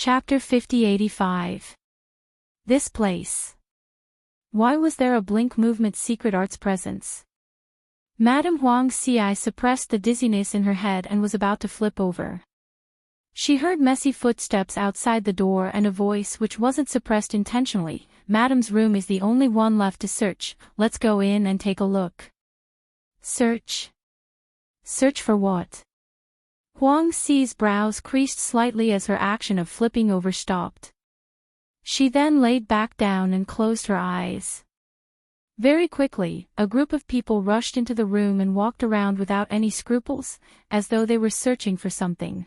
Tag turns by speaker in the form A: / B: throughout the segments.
A: Chapter 5085. This place. Why was there a blink movement secret arts presence? Madame Huang Xi suppressed the dizziness in her head and was about to flip over. She heard messy footsteps outside the door and a voice which wasn't suppressed intentionally. Madame's room is the only one left to search, let's go in and take a look. Search? Search for what? Huang Xi's brows creased slightly as her action of flipping over stopped. She then laid back down and closed her eyes. Very quickly, a group of people rushed into the room and walked around without any scruples, as though they were searching for something.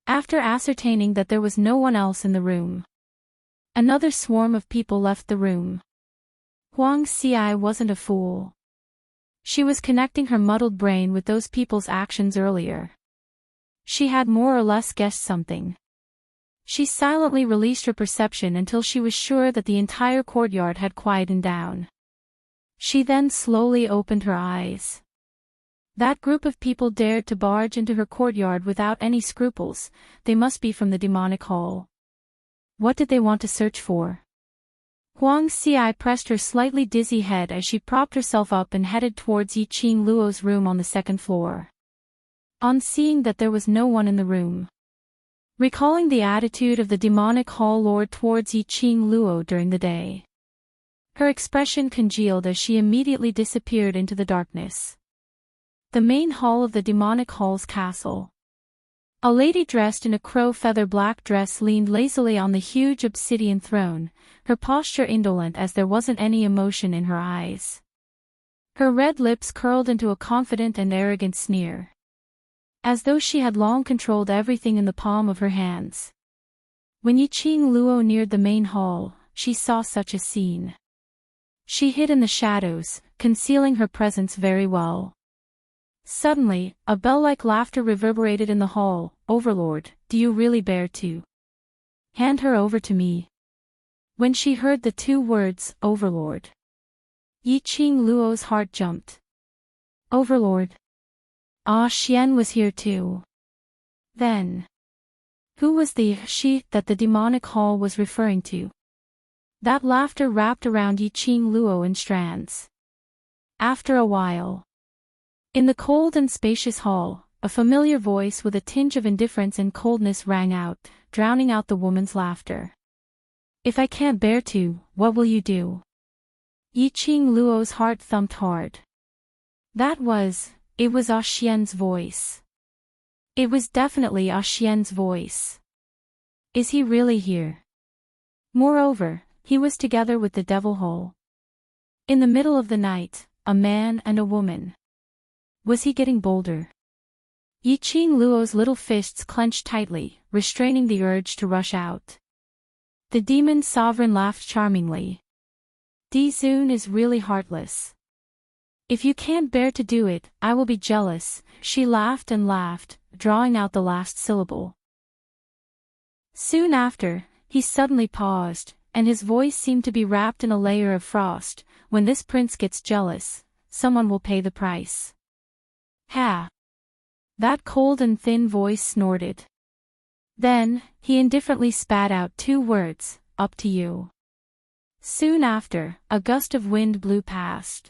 A: After ascertaining that there was no one else in the room, another swarm of people left the room. Huang Xi wasn't a fool. She was connecting her muddled brain with those people's actions earlier. She had more or less guessed something. She silently released her perception until she was sure that the entire courtyard had quietened down. She then slowly opened her eyes. That group of people dared to barge into her courtyard without any scruples. They must be from the demonic hall. What did they want to search for? Huang Xi pressed her slightly dizzy head as she propped herself up and headed towards Yiqing Luo's room on the second floor. On seeing that there was no one in the room, recalling the attitude of the demonic hall lord towards Yiqing Luo during the day, her expression congealed as she immediately disappeared into the darkness. The main hall of the demonic hall's castle. A lady dressed in a crow feather black dress leaned lazily on the huge obsidian throne, her posture indolent as there wasn't any emotion in her eyes. Her red lips curled into a confident and arrogant sneer, as though she had long controlled everything in the palm of her hands. When Yiqing Luo neared the main hall, she saw such a scene. She hid in the shadows, concealing her presence very well. Suddenly, a bell-like laughter reverberated in the hall. "Overlord, do you really bear to hand her over to me?" When she heard the two words, Overlord, Yiqing Luo's heart jumped. Overlord? Ah, Xian was here too. Then, who was the she that the demonic hall was referring to? That laughter wrapped around Yiqing Luo in strands. After a while, in the cold and spacious hall, a familiar voice with a tinge of indifference and coldness rang out, drowning out the woman's laughter. "If I can't bear to, what will you do?" Yiqing Luo's heart thumped hard. It was Ah Xian's voice. It was definitely Ah Xian's voice. Is he really here? Moreover, he was together with the devil hole. In the middle of the night, a man and a woman. Was he getting bolder? Yiqing Luo's little fists clenched tightly, restraining the urge to rush out. The demon sovereign laughed charmingly. Dizun is really heartless. If you can't bear to do it, I will be jealous. She laughed and laughed, drawing out the last syllable. Soon after, he suddenly paused, and his voice seemed to be wrapped in a layer of frost. When this prince gets jealous, someone will pay the price. Ha! That cold and thin voice snorted. Then, he indifferently spat out two words, up to you. Soon after, a gust of wind blew past.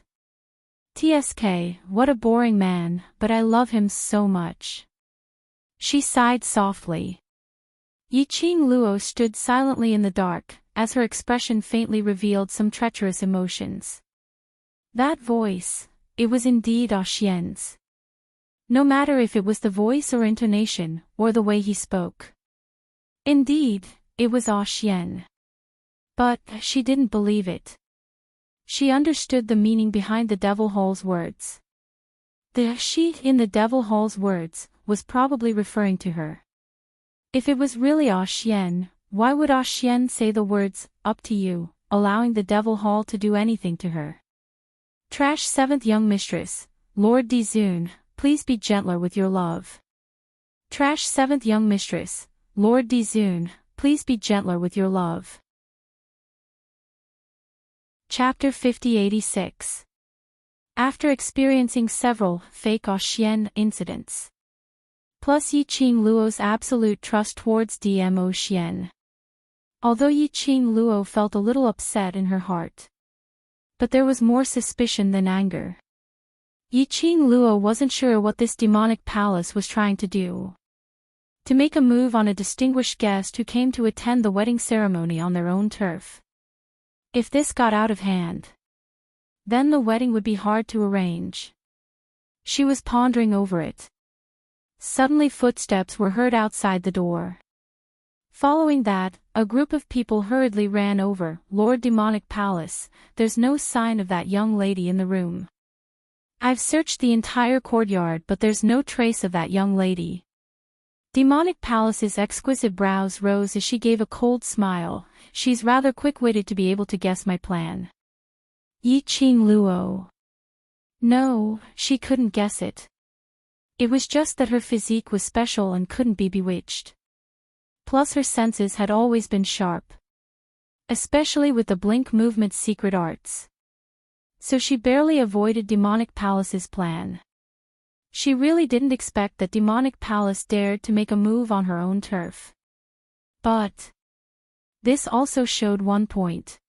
A: TSK, what a boring man, but I love him so much. She sighed softly. Yiqing Luo stood silently in the dark, as her expression faintly revealed some treacherous emotions. That voice, it was indeed Ah Xian's. No matter if it was the voice or intonation, or the way he spoke. Indeed, it was Ah Xian. But, she didn't believe it. She understood the meaning behind the devil hall's words. The she in the devil hall's words was probably referring to her. If it was really Ah Xian, why would Ah Xian say the words, up to you, allowing the devil hall to do anything to her? Trash 7th young mistress, Lord Dizun, please be gentler with your love. Trash 7th young mistress, Lord Dizun, please be gentler with your love. Chapter 5086. After experiencing several fake Ah Xian incidents, Plus Yiqing Luo's absolute trust towards Dmo Xian. Although Yiqing Luo felt a little upset in her heart. But there was more suspicion than anger. Yiqing Luo wasn't sure what this demonic palace was trying to do. To make a move on a distinguished guest who came to attend the wedding ceremony on their own turf. If this got out of hand, then the wedding would be hard to arrange. She was pondering over it. Suddenly footsteps were heard outside the door. Following that, a group of people hurriedly ran over. Lord Demonic Palace, there's no sign of that young lady in the room. I've searched the entire courtyard but there's no trace of that young lady. Demonic Palace's exquisite brows rose as she gave a cold smile. She's rather quick-witted to be able to guess my plan. Yiqing Luo. No, she couldn't guess it. It was just that her physique was special and couldn't be bewitched. Plus her senses had always been sharp. Especially with the blink movement's secret arts. So she barely avoided Demonic Palace's plan. She really didn't expect that Demonic Palace dared to make a move on her own turf. But this also showed one point.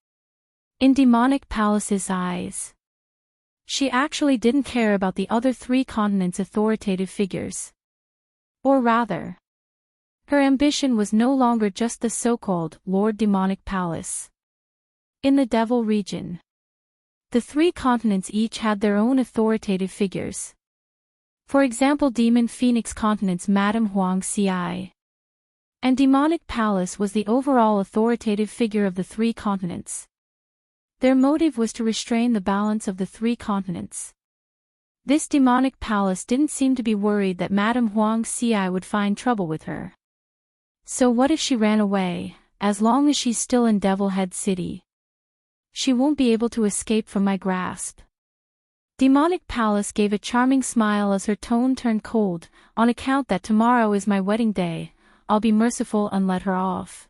A: In Demonic Palace's eyes, she actually didn't care about the other three continents' authoritative figures. Or rather, her ambition was no longer just the so-called Lord Demonic Palace. In the Devil region, the three continents each had their own authoritative figures. For example, Demon Phoenix Continent's Madame Huang Xi. And Demonic Palace was the overall authoritative figure of the three continents. Their motive was to restrain the balance of the three continents. This Demonic Palace didn't seem to be worried that Madame Huang Xi would find trouble with her. So what if she ran away? As long as she's still in Devil Head City, she won't be able to escape from my grasp. Demonic Palace gave a charming smile as her tone turned cold. On account that tomorrow is my wedding day, I'll be merciful and let her off.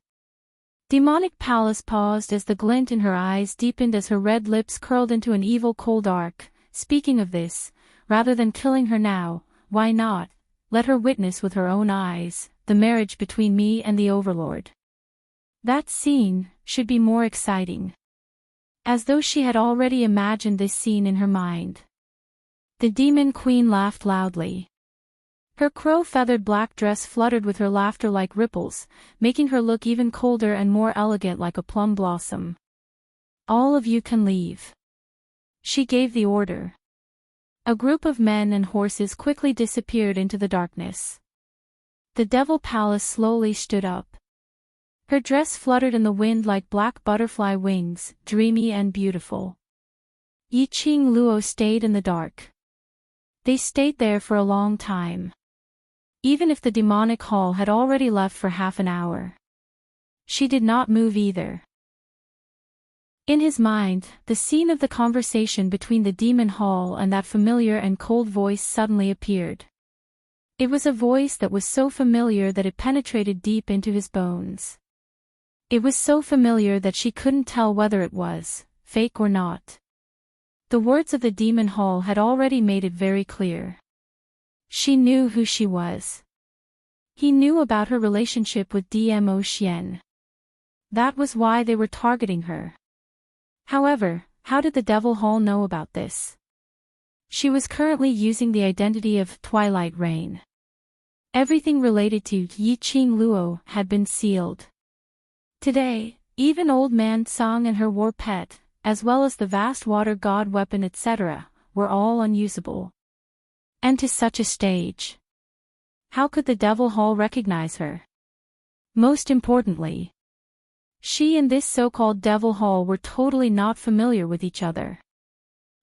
A: Demonic Palace paused as the glint in her eyes deepened as her red lips curled into an evil cold arc. Speaking of this, rather than killing her now, why not let her witness with her own eyes the marriage between me and the Overlord? That scene should be more exciting. As though she had already imagined this scene in her mind. The Demon Queen laughed loudly. Her crow-feathered black dress fluttered with her laughter like ripples, making her look even colder and more elegant like a plum blossom. All of you can leave. She gave the order. A group of men and horses quickly disappeared into the darkness. The Devil Palace slowly stood up. Her dress fluttered in the wind like black butterfly wings, dreamy and beautiful. Yiqing Luo stayed in the dark. They stayed there for a long time. Even if the demonic hall had already left for half an hour. She did not move either. In his mind, the scene of the conversation between the demon hall and that familiar and cold voice suddenly appeared. It was a voice that was so familiar that it penetrated deep into his bones. It was so familiar that she couldn't tell whether it was fake or not. The words of the demon hall had already made it very clear. She knew who she was. He knew about her relationship with Dmo Xian. That was why they were targeting her. However, how did the Devil Hall know about this? She was currently using the identity of Twilight Rain. Everything related to Yiqing Luo had been sealed. Today, even Old Man Tsang and her war pet, as well as the vast water god weapon etc., were all unusable. And to such a stage. How could the Devil Hall recognize her? Most importantly, she and this so-called Devil Hall were totally not familiar with each other.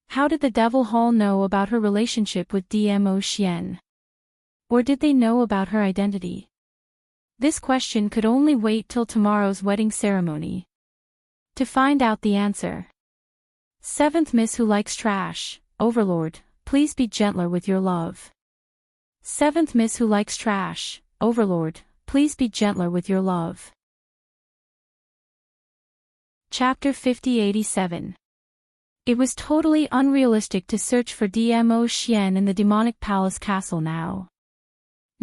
A: How did the Devil Hall know about her relationship with Dmo Xian? Or did they know about her identity? This question could only wait till tomorrow's wedding ceremony. To find out the answer. Seventh Miss Who Likes Trash, Overlord, please be gentler with your love. Seventh Miss Who Likes Trash, Overlord, please be gentler with your love. Chapter 5087. It was totally unrealistic to search for Dmo Xian in the Demonic Palace Castle now.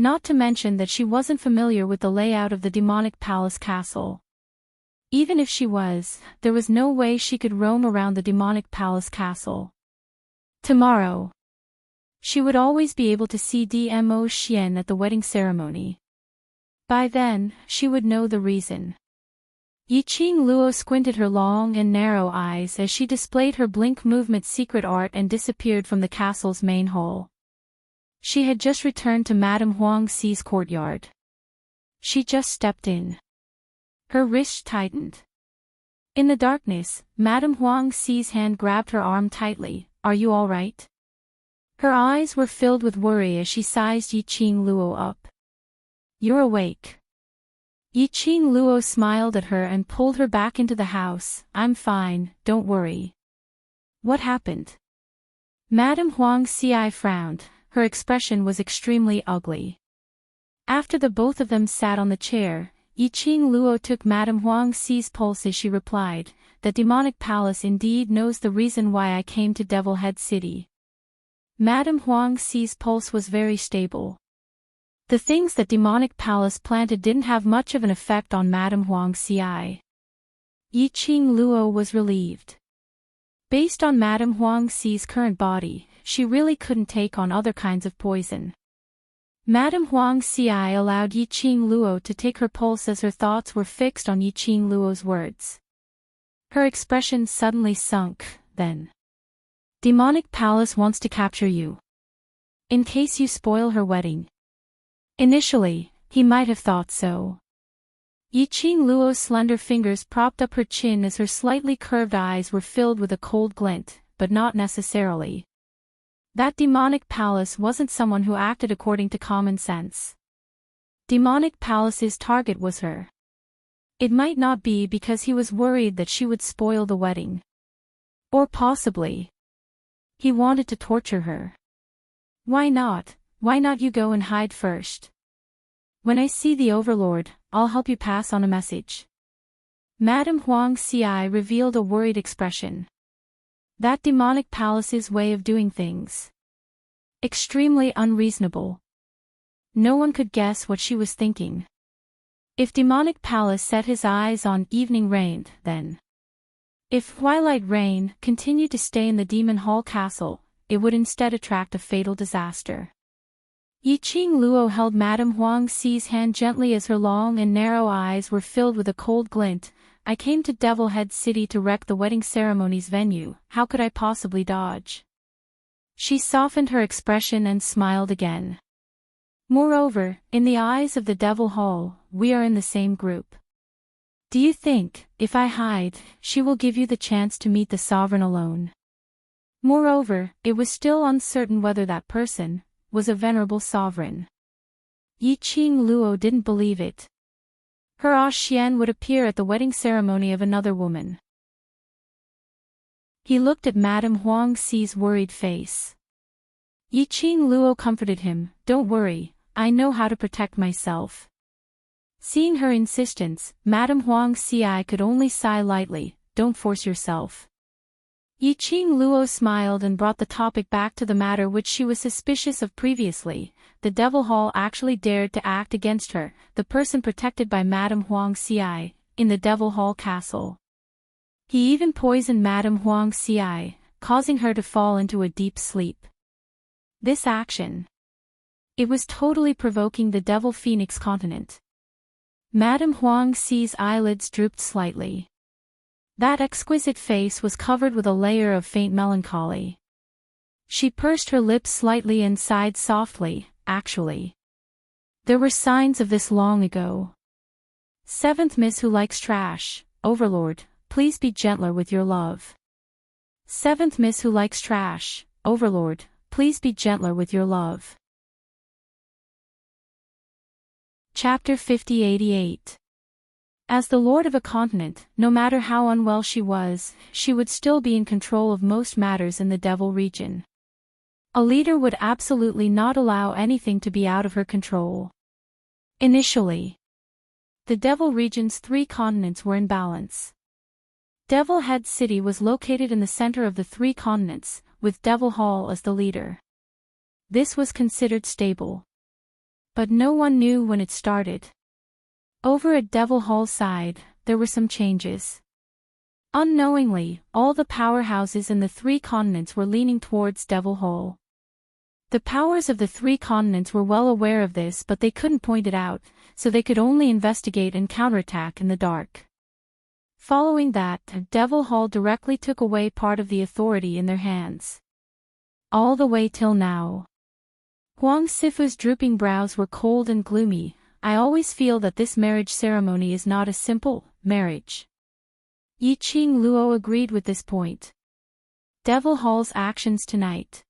A: Not to mention that she wasn't familiar with the layout of the demonic palace castle. Even if she was, there was no way she could roam around the demonic palace castle. Tomorrow, she would always be able to see Dmo Xian at the wedding ceremony. By then, she would know the reason. Yiqing Luo squinted her long and narrow eyes as she displayed her blink movement secret art and disappeared from the castle's main hall. She had just returned to Madame Huang Xi's courtyard. She just stepped in. Her wrist tightened. In the darkness, Madame Huang Xi's hand grabbed her arm tightly. "Are you all right?" Her eyes were filled with worry as she sized Yiqing Luo up. "You're awake." Yiqing Luo smiled at her and pulled her back into the house. "I'm fine, don't worry." "What happened?" Madame Huang Xi frowned. Her expression was extremely ugly. After the both of them sat on the chair, Yiqing Luo took Madame Huang Xi's pulse as she replied, "The demonic palace indeed knows the reason why I came to Devil Head City." Madame Huang Xi's pulse was very stable. The things that demonic palace planted didn't have much of an effect on Madame Huang Xi. Yiqing Luo was relieved. Based on Madame Huang Xi's current body, she really couldn't take on other kinds of poison. Madame Huang Xi allowed Yiqing Luo to take her pulse as her thoughts were fixed on Yiqing Luo's words. Her expression suddenly sunk, then. "Demonic palace wants to capture you. In case you spoil her wedding." Initially, he might have thought so. Yiqing Luo's slender fingers propped up her chin as her slightly curved eyes were filled with a cold glint, but not necessarily. That demonic palace wasn't someone who acted according to common sense. Demonic palace's target was her. It might not be because he was worried that she would spoil the wedding. Or possibly, he wanted to torture her. Why not? Why not you go and hide first? When I see the Overlord, I'll help you pass on a message. Madame Huang Xi revealed a worried expression. That demonic palace's way of doing things. Extremely unreasonable. No one could guess what she was thinking. If demonic palace set his eyes on Evening Rain, then. If Twilight Rain continued to stay in the Demon Hall Castle, it would instead attract a fatal disaster. Yiqing Luo held Madame Huang Xi's hand gently as her long and narrow eyes were filled with a cold glint. "I came to Devil Head City to wreck the wedding ceremony's venue, how could I possibly dodge?" She softened her expression and smiled again. "Moreover, in the eyes of the Devil Hall, we are in the same group. Do you think, if I hide, she will give you the chance to meet the sovereign alone?" Moreover, it was still uncertain whether that person was a venerable sovereign. Yiqing Luo didn't believe it. Her Xian would appear at the wedding ceremony of another woman. He looked at Madame Huang Xi's worried face. Yiqing Luo comforted him, "Don't worry, I know how to protect myself." Seeing her insistence, Madame Huang Xi could only sigh lightly, "Don't force yourself." Yiqing Luo smiled and brought the topic back to the matter which she was suspicious of previously. The Devil Hall actually dared to act against her, the person protected by Madame Huang Xi, in the Devil Hall Castle. He even poisoned Madame Huang Xi, causing her to fall into a deep sleep. This action. It was totally provoking the Devil Phoenix continent. Madame Huang Xi's eyelids drooped slightly. That exquisite face was covered with a layer of faint melancholy. She pursed her lips slightly and sighed softly, "Actually, there were signs of this long ago." "Seventh Miss who likes trash, Overlord, please be gentler with your love." "Seventh Miss who likes trash, Overlord, please be gentler with your love." Chapter 5088. As the lord of a continent, no matter how unwell she was, she would still be in control of most matters in the Devil region. A leader would absolutely not allow anything to be out of her control. Initially, the Devil region's 3 continents were in balance. Devil Head City was located in the center of the 3 continents, with Devil Hall as the leader. This was considered stable. but no one knew when it started. Over at Devil Hall's side, there were some changes. Unknowingly, all the powerhouses in the 3 continents were leaning towards Devil Hall. The powers of the 3 continents were well aware of this, but they couldn't point it out, so they could only investigate and counterattack in the dark. Following that, Devil Hall directly took away part of the authority in their hands. All the way till now. Huang Sifu's drooping brows were cold and gloomy. I always feel that this marriage ceremony is not a simple marriage. Yi Qing Luo agreed with this point. Devil Hall's actions tonight.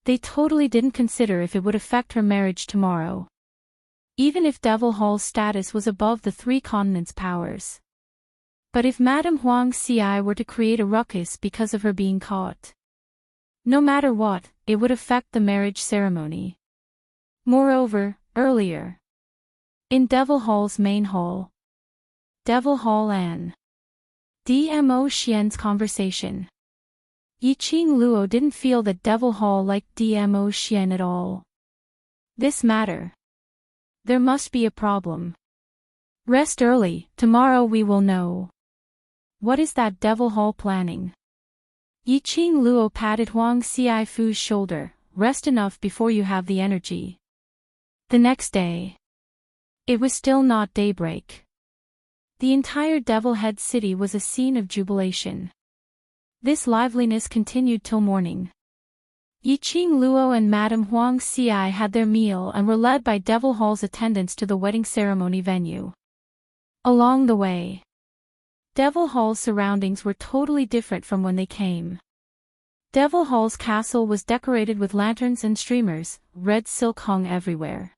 A: They totally didn't consider if it would affect her marriage tomorrow. Even if Devil Hall's status was above the 3 continents' powers. But if Madame Huang Xi were to create a ruckus because of her being caught, no matter what, it would affect the marriage ceremony. Moreover, earlier, in Devil Hall's main hall, Devil Hall and DMO Xian's conversation. Yi Qing Luo didn't feel that Devil Hall liked DMO Xian at all. This matter. There must be a problem. Rest early, tomorrow we will know. What is that Devil Hall planning? Yi Qing Luo patted Huang Xifu's shoulder. Rest enough before you have the energy. The next day. It was still not daybreak. The entire Devil Head city was a scene of jubilation. This liveliness continued till morning. Yi Qing Luo and Madame Huang Xi had their meal and were led by Devil Hall's attendants to the wedding ceremony venue. Along the way, Devil Hall's surroundings were totally different from when they came. Devil Hall's castle was decorated with lanterns and streamers, red silk hung everywhere.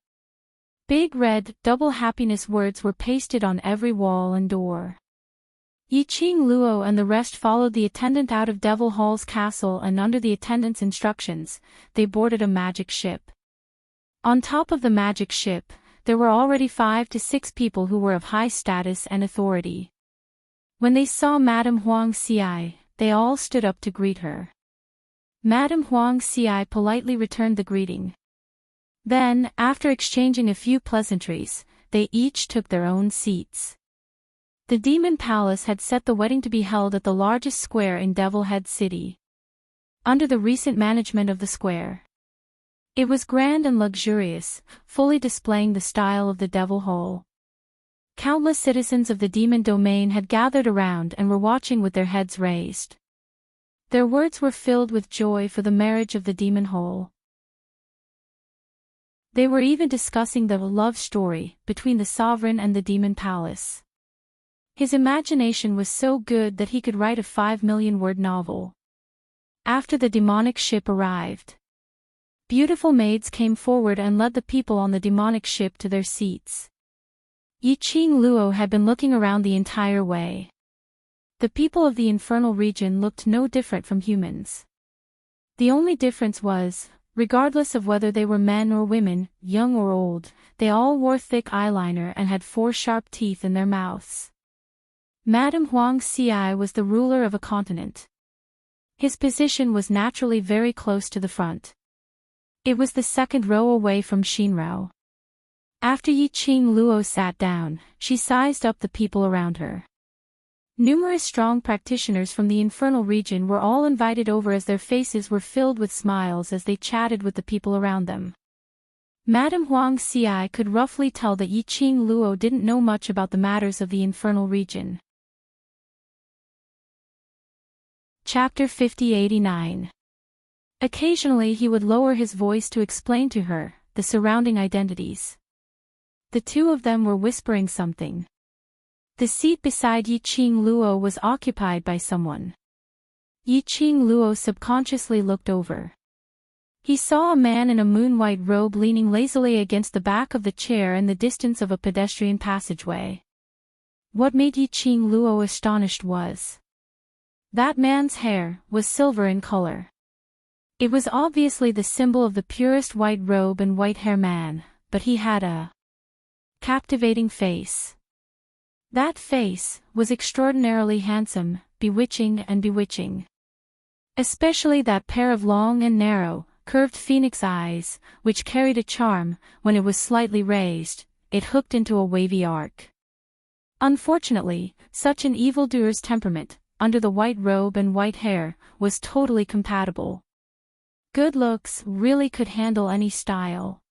A: Big red, double happiness words were pasted on every wall and door. Yi Qing Luo and the rest followed the attendant out of Devil Hall's castle, and under the attendant's instructions, they boarded a magic ship. On top of the magic ship, there were already 5 to 6 people who were of high status and authority. When they saw Madame Huang Xi, they all stood up to greet her. Madame Huang Xi politely returned the greeting. Then, after exchanging a few pleasantries, they each took their own seats. The Demon Palace had set the wedding to be held at the largest square in Devil Head City. Under the recent management of the square, it was grand and luxurious, fully displaying the style of the Devil Hall. Countless citizens of the Demon Domain had gathered around and were watching with their heads raised. Their words were filled with joy for the marriage of the Demon Hall. They were even discussing the love story between the sovereign and the Demon Palace. His imagination was so good that he could write a 5 million-word novel. After the demonic ship arrived, beautiful maids came forward and led the people on the demonic ship to their seats. Yi Qing Luo had been looking around the entire way. The people of the infernal region looked no different from humans. The only difference was, regardless of whether they were men or women, young or old, they all wore thick eyeliner and had 4 sharp teeth in their mouths. Madame Huang Xi was the ruler of a continent. His position was naturally very close to the front. It was the 2nd row away from Xinrao. After Yi Qing Luo sat down, she sized up the people around her. Numerous strong practitioners from the infernal region were all invited over, as their faces were filled with smiles as they chatted with the people around them. Madame Huang Xi could roughly tell that Yi Qing Luo didn't know much about the matters of the infernal region. Chapter 5089. Occasionally he would lower his voice to explain to her the surrounding identities. The two of them were whispering something. The seat beside Yi Qing Luo was occupied by someone. Yi Qing Luo subconsciously looked over. He saw a man in a moon-white robe leaning lazily against the back of the chair in the distance of a pedestrian passageway. What made Yi Qing Luo astonished was that man's hair was silver in color. It was obviously the symbol of the purest white robe and white hair man, but he had a captivating face. That face was extraordinarily handsome, bewitching and bewitching. Especially that pair of long and narrow, curved phoenix eyes, which carried a charm. When it was slightly raised, it hooked into a wavy arc. Unfortunately, such an evildoer's temperament, under the white robe and white hair, was totally compatible. Good looks really could handle any style.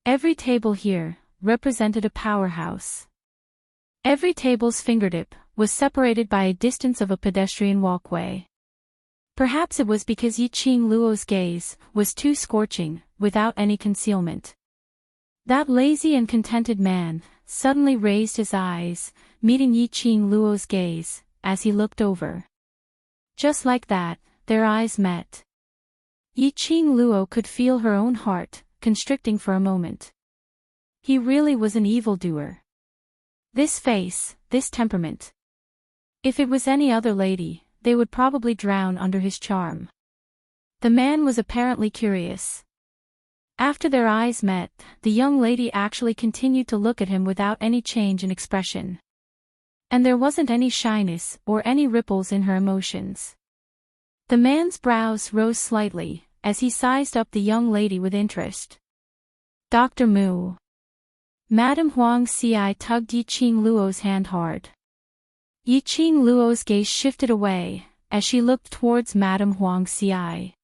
A: Every table here represented a powerhouse. Every table's fingertip was separated by a distance of a pedestrian walkway. Perhaps it was because Yi-Ching Luo's gaze was too scorching, without any concealment. That lazy and contented man suddenly raised his eyes, meeting Yi-Ching Luo's gaze, as he looked over. Just like that, their eyes met. Yi-Ching Luo could feel her own heart constricting for a moment. He really was an evildoer. This face, this temperament. If it was any other lady, they would probably drown under his charm. The man was apparently curious. After their eyes met, the young lady actually continued to look at him without any change in expression. And there wasn't any shyness or any ripples in her emotions. The man's brows rose slightly, as he sized up the young lady with interest. Dr. Mu. Madame Huang Xi tugged Yi-Ching Luo's hand hard. Yi-Ching Luo's gaze shifted away, as she looked towards Madame Huang Xi.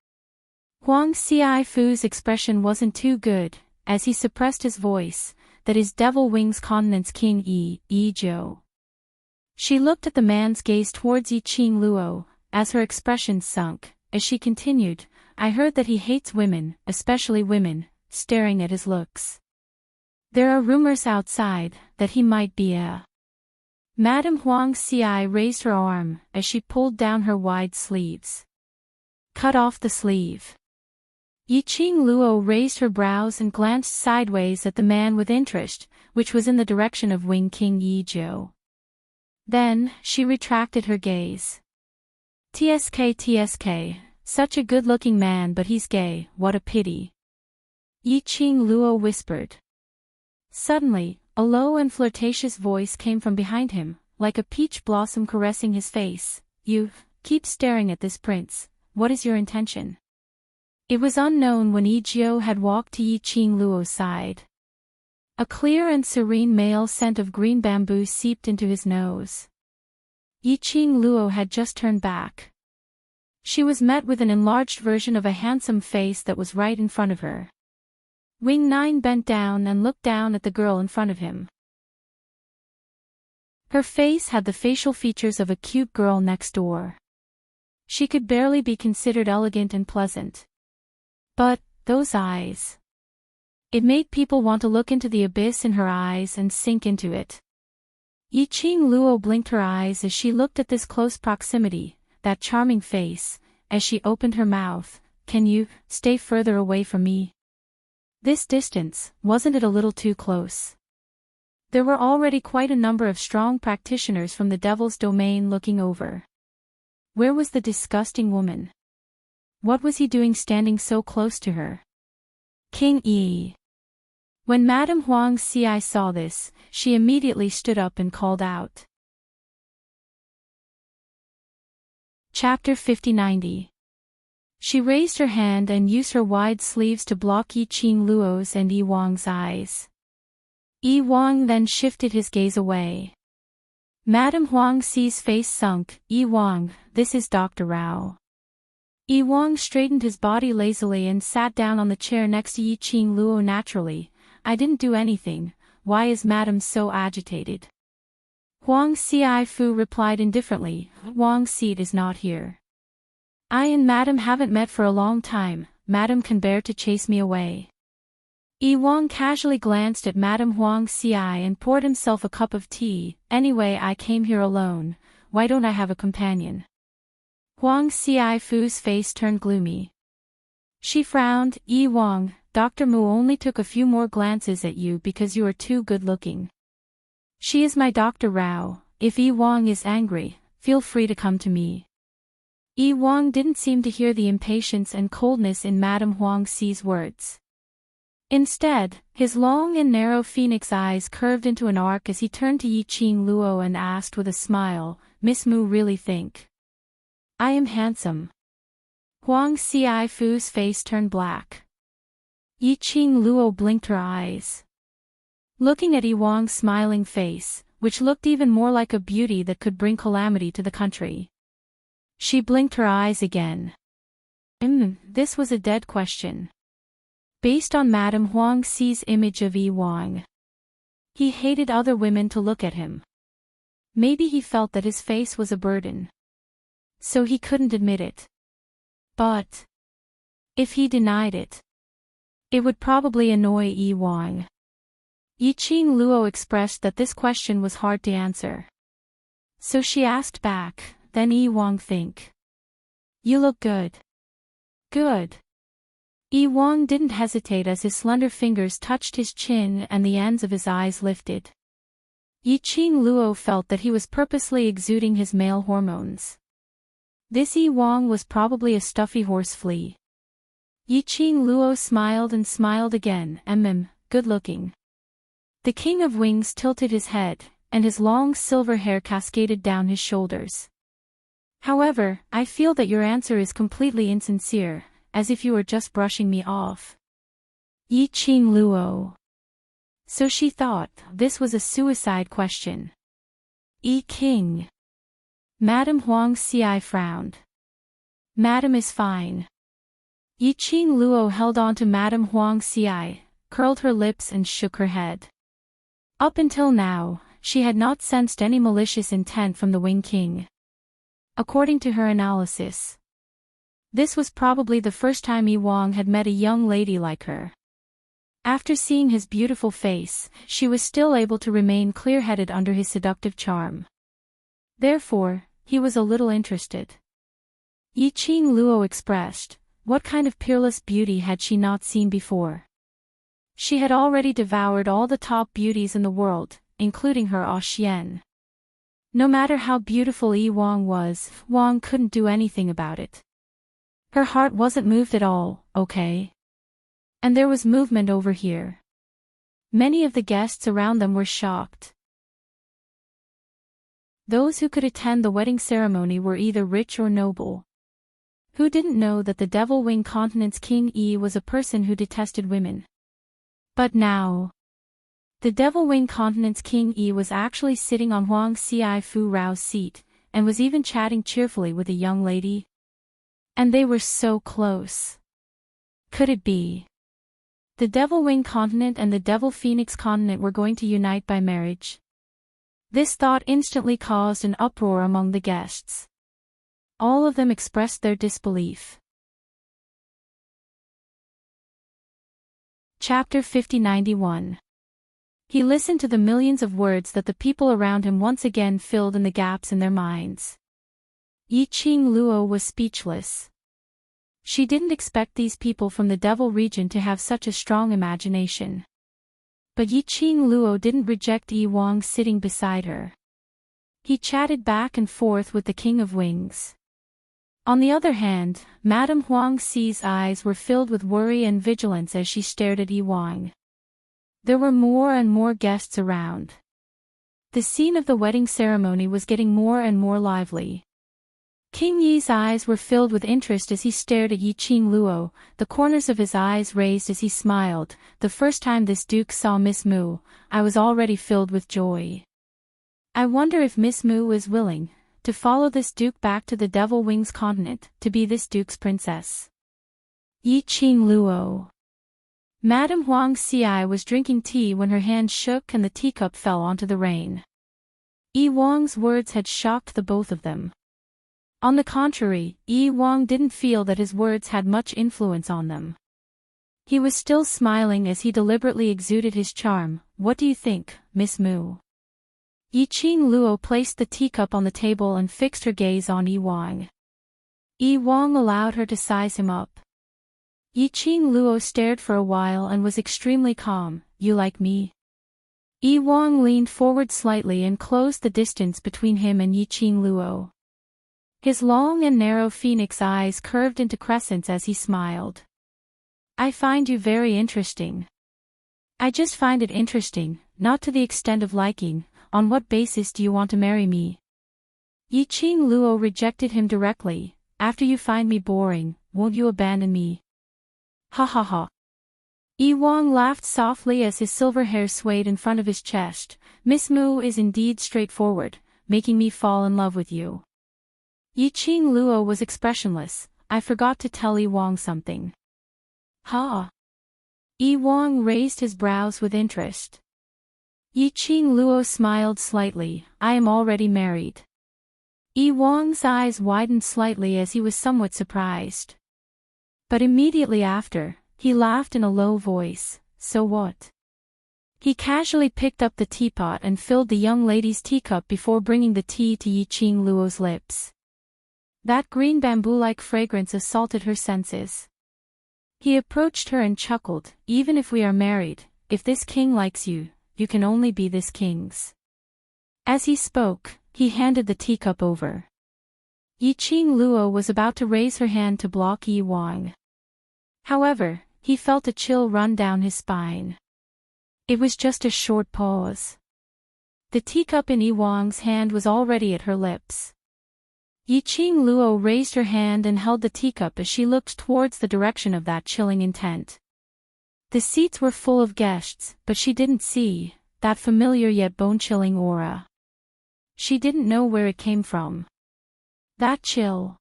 A: Huang Xifu's expression wasn't too good, as he suppressed his voice, that his devil wings countenance King Yi Zhou. She looked at the man's gaze towards Yi-Ching Luo, as her expression sunk, as she continued, I heard that he hates women, especially women, staring at his looks. There are rumors outside, that he might be a... Madame Huang Xi raised her arm, as she pulled down her wide sleeves. Cut off the sleeve. Yi-Ching Luo raised her brows and glanced sideways at the man with interest, which was in the direction of Wing King Yi Zhou. Then, she retracted her gaze. TSK, such a good-looking man but he's gay, what a pity. Yi-Ching Luo whispered. Suddenly, a low and flirtatious voice came from behind him, like a peach blossom caressing his face. You, keep staring at this prince, what is your intention? It was unknown when Yi Zhou had walked to Yi-Ching Luo's side. A clear and serene male scent of green bamboo seeped into his nose. Yi-Ching Luo had just turned back. She was met with an enlarged version of a handsome face that was right in front of her. Wing Nine bent down and looked down at the girl in front of him. Her face had the facial features of a cute girl next door. She could barely be considered elegant and pleasant. But, those eyes. It made people want to look into the abyss in her eyes and sink into it. Yi-Ching Luo blinked her eyes as she looked at this close proximity, that charming face, as she opened her mouth. Can you stay further away from me? This distance, wasn't it a little too close? There were already quite a number of strong practitioners from the devil's domain looking over. Where was the disgusting woman? What was he doing standing so close to her? King Yi. When Madame Huang Xi saw this, she immediately stood up and called out. Chapter 50-90. She raised her hand and used her wide sleeves to block Yi-Ching Luo's and Yi Wang's eyes. Yi Wang then shifted his gaze away. Madame Huang Xi's face sunk. Yi Wang, this is Dr. Rao. Yi Wang straightened his body lazily and sat down on the chair next to Yi-Ching Luo naturally. I didn't do anything, why is Madame so agitated? Huang Xifu replied indifferently, Huang Xi is not here. I and Madame haven't met for a long time, Madame can bear to chase me away. Yi Wang casually glanced at Madame Huang Xi and poured himself a cup of tea. Anyway, I came here alone, why don't I have a companion? Huang Xifu's face turned gloomy. She frowned. Yi Wang, Dr. Mu only took a few more glances at you because you are too good-looking. She is my Dr. Rao. If Yi Wang is angry, feel free to come to me. Yi Wang didn't seem to hear the impatience and coldness in Madame Huang Xi's words. Instead, his long and narrow phoenix eyes curved into an arc as he turned to Yi-Ching Luo and asked with a smile, Miss Mu really think I am handsome? Huang Xiaifu's face turned black. Yiqing Luo blinked her eyes. Looking at Yi Wang's smiling face, which looked even more like a beauty that could bring calamity to the country. She blinked her eyes again. This was a dead question. Based on Madame Huang Xi's image of Yi Wang. He hated other women to look at him. Maybe he felt that his face was a burden. So he couldn't admit it. But if he denied it, it would probably annoy Yi Wang. Yiqing Luo expressed that this question was hard to answer. So she asked back, then Yi Wang think. You look good. Good. Yi Wang didn't hesitate as his slender fingers touched his chin and the ends of his eyes lifted. Yiqing Luo felt that he was purposely exuding his male hormones. This Yi Wang was probably a stuffy horse flea. Yiqing Luo smiled and smiled again. Good looking. The King of Wings tilted his head, and his long silver hair cascaded down his shoulders. However, I feel that your answer is completely insincere, as if you were just brushing me off. Yiqing Luo. So she thought this was a suicide question. Yi King. Madame Huang Xi frowned. Madame is fine. Yiqing Luo held on to Madame Huang Xi, curled her lips and shook her head. Up until now, she had not sensed any malicious intent from the Wing King. According to her analysis, this was probably the first time Yi Wang had met a young lady like her. After seeing his beautiful face, she was still able to remain clear-headed under his seductive charm. Therefore, he was a little interested. Yiqing Luo expressed, what kind of peerless beauty had she not seen before? She had already devoured all the top beauties in the world, including her Xian. No matter how beautiful Yi Wang was, Wang couldn't do anything about it. Her heart wasn't moved at all, okay? And there was movement over here. Many of the guests around them were shocked. Those who could attend the wedding ceremony were either rich or noble. Who didn't know that the Devil Wing Continent's King Yi was a person who detested women? But now, the Devil Wing Continent's King Yi was actually sitting on Huang Xiaifu Rao's seat, and was even chatting cheerfully with a young lady. And they were so close. Could it be? The Devil Wing Continent and the Devil Phoenix Continent were going to unite by marriage. This thought instantly caused an uproar among the guests. All of them expressed their disbelief. Chapter 5091. He listened to the millions of words that the people around him once again filled in the gaps in their minds. Yiqing Luo was speechless. She didn't expect these people from the Devil region to have such a strong imagination. But Yiqing Luo didn't reject Yi Wang sitting beside her. He chatted back and forth with the King of Wings. On the other hand, Madame Huang Xi's eyes were filled with worry and vigilance as she stared at Yi Wang. There were more and more guests around. The scene of the wedding ceremony was getting more and more lively. King Yi's eyes were filled with interest as he stared at Yiqing Luo, the corners of his eyes raised as he smiled. The first time this duke saw Miss Mu, I was already filled with joy. I wonder if Miss Mu is willing to follow this duke back to the Devil Wings Continent, to be this duke's princess. Yiqing Luo. Madame Huang Xi was drinking tea when her hand shook and the teacup fell onto the rain. Yi Wang's words had shocked the both of them. On the contrary, Yi Wang didn't feel that his words had much influence on them. He was still smiling as he deliberately exuded his charm. What do you think, Miss Mu? Yiqing Luo placed the teacup on the table and fixed her gaze on Yi Wang. Yi Wang allowed her to size him up. Yiqing Luo stared for a while and was extremely calm. You like me? Yi Wang leaned forward slightly and closed the distance between him and Yiqing Luo. His long and narrow phoenix eyes curved into crescents as he smiled. I find you very interesting. I just find it interesting, not to the extent of liking. On what basis do you want to marry me? Yiqing Luo rejected him directly. After you find me boring, won't you abandon me? Ha ha ha. Yi Wang laughed softly as his silver hair swayed in front of his chest. Miss Mu is indeed straightforward, making me fall in love with you. Yi Qing Luo was expressionless. I forgot to tell Yi Wang something. Ha! Yi Wang raised his brows with interest. Yi Qing Luo smiled slightly. I am already married. Yi Wang's eyes widened slightly as he was somewhat surprised. But immediately after, he laughed in a low voice. So what? He casually picked up the teapot and filled the young lady's teacup before bringing the tea to Yi Qing Luo's lips. That green bamboo-like fragrance assaulted her senses. He approached her and chuckled. Even if we are married, if this king likes you, you can only be this king's. As he spoke, he handed the teacup over. Yi Qing Luo was about to raise her hand to block Yi Wang. However, he felt a chill run down his spine. It was just a short pause. The teacup in Yi Wang's hand was already at her lips. Yi Qing Luo raised her hand and held the teacup as she looked towards the direction of that chilling intent. The seats were full of guests, but she didn't see that familiar yet bone-chilling aura. She didn't know where it came from. That chill.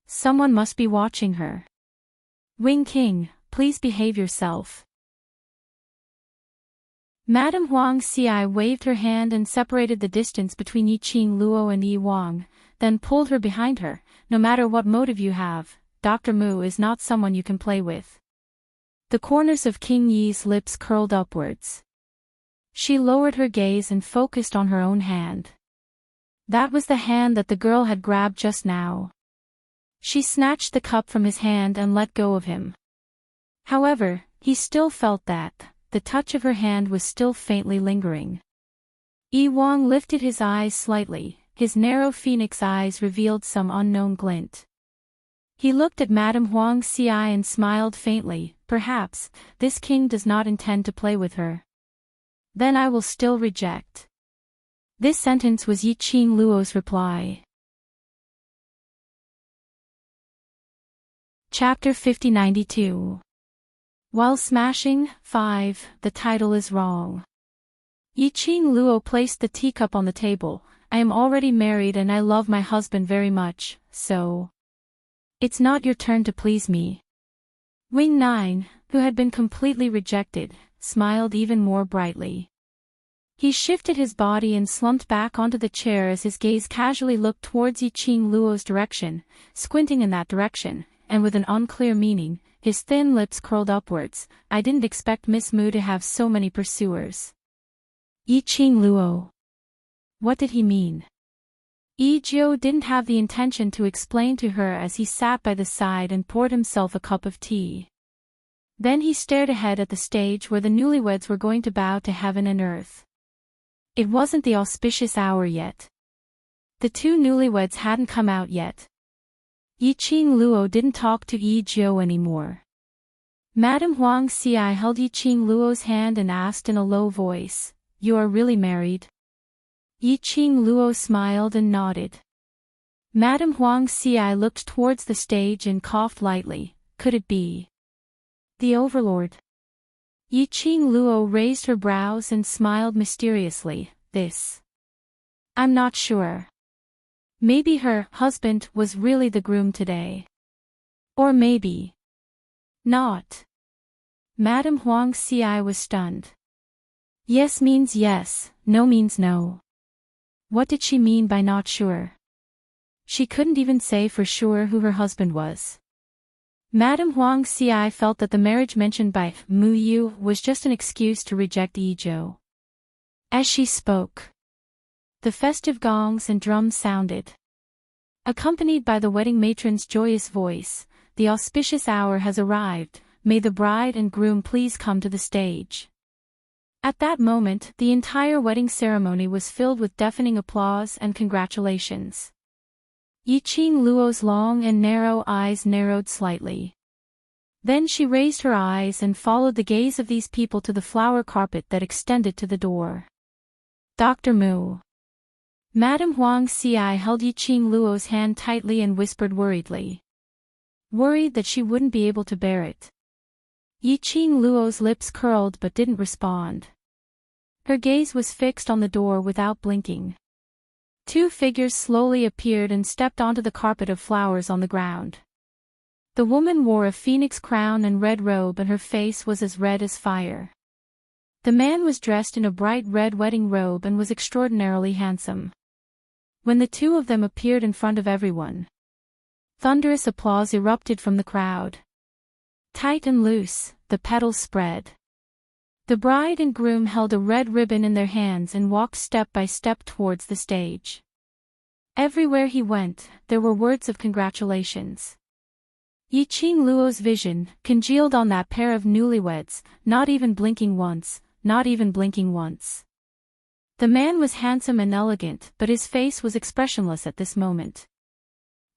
A: Someone must be watching her. Wing King, please behave yourself. Madame Huang Xi waved her hand and separated the distance between Yi Qing Luo and Yi Wang, then pulled her behind her. No matter what motive you have, Dr. Mu is not someone you can play with. The corners of King Yi's lips curled upwards. She lowered her gaze and focused on her own hand. That was the hand that the girl had grabbed just now. She snatched the cup from his hand and let go of him. However, he still felt that the touch of her hand was still faintly lingering. Yi Wang lifted his eyes slightly. His narrow phoenix eyes revealed some unknown glint. He looked at Madame Huang Xi and smiled faintly. Perhaps, this king does not intend to play with her. Then I will still reject. This sentence was Yi Qing Luo's reply. Chapter 5092. While smashing, 5, the title is wrong. Yi Qing Luo placed the teacup on the table. I am already married and I love my husband very much, so it's not your turn to please me. Wing 9, who had been completely rejected, smiled even more brightly. He shifted his body and slumped back onto the chair as his gaze casually looked towards Yi Qing Luo's direction, squinting in that direction, and with an unclear meaning, his thin lips curled upwards. I didn't expect Miss Mu to have so many pursuers. Yi Qing Luo. What did he mean? Yi Jiu didn't have the intention to explain to her as he sat by the side and poured himself a cup of tea. Then he stared ahead at the stage where the newlyweds were going to bow to heaven and earth. It wasn't the auspicious hour yet. The two newlyweds hadn't come out yet. Yi Qing Luo didn't talk to Yi Jiu anymore. Madame Huang Xi held Yi Qing Luo's hand and asked in a low voice, "You are really married?" Yi Qing Luo smiled and nodded. Madame Huang Xi looked towards the stage and coughed lightly. Could it be the Overlord? Yi Qing Luo raised her brows and smiled mysteriously. This. I'm not sure. Maybe her husband was really the groom today. Or maybe not. Madame Huang Xi was stunned. Yes means yes, no means no. What did she mean by not sure? She couldn't even say for sure who her husband was. Madame Huang Xi felt that the marriage mentioned by Mu Yu was just an excuse to reject Yi Zhou. As she spoke, the festive gongs and drums sounded. Accompanied by the wedding matron's joyous voice, the auspicious hour has arrived, may the bride and groom please come to the stage. At that moment, the entire wedding ceremony was filled with deafening applause and congratulations. Yi Qing Luo's long and narrow eyes narrowed slightly. Then she raised her eyes and followed the gaze of these people to the flower carpet that extended to the door. Dr. Mu. Madame Huang Xi held Yi Qing Luo's hand tightly and whispered worriedly. worried that she wouldn't be able to bear it. Yiqing Luo's lips curled but didn't respond. Her gaze was fixed on the door without blinking. Two figures slowly appeared and stepped onto the carpet of flowers on the ground. The woman wore a phoenix crown and red robe, and her face was as red as fire. The man was dressed in a bright red wedding robe and was extraordinarily handsome. When the two of them appeared in front of everyone, thunderous applause erupted from the crowd. Tight and loose, the petals spread. The bride and groom held a red ribbon in their hands and walked step by step towards the stage. Everywhere he went, there were words of congratulations. Yiqing Luo's vision congealed on that pair of newlyweds, not even blinking once, not even blinking once. The man was handsome and elegant, but his face was expressionless at this moment.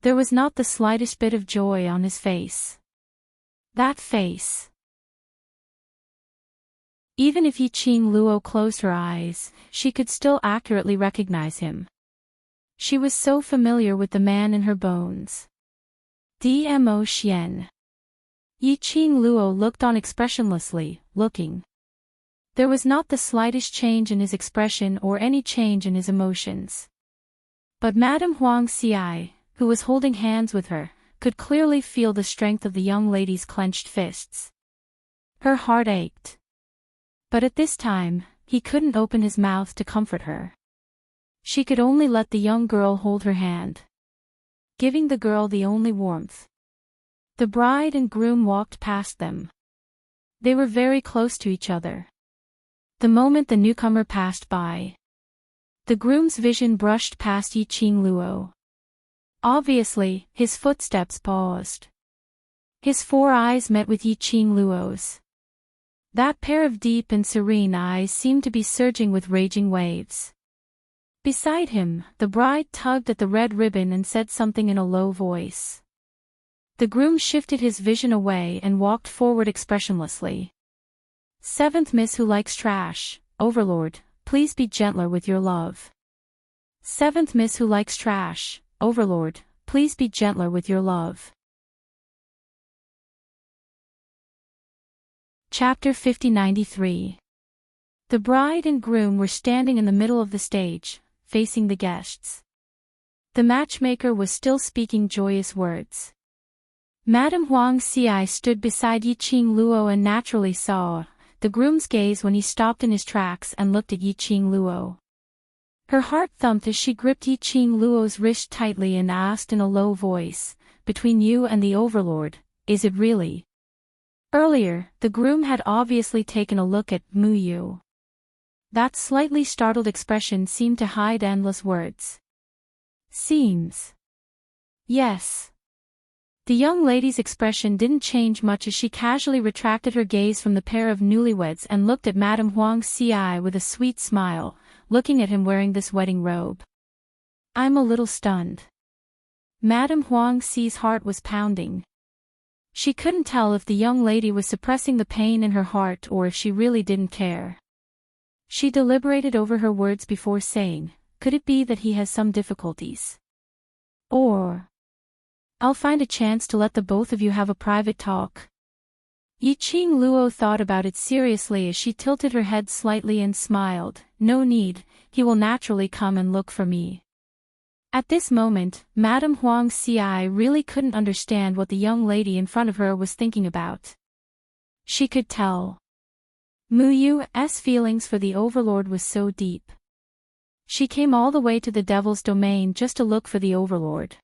A: There was not the slightest bit of joy on his face. That face. Even if Yiqing Luo closed her eyes, she could still accurately recognize him. She was so familiar with the man in her bones. Dmo Xian. Yiqing Luo looked on expressionlessly, looking. There was not the slightest change in his expression or any change in his emotions. But Madame Huang Xi, who was holding hands with her, could clearly feel the strength of the young lady's clenched fists. Her heart ached. But at this time, he couldn't open his mouth to comfort her. She could only let the young girl hold her hand, giving the girl the only warmth. The bride and groom walked past them. They were very close to each other. The moment the newcomer passed by, the groom's vision brushed past Yiqing Luo. Obviously, his footsteps paused. His four eyes met with Yiqing Luo's. That pair of deep and serene eyes seemed to be surging with raging waves. Beside him, the bride tugged at the red ribbon and said something in a low voice. The groom shifted his vision away and walked forward expressionlessly. Seventh Miss Who Likes Trash, Overlord, please be gentler with your love. Seventh Miss Who Likes Trash, Overlord, please be gentler with your love. Chapter 5093. The bride and groom were standing in the middle of the stage, facing the guests. The matchmaker was still speaking joyous words. Madame Huang Xi stood beside Yiqing Luo and naturally saw the groom's gaze when he stopped in his tracks and looked at Yiqing Luo. Her heart thumped as she gripped Yiqing Luo's wrist tightly and asked in a low voice, "Between you and the Overlord, is it really?" Earlier, the groom had obviously taken a look at Mu Yu. That slightly startled expression seemed to hide endless words. Seems. Yes. The young lady's expression didn't change much as she casually retracted her gaze from the pair of newlyweds and looked at Madame Huang Xi with a sweet smile, looking at him wearing this wedding robe. I'm a little stunned. Madame Huang Xi's heart was pounding. She couldn't tell if the young lady was suppressing the pain in her heart or if she really didn't care. She deliberated over her words before saying, "Could it be that he has some difficulties? Or I'll find a chance to let the both of you have a private talk." Yiqing Luo thought about it seriously as she tilted her head slightly and smiled. "No need, he will naturally come and look for me." At this moment, Madame Huang Xi really couldn't understand what the young lady in front of her was thinking about. She could tell. Mu Yu's feelings for the Overlord was so deep. She came all the way to the Devil's Domain just to look for the Overlord.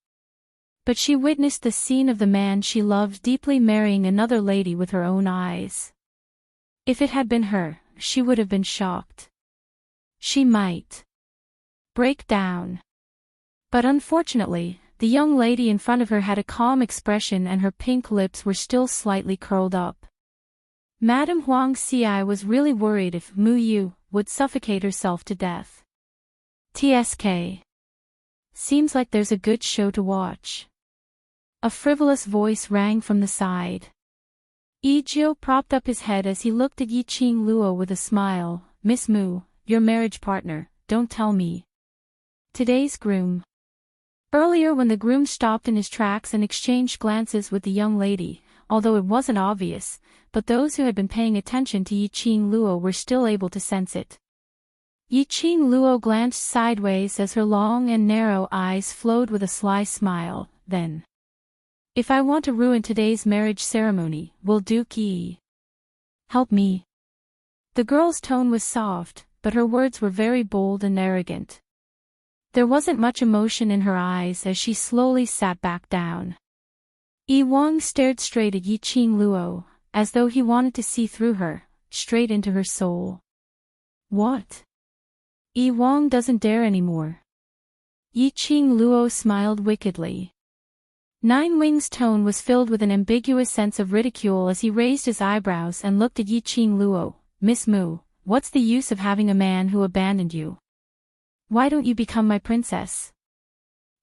A: But she witnessed the scene of the man she loved deeply marrying another lady with her own eyes. If it had been her, she would have been shocked. She might break down. But unfortunately, the young lady in front of her had a calm expression and her pink lips were still slightly curled up. Madame Huang Xi was really worried if Mu Yu would suffocate herself to death. TSK. Seems like there's a good show to watch. A frivolous voice rang from the side. Yijio propped up his head as he looked at Yiqing Luo with a smile. "Miss Mu, your marriage partner, don't tell me. Today's groom." Earlier when the groom stopped in his tracks and exchanged glances with the young lady, although it wasn't obvious, but those who had been paying attention to Yiqing Luo were still able to sense it. Yiqing Luo glanced sideways as her long and narrow eyes flowed with a sly smile, then. If I want to ruin today's marriage ceremony, will Duke Yi help me? The girl's tone was soft, but her words were very bold and arrogant. There wasn't much emotion in her eyes as she slowly sat back down. Yi Wang stared straight at Yiqing Luo, as though he wanted to see through her, straight into her soul. What? Yi Wang doesn't dare anymore. Yiqing Luo smiled wickedly. Nine Wing's tone was filled with an ambiguous sense of ridicule as he raised his eyebrows and looked at Yiqing Luo. Miss Mu, what's the use of having a man who abandoned you? Why don't you become my princess?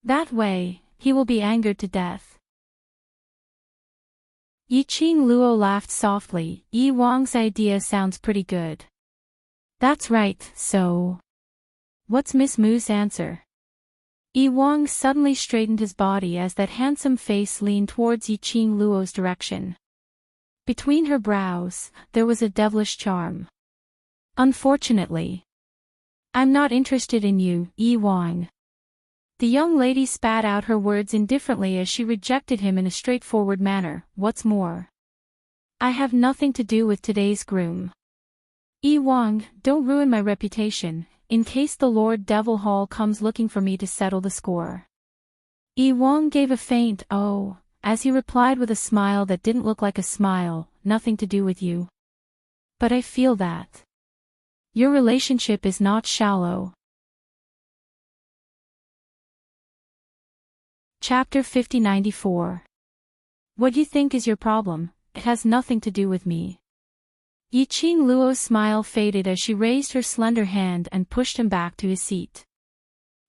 A: That way, he will be angered to death. Yiqing Luo laughed softly. Yi Wang's idea sounds pretty good. That's right, so. What's Miss Mu's answer? Yi Wang suddenly straightened his body as that handsome face leaned towards Yiqing Luo's direction. Between her brows, there was a devilish charm. Unfortunately. I'm not interested in you, Yi Wang. The young lady spat out her words indifferently as she rejected him in a straightforward manner. What's more, I have nothing to do with today's groom. Yi Wang, don't ruin my reputation, in case the Lord Devil Hall comes looking for me to settle the score. Yi Wang gave a faint "oh," as he replied with a smile that didn't look like a smile. Nothing to do with you. But I feel that your relationship is not shallow. Chapter 5094. What you think is your problem, it has nothing to do with me. Yiqing Luo's smile faded as she raised her slender hand and pushed him back to his seat.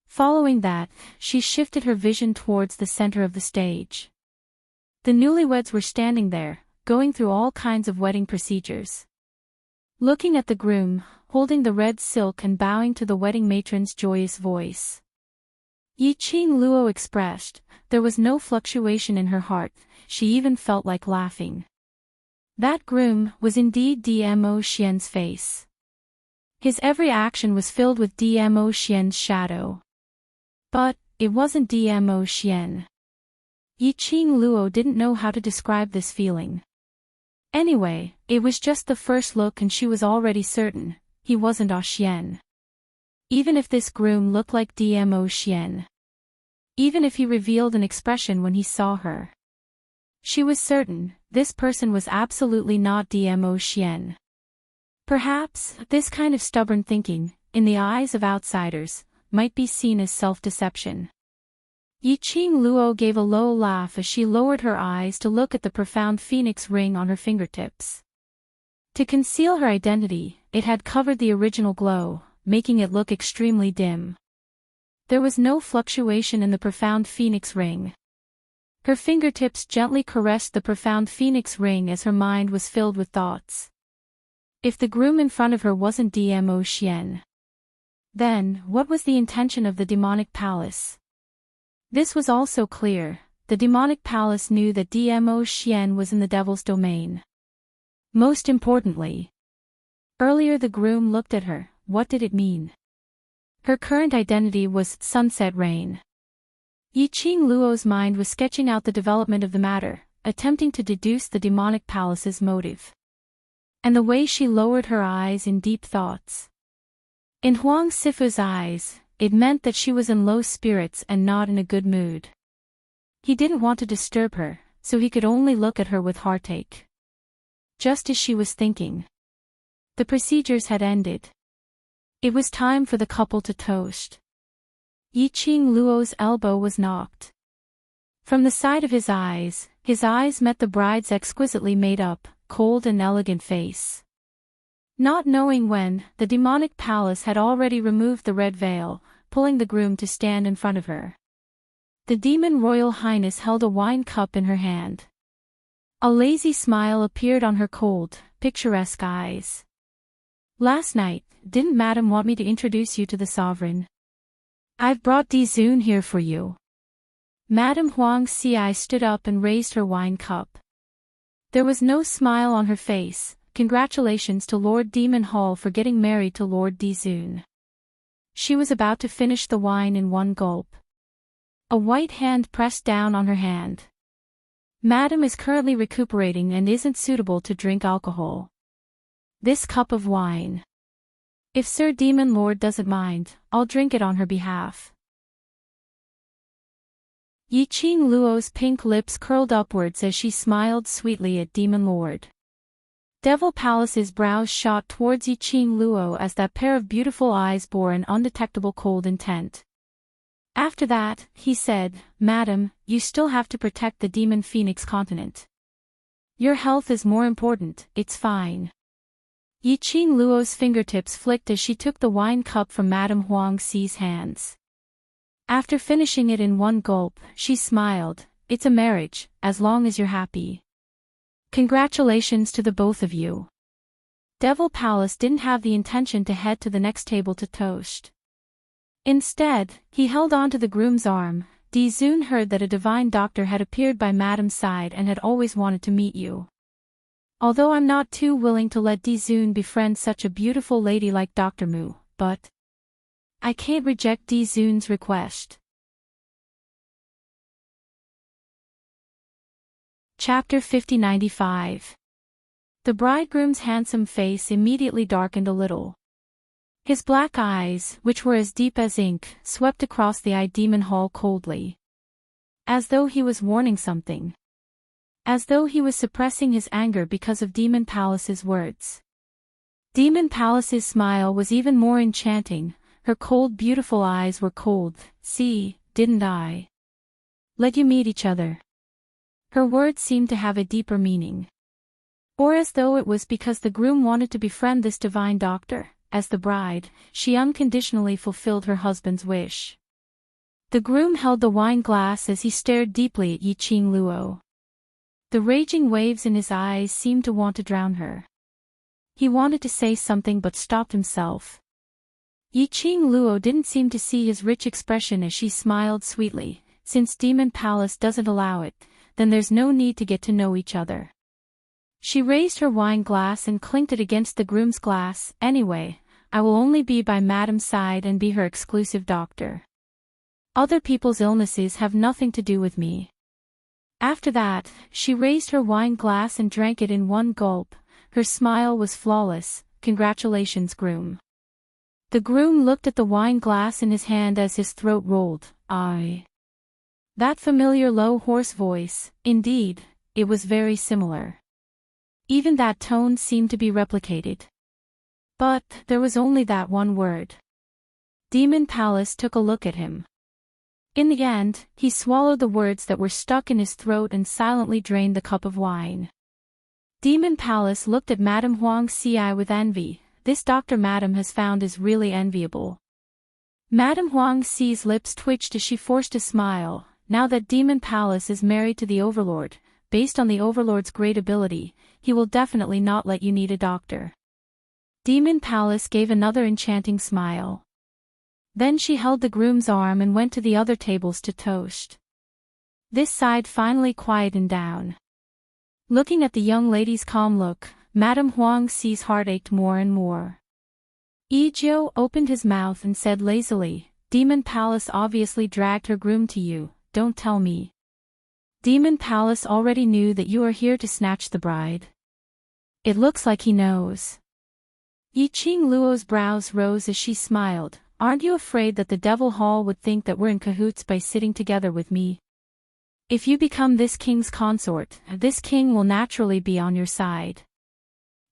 A: Following that, she shifted her vision towards the center of the stage. The newlyweds were standing there, going through all kinds of wedding procedures. Looking at the groom, holding the red silk and bowing to the wedding matron's joyous voice. Yiqing Luo expressed, there was no fluctuation in her heart, she even felt like laughing. That groom was indeed Dmo Xian's face. His every action was filled with Dmo Xian's shadow. But, it wasn't Dmo Xian. Yiqing Luo didn't know how to describe this feeling. Anyway, it was just the first look and she was already certain, he wasn't Xian. Even if this groom looked like Dmo Xian. Even if he revealed an expression when he saw her. She was certain, this person was absolutely not Dmo Xian. Perhaps, this kind of stubborn thinking, in the eyes of outsiders, might be seen as self-deception. Yiqing Luo gave a low laugh as she lowered her eyes to look at the profound phoenix ring on her fingertips. To conceal her identity, it had covered the original glow, making it look extremely dim. There was no fluctuation in the profound phoenix ring. Her fingertips gently caressed the profound phoenix ring as her mind was filled with thoughts. If the groom in front of her wasn't Dmo Xian, then what was the intention of the demonic palace? This was also clear, the demonic palace knew that Dmo Xian was in the devil's domain. Most importantly, earlier the groom looked at her, what did it mean? Her current identity was Sunset Rain. Yiqing Luo's mind was sketching out the development of the matter, attempting to deduce the demonic palace's motive. And the way she lowered her eyes in deep thoughts. In Huang Sifu's eyes, it meant that she was in low spirits and not in a good mood. He didn't want to disturb her, so he could only look at her with heartache. Just as she was thinking. The procedures had ended. It was time for the couple to toast. Yiqing Luo's elbow was knocked. From the side of his eyes met the bride's exquisitely made-up, cold and elegant face. Not knowing when, the demonic palace had already removed the red veil, pulling the groom to stand in front of her. The demon royal highness held a wine cup in her hand. A lazy smile appeared on her cold, picturesque eyes. Last night, didn't Madam want me to introduce you to the sovereign? I've brought Di Zun here for you. Madame Huang Xi stood up and raised her wine cup. There was no smile on her face. Congratulations to Lord Demon Hall for getting married to Lord Dizun. She was about to finish the wine in one gulp. A white hand pressed down on her hand. Madam is currently recuperating and isn't suitable to drink alcohol. This cup of wine. If Sir Demon Lord doesn't mind, I'll drink it on her behalf. Yiqing Luo's pink lips curled upwards as she smiled sweetly at Demon Lord. Devil Palace's brows shot towards Yiqing Luo as that pair of beautiful eyes bore an undetectable cold intent. After that, he said, Madam, you still have to protect the Demon Phoenix continent. Your health is more important, it's fine. Yiqing Luo's fingertips flicked as she took the wine cup from Madame Huang Xi's hands. After finishing it in one gulp, she smiled, it's a marriage, as long as you're happy. Congratulations to the both of you. Devil Palace didn't have the intention to head to the next table to toast. Instead, he held on to the groom's arm. Dizun heard that a divine doctor had appeared by Madame's side and had always wanted to meet you. Although I'm not too willing to let Dizun befriend such a beautiful lady like Dr. Mu, but I can't reject Dizun's request. Chapter 5095. The bridegroom's handsome face immediately darkened a little. His black eyes, which were as deep as ink, swept across the Demon Hall coldly. As though he was warning something. As though he was suppressing his anger because of Demon Palace's words. Demon Palace's smile was even more enchanting. Her cold, beautiful eyes were cold. See, didn't I let you meet each other? Her words seemed to have a deeper meaning. Or as though it was because the groom wanted to befriend this divine doctor. As the bride, she unconditionally fulfilled her husband's wish. The groom held the wine glass as he stared deeply at Yiqing Luo. The raging waves in his eyes seemed to want to drown her. He wanted to say something but stopped himself. Yiqing Luo didn't seem to see his rich expression as she smiled sweetly. Since Demon Palace doesn't allow it, then there's no need to get to know each other. She raised her wine glass and clinked it against the groom's glass. Anyway, I will only be by Madame's side and be her exclusive doctor. Other people's illnesses have nothing to do with me. After that, she raised her wine glass and drank it in one gulp. Her smile was flawless. Congratulations, groom. The groom looked at the wine glass in his hand as his throat rolled. That familiar low hoarse voice, indeed, it was very similar. Even that tone seemed to be replicated. But there was only that one word. Demon Palace took a look at him. In the end, he swallowed the words that were stuck in his throat and silently drained the cup of wine. Demon Palace looked at Madame Huang Xi with envy. This Dr. Madame has found is really enviable. Madame Huang Xi's lips twitched as she forced a smile. Now that Demon Palace is married to the Overlord, based on the Overlord's great ability, he will definitely not let you need a doctor. Demon Palace gave another enchanting smile. Then she held the groom's arm and went to the other tables to toast. This side finally quietened down. Looking at the young lady's calm look, Madame Huang Xi's heart ached more and more. Yijiu opened his mouth and said lazily, Demon Palace obviously dragged her groom to you, don't tell me. Demon Palace already knew that you are here to snatch the bride. It looks like he knows. Yiqing Luo's brows rose as she smiled. Aren't you afraid that the Devil Hall would think that we're in cahoots by sitting together with me? If you become this king's consort, this king will naturally be on your side.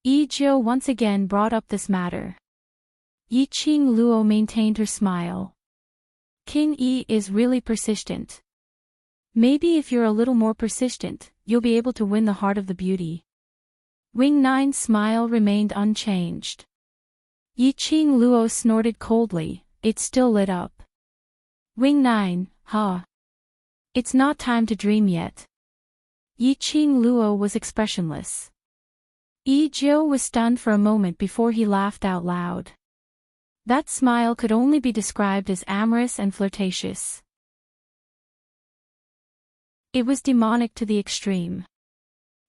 A: Yijiu once again brought up this matter. Yiqing Luo maintained her smile. King Yi is really persistent. Maybe if you're a little more persistent, you'll be able to win the heart of the beauty. Wing Nine's smile remained unchanged. Yiqing Luo snorted coldly, it still lit up. Wing Nine, huh? It's not time to dream yet. Yiqing Luo was expressionless. Yijiu was stunned for a moment before he laughed out loud. That smile could only be described as amorous and flirtatious. It was demonic to the extreme.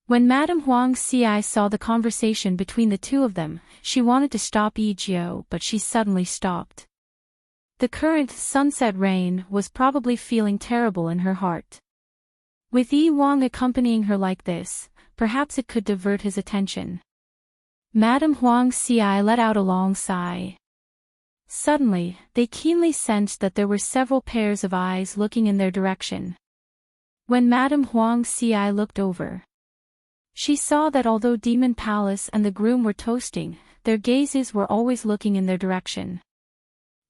A: When Madame Huang Xi saw the conversation between the two of them, she wanted to stop Yijio, but she suddenly stopped. The current sunset rain was probably feeling terrible in her heart. With Yi Wang accompanying her like this, perhaps it could divert his attention. Madame Huang Xi let out a long sigh. Suddenly, they keenly sensed that there were several pairs of eyes looking in their direction. When Madame Huang Xi looked over, she saw that although Demon Palace and the groom were toasting, their gazes were always looking in their direction.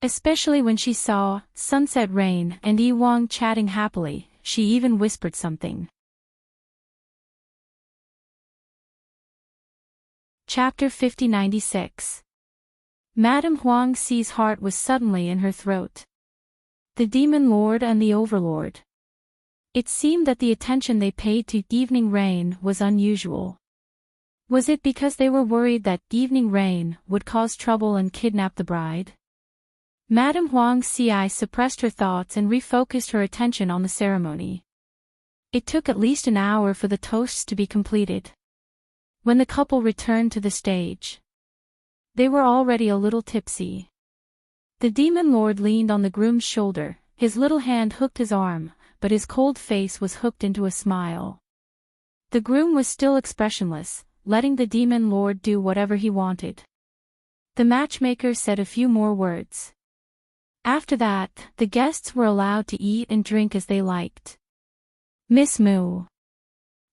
A: Especially when she saw Sunset Rain and Yi Wang chatting happily, she even whispered something. Chapter 5096. Madame Huang Xi's heart was suddenly in her throat. The Demon Lord and the Overlord. It seemed that the attention they paid to Evening Rain was unusual. Was it because they were worried that Evening Rain would cause trouble and kidnap the bride? Madame Huang Xi suppressed her thoughts and refocused her attention on the ceremony. It took at least an hour for the toasts to be completed. When the couple returned to the stage, they were already a little tipsy. The Demon Lord leaned on the groom's shoulder, his little hand hooked his arm, but his cold face was hooked into a smile. The groom was still expressionless, letting the Demon Lord do whatever he wanted. The matchmaker said a few more words. After that, the guests were allowed to eat and drink as they liked. Miss Mu.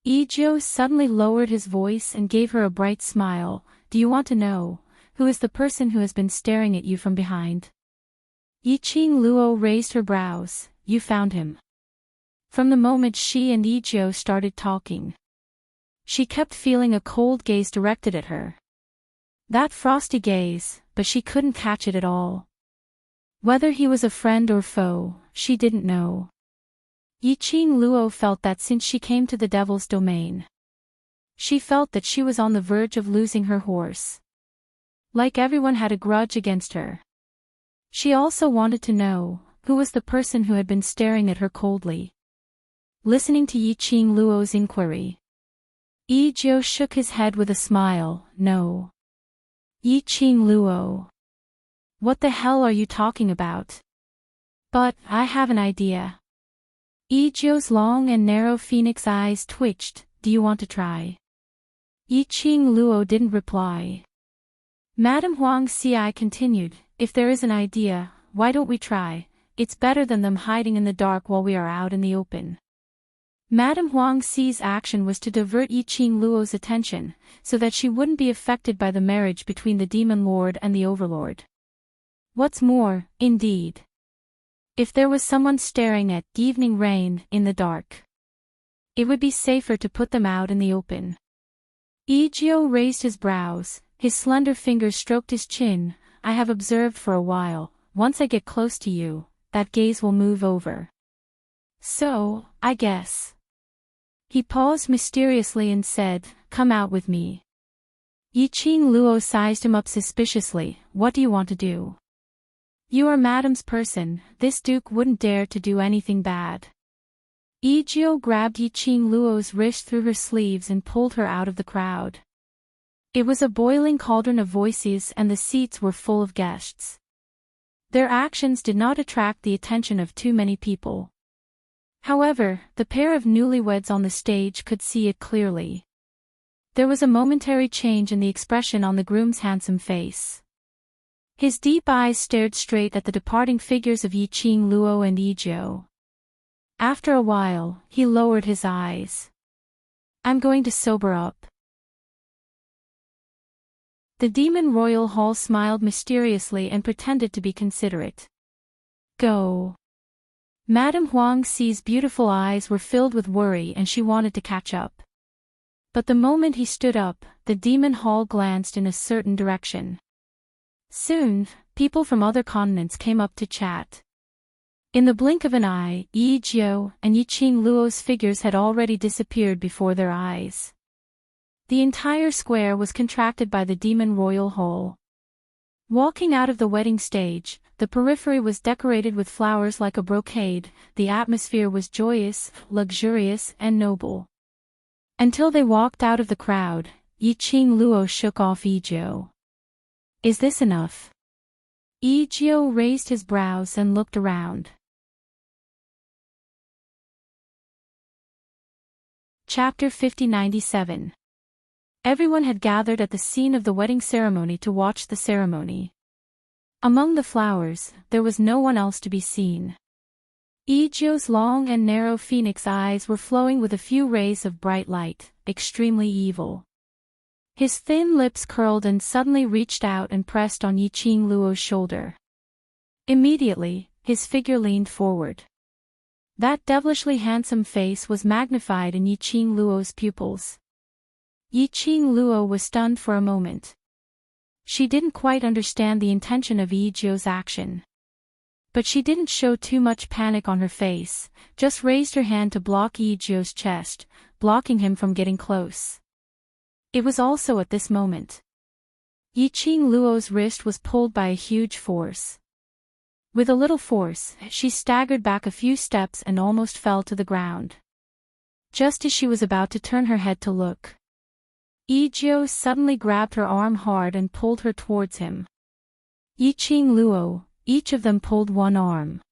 A: Yijio suddenly lowered his voice and gave her a bright smile. Do you want to know who is the person who has been staring at you from behind? Yiqing Luo raised her brows. You found him. From the moment she and Yijio started talking, she kept feeling a cold gaze directed at her. That frosty gaze, but she couldn't catch it at all. Whether he was a friend or foe, she didn't know. Yiqing Luo felt that since she came to the devil's domain, she felt that she was on the verge of losing her horse. Like everyone had a grudge against her. She also wanted to know who was the person who had been staring at her coldly. Listening to Yiqing Luo's inquiry, Yijio shook his head with a smile. No. Yiqing Luo. What the hell are you talking about? But, I have an idea. Yijio's long and narrow phoenix eyes twitched. Do you want to try? Yiqing Luo didn't reply. Madame Huang Xi continued, if there is an idea, why don't we try? It's better than them hiding in the dark while we are out in the open. Madame Huang Xi's action was to divert Yiqing Luo's attention, so that she wouldn't be affected by the marriage between the Demon Lord and the Overlord. What's more, indeed, if there was someone staring at Evening Rain in the dark, it would be safer to put them out in the open. Yijio raised his brows, his slender fingers stroked his chin. I have observed for a while, once I get close to you, that gaze will move over. So, I guess. He paused mysteriously and said, come out with me. Yiqing Luo sized him up suspiciously. What do you want to do? You are Madame's person, this duke wouldn't dare to do anything bad. Yijio grabbed Yiqing Luo's wrist through her sleeves and pulled her out of the crowd. It was a boiling cauldron of voices and the seats were full of guests. Their actions did not attract the attention of too many people. However, the pair of newlyweds on the stage could see it clearly. There was a momentary change in the expression on the groom's handsome face. His deep eyes stared straight at the departing figures of Yiqing Luo and Yijio. After a while, he lowered his eyes. I'm going to sober up. The Demon Royal Hall smiled mysteriously and pretended to be considerate. Go. Madame Huang Xi's beautiful eyes were filled with worry and she wanted to catch up. But the moment he stood up, the Demon Hall glanced in a certain direction. Soon, people from other continents came up to chat. In the blink of an eye, Yijio and Yiqing Luo's figures had already disappeared before their eyes. The entire square was contracted by the Demon Royal Hall. Walking out of the wedding stage, the periphery was decorated with flowers like a brocade, the atmosphere was joyous, luxurious, and noble. Until they walked out of the crowd, Yiqing Luo shook off Yizhou. Is this enough? Yizhou raised his brows and looked around. Chapter 5097. Everyone had gathered at the scene of the wedding ceremony to watch the ceremony. Among the flowers, there was no one else to be seen. Yizhou's long and narrow phoenix eyes were flowing with a few rays of bright light, extremely evil. His thin lips curled and suddenly reached out and pressed on Yiqing Luo's shoulder. Immediately, his figure leaned forward. That devilishly handsome face was magnified in Yiqing Luo's pupils. Yiqing Luo was stunned for a moment. She didn't quite understand the intention of Yizhou's action. But she didn't show too much panic on her face, just raised her hand to block Yizhou's chest, blocking him from getting close. It was also at this moment. Yiqing Luo's wrist was pulled by a huge force. With a little force, she staggered back a few steps and almost fell to the ground. Just as she was about to turn her head to look, Yizhou suddenly grabbed her arm hard and pulled her towards him. Yiqing Luo, each of them pulled one arm.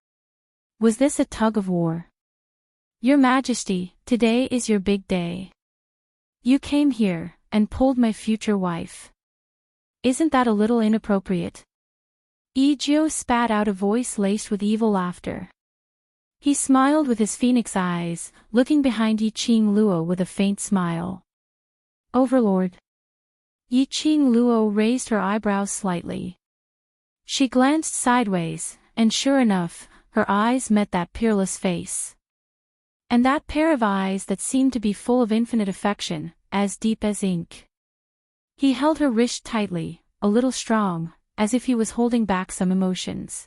A: Was this a tug of war? Your Majesty, today is your big day. You came here, and pulled my future wife. Isn't that a little inappropriate? Yizhou spat out a voice laced with evil laughter. He smiled with his phoenix eyes, looking behind Yiqing Luo with a faint smile. Overlord. Yiqing Luo raised her eyebrows slightly. She glanced sideways, and sure enough, her eyes met that peerless face. And that pair of eyes that seemed to be full of infinite affection, as deep as ink. He held her wrist tightly, a little strong, as if he was holding back some emotions.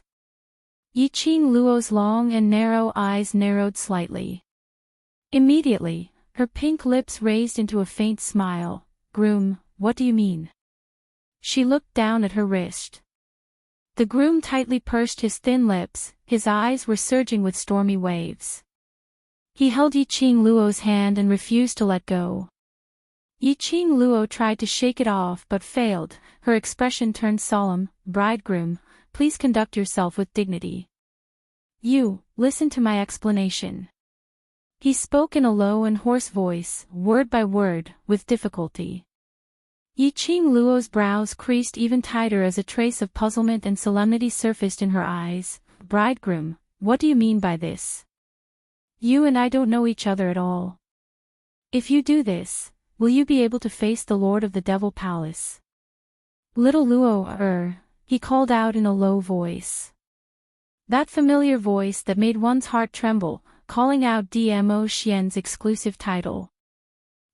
A: Yiqing Luo's long and narrow eyes narrowed slightly. Immediately, her pink lips raised into a faint smile. Groom, what do you mean? She looked down at her wrist. The groom tightly pursed his thin lips, his eyes were surging with stormy waves. He held Yiqing Luo's hand and refused to let go. Yiqing Luo tried to shake it off but failed, her expression turned solemn. Bridegroom, please conduct yourself with dignity. You, listen to my explanation. He spoke in a low and hoarse voice, word by word, with difficulty. Yiqing Luo's brows creased even tighter as a trace of puzzlement and solemnity surfaced in her eyes. Bridegroom, what do you mean by this? You and I don't know each other at all. If you do this, will you be able to face the Lord of the Devil Palace? Little Luo, he called out in a low voice. That familiar voice that made one's heart tremble, calling out Dmo Xian's exclusive title.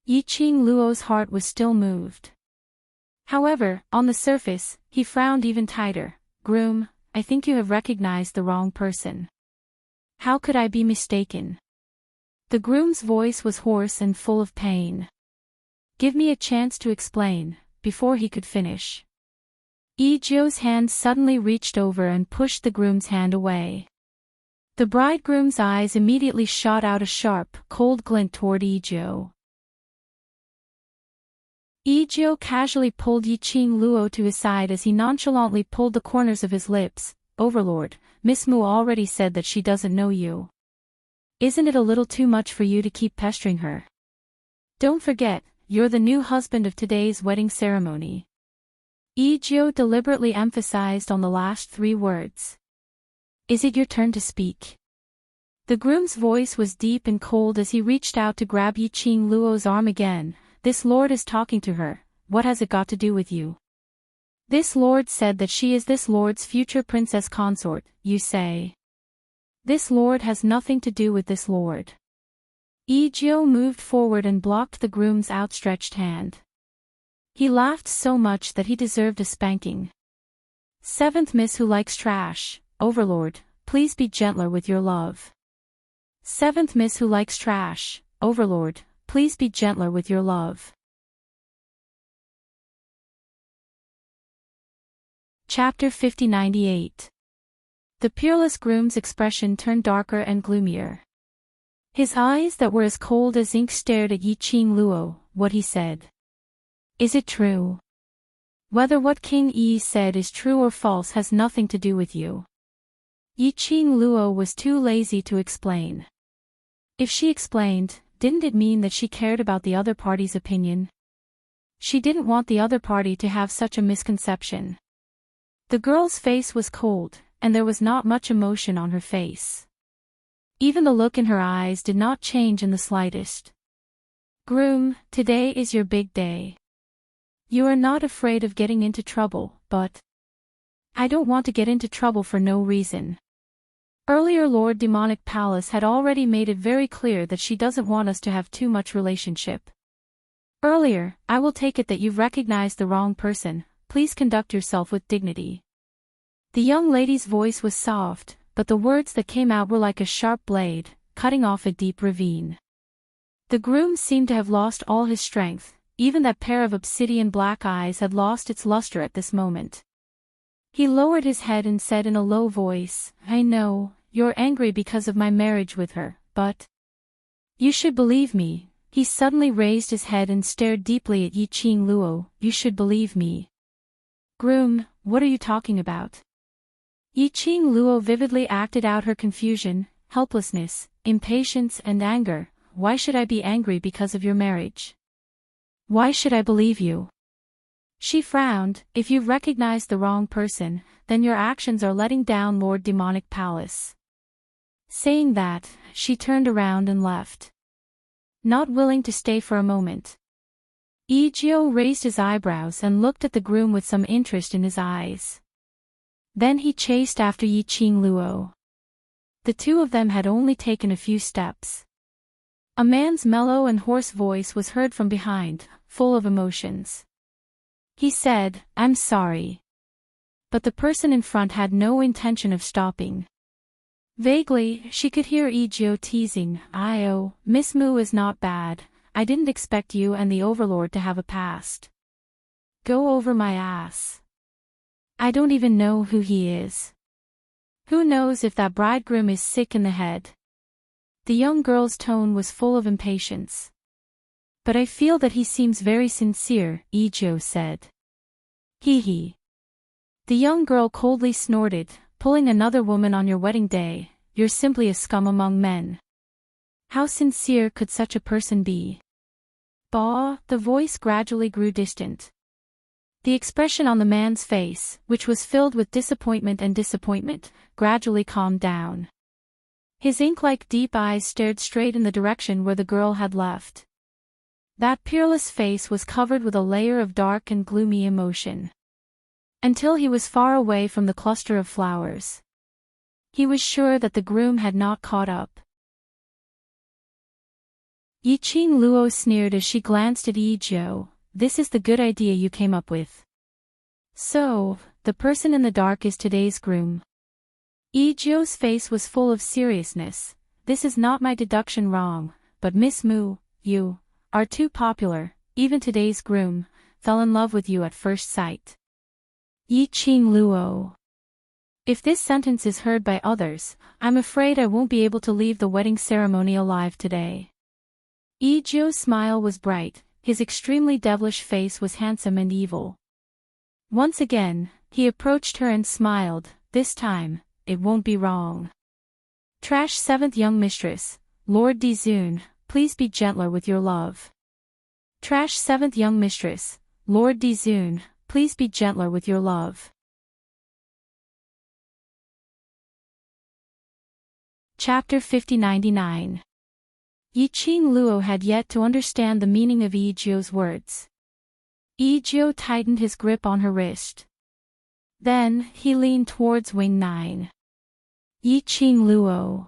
A: Yiqing Luo's heart was still moved. However, on the surface, he frowned even tighter. Groom, I think you have recognized the wrong person. How could I be mistaken? The groom's voice was hoarse and full of pain. Give me a chance to explain. Before he could finish, Yizhou's hand suddenly reached over and pushed the groom's hand away. The bridegroom's eyes immediately shot out a sharp, cold glint toward Yizhou. Yizhou casually pulled Yiqing Luo to his side as he nonchalantly pulled the corners of his lips. Overlord, Miss Mu already said that she doesn't know you. Isn't it a little too much for you to keep pestering her? Don't forget, you're the new husband of today's wedding ceremony. Yizhou deliberately emphasized on the last three words. Is it your turn to speak? The groom's voice was deep and cold as he reached out to grab Yiqing Luo's arm again. This lord is talking to her. What has it got to do with you? This lord said that she is this lord's future princess consort, you say. This lord has nothing to do with this lord. Yizhou moved forward and blocked the groom's outstretched hand. He laughed so much that he deserved a spanking. Seventh Miss who likes trash, Overlord, please be gentler with your love. Seventh Miss who likes trash, Overlord, please be gentler with your love. Chapter 5098. The peerless groom's expression turned darker and gloomier. His eyes that were as cold as ink stared at Yi Qing Luo. What he said. Is it true? Whether what King Yi said is true or false has nothing to do with you. Yi Qing Luo was too lazy to explain. If she explained, didn't it mean that she cared about the other party's opinion? She didn't want the other party to have such a misconception. The girl's face was cold, and there was not much emotion on her face. Even the look in her eyes did not change in the slightest. Groom, today is your big day. You are not afraid of getting into trouble, but I don't want to get into trouble for no reason. Earlier Lord Demonic Palace had already made it very clear that she doesn't want us to have too much relationship. Earlier, I will take it that you've recognized the wrong person, please conduct yourself with dignity. The young lady's voice was soft, but the words that came out were like a sharp blade, cutting off a deep ravine. The groom seemed to have lost all his strength, even that pair of obsidian black eyes had lost its luster at this moment. He lowered his head and said in a low voice, I know, you're angry because of my marriage with her, but you should believe me. He suddenly raised his head and stared deeply at Yi Qing Luo. You should believe me. Groom, what are you talking about? Yi Qing Luo vividly acted out her confusion, helplessness, impatience and anger. Why should I be angry because of your marriage? Why should I believe you? She frowned. If you've recognized the wrong person, then your actions are letting down Lord Demonic Palace. Saying that, she turned around and left. Not willing to stay for a moment. Yi Jiu raised his eyebrows and looked at the groom with some interest in his eyes. Then he chased after Yi Qing Luo. The two of them had only taken a few steps. A man's mellow and hoarse voice was heard from behind, full of emotions. He said, I'm sorry. But the person in front had no intention of stopping. Vaguely, she could hear Yi Jiu teasing, "Oh, Miss Mu is not bad. I didn't expect you and the Overlord to have a past. Go over my ass. I don't even know who he is. Who knows if that bridegroom is sick in the head." The young girl's tone was full of impatience. But I feel that he seems very sincere, Yi Jiu said. Hee hee. The young girl coldly snorted, pulling another woman on your wedding day, you're simply a scum among men. How sincere could such a person be? Bah, the voice gradually grew distant. The expression on the man's face, which was filled with disappointment, gradually calmed down. His ink-like deep eyes stared straight in the direction where the girl had left. That peerless face was covered with a layer of dark and gloomy emotion. Until he was far away from the cluster of flowers. He was sure that the groom had not caught up. Yi Qing Luo sneered as she glanced at Yi Jiu. This is the good idea you came up with. So, the person in the dark is today's groom. Yi Jiu's face was full of seriousness. This is not my deduction wrong, but Miss Mu, you are too popular. Even today's groom fell in love with you at first sight. Yi Qing Luo. If this sentence is heard by others, I'm afraid I won't be able to leave the wedding ceremony alive today. Yi Jiu's smile was bright. His extremely devilish face was handsome and evil. Once again, he approached her and smiled. This time, it won't be wrong. Trash 7th young mistress, Lord Dizun, please be gentler with your love. Trash 7th young mistress, Lord Dizun, please be gentler with your love. Chapter 5099. Yi Qing Luo had yet to understand the meaning of Yi Jiu's words. Yi Jiu tightened his grip on her wrist. Then, he leaned towards Wing 9. Yi Qing Luo.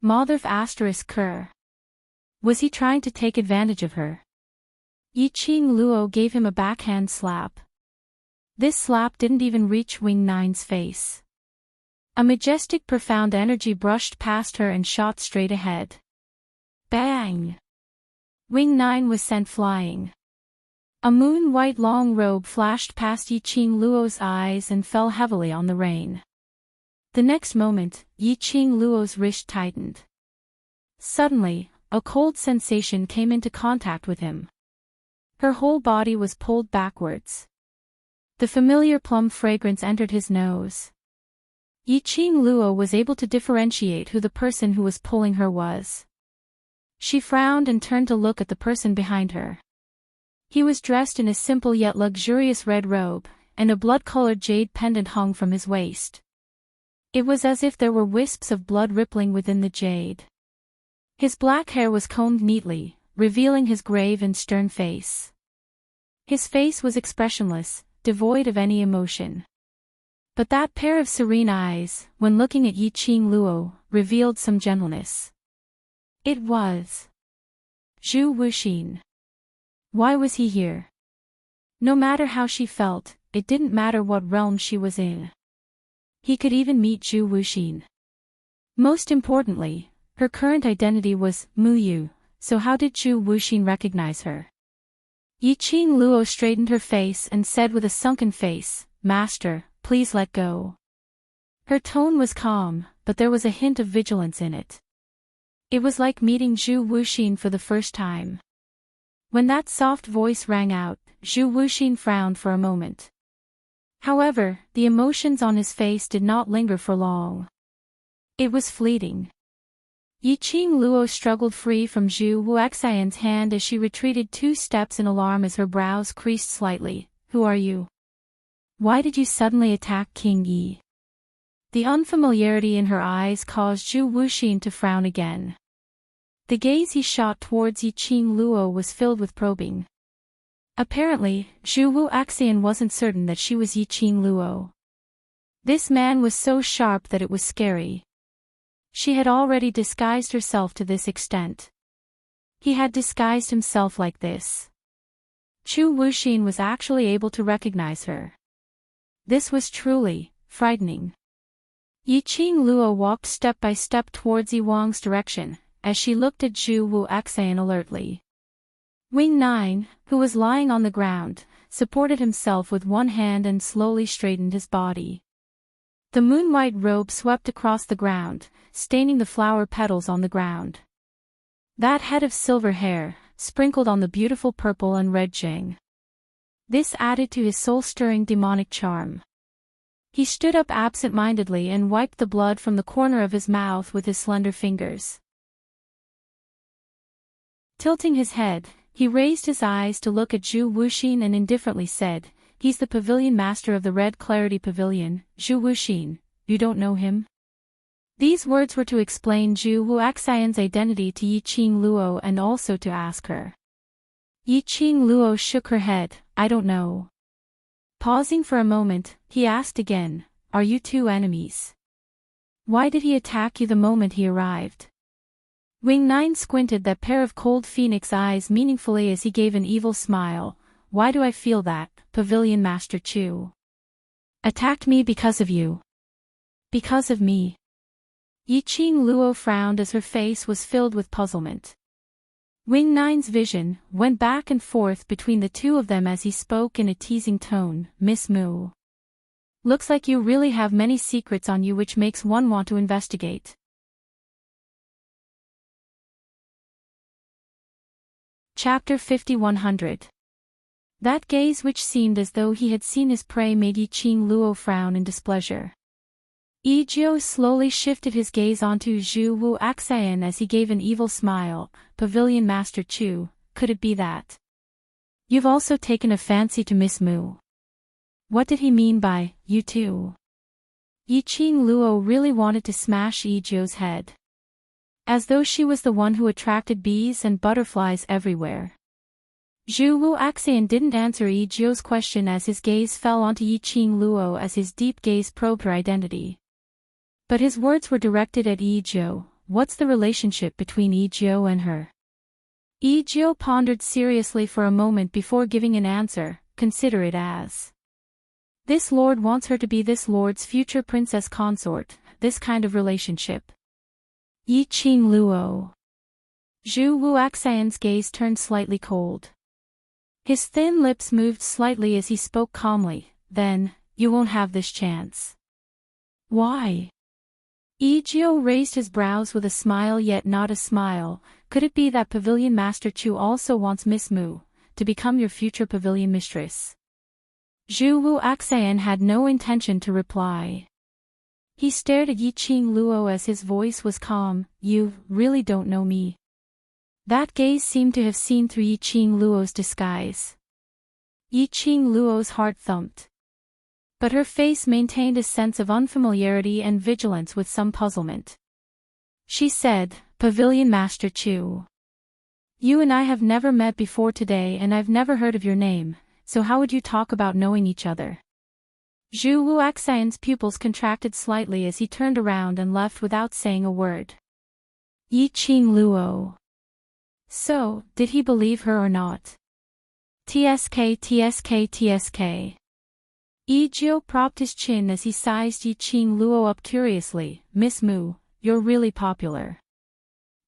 A: Motherf asterisk Ker. Was he trying to take advantage of her? Yi Qing Luo gave him a backhand slap. This slap didn't even reach Wing 9's face. A majestic profound energy brushed past her and shot straight ahead. Bang! Wing 9 was sent flying. A moon-white long robe flashed past Yiqing Luo's eyes and fell heavily on the rain. The next moment, Yiqing Luo's wrist tightened. Suddenly, a cold sensation came into contact with him. Her whole body was pulled backwards. The familiar plum fragrance entered his nose. Yiqing Luo was able to differentiate who the person who was pulling her was. She frowned and turned to look at the person behind her. He was dressed in a simple yet luxurious red robe, and a blood-colored jade pendant hung from his waist. It was as if there were wisps of blood rippling within the jade. His black hair was combed neatly, revealing his grave and stern face. His face was expressionless, devoid of any emotion. But that pair of serene eyes, when looking at Yiqing Luo, revealed some gentleness. It was Zhu Wuxin. Why was he here? No matter how she felt, it didn't matter what realm she was in. He could even meet Zhu Wuxin. Most importantly, her current identity was Mu Yu, so how did Zhu Wuxin recognize her? Yiqing Luo straightened her face and said with a sunken face, "Master, please let go." Her tone was calm, but there was a hint of vigilance in it. It was like meeting Zhu Wuxin for the first time. When that soft voice rang out, Zhu Wuxin frowned for a moment. However, the emotions on his face did not linger for long. It was fleeting. Yiqing Luo struggled free from Zhu Wuxian's hand as she retreated 2 steps in alarm as her brows creased slightly. "Who are you? Why did you suddenly attack King Yi?" The unfamiliarity in her eyes caused Zhu Wuxin to frown again. The gaze he shot towards Yiqing Luo was filled with probing. Apparently, Zhu Wuxian wasn't certain that she was Yiqing Luo. This man was so sharp that it was scary. She had already disguised herself to this extent. He had disguised himself like this. Zhu Wuxin was actually able to recognize her. This was truly frightening. Yiqing Luo walked step by step towards Yi Wang's direction, as she looked at Zhu Wuxian alertly. Wing 9, who was lying on the ground, supported himself with one hand and slowly straightened his body. The moon-white robe swept across the ground, staining the flower petals on the ground. That head of silver hair, sprinkled on the beautiful purple and red jing. This added to his soul-stirring demonic charm. He stood up absent-mindedly and wiped the blood from the corner of his mouth with his slender fingers. Tilting his head, he raised his eyes to look at Zhu Wuxin and indifferently said, "He's the pavilion master of the Red Clarity Pavilion, Zhu Wuxin. You don't know him?" These words were to explain Zhu Wuxian's identity to Yiqing Luo and also to ask her. Yiqing Luo shook her head, "I don't know." Pausing for a moment, he asked again, "Are you 2 enemies? Why did he attack you the moment he arrived?" Wing 9 squinted that pair of cold phoenix eyes meaningfully as he gave an evil smile. "Why do I feel that, Pavilion Master Chu? Attacked me because of you. Because of me." Yiqing Luo frowned as her face was filled with puzzlement. Wing 9's vision went back and forth between the 2 of them as he spoke in a teasing tone, "Miss Mu. Looks like you really have many secrets on you which makes one want to investigate." Chapter 5100. That gaze which seemed as though he had seen his prey made Yiqing Luo frown in displeasure. Yijiu slowly shifted his gaze onto Zhu Wuxian as he gave an evil smile. "Pavilion Master Chu, could it be that you've also taken a fancy to Miss Mu?" What did he mean by, "you too"? Yiqing Luo really wanted to smash Yijiu's head. As though she was the one who attracted bees and butterflies everywhere. Zhu Wuxian didn't answer Yijiu's question as his gaze fell onto Yiqing Luo as his deep gaze probed her identity. But his words were directed at Yijiu. What's the relationship between Yijiu and her? Yijiu pondered seriously for a moment before giving an answer. "Consider it as this lord wants her to be this lord's future princess consort, this kind of relationship." Yiqing Luo. Zhu Wuxian's gaze turned slightly cold. His thin lips moved slightly as he spoke calmly. Then, you won't have this chance. Why? Egeo raised his brows with a smile yet not a smile. Could it be that Pavilion Master Chu also wants Miss Mu to become your future pavilion mistress? Zhu Wu Axan had no intention to reply. He stared at Yiqing Luo as his voice was calm. You really don't know me. That gaze seemed to have seen through Yiqing Luo's disguise. Yiqing Luo's heart thumped. But her face maintained a sense of unfamiliarity and vigilance with some puzzlement. She said, Pavilion Master Chu. You and I have never met before today and I've never heard of your name, so how would you talk about knowing each other? Zhu Wuaxian's pupils contracted slightly as he turned around and left without saying a word. Yiqing Luo. So, did he believe her or not? TSK. Egeo propped his chin as he sized Yiqing Luo up curiously. Miss Mu, you're really popular.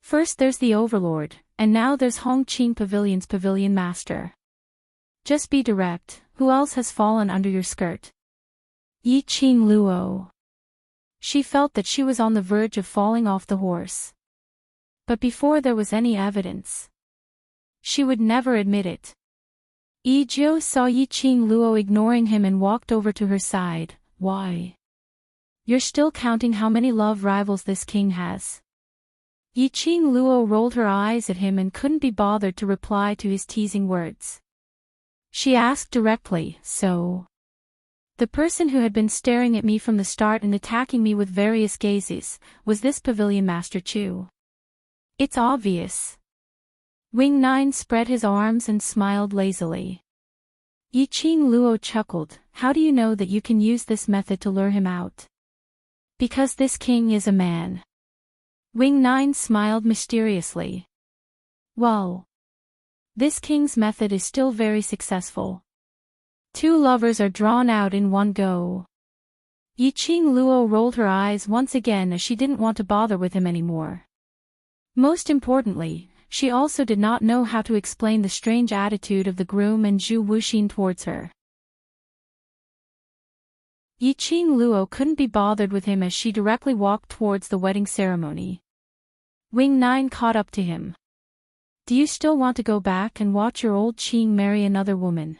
A: First there's the Overlord, and now there's Hongqing Pavilion's Pavilion Master. Just be direct, who else has fallen under your skirt? Yiqing Luo. She felt that she was on the verge of falling off the horse. But before there was any evidence, she would never admit it. Egeo saw Yiqing Luo ignoring him and walked over to her side. Why? You're still counting how many love rivals this king has? Yiqing Luo rolled her eyes at him and couldn't be bothered to reply to his teasing words. She asked directly, so? The person who had been staring at me from the start and attacking me with various gazes, was this Pavilion Master Chu? It's obvious. Wing Nine spread his arms and smiled lazily. Yiqing Luo chuckled. How do you know that you can use this method to lure him out? Because this king is a man. Wing Nine smiled mysteriously. Well, this king's method is still very successful. Two lovers are drawn out in one go. Yiqing Luo rolled her eyes once again as she didn't want to bother with him anymore. Most importantly, she also did not know how to explain the strange attitude of the groom and Zhu Wuxin towards her. Yiqing Luo couldn't be bothered with him as she directly walked towards the wedding ceremony. Wing Nine caught up to him. Do you still want to go back and watch your old Qing marry another woman?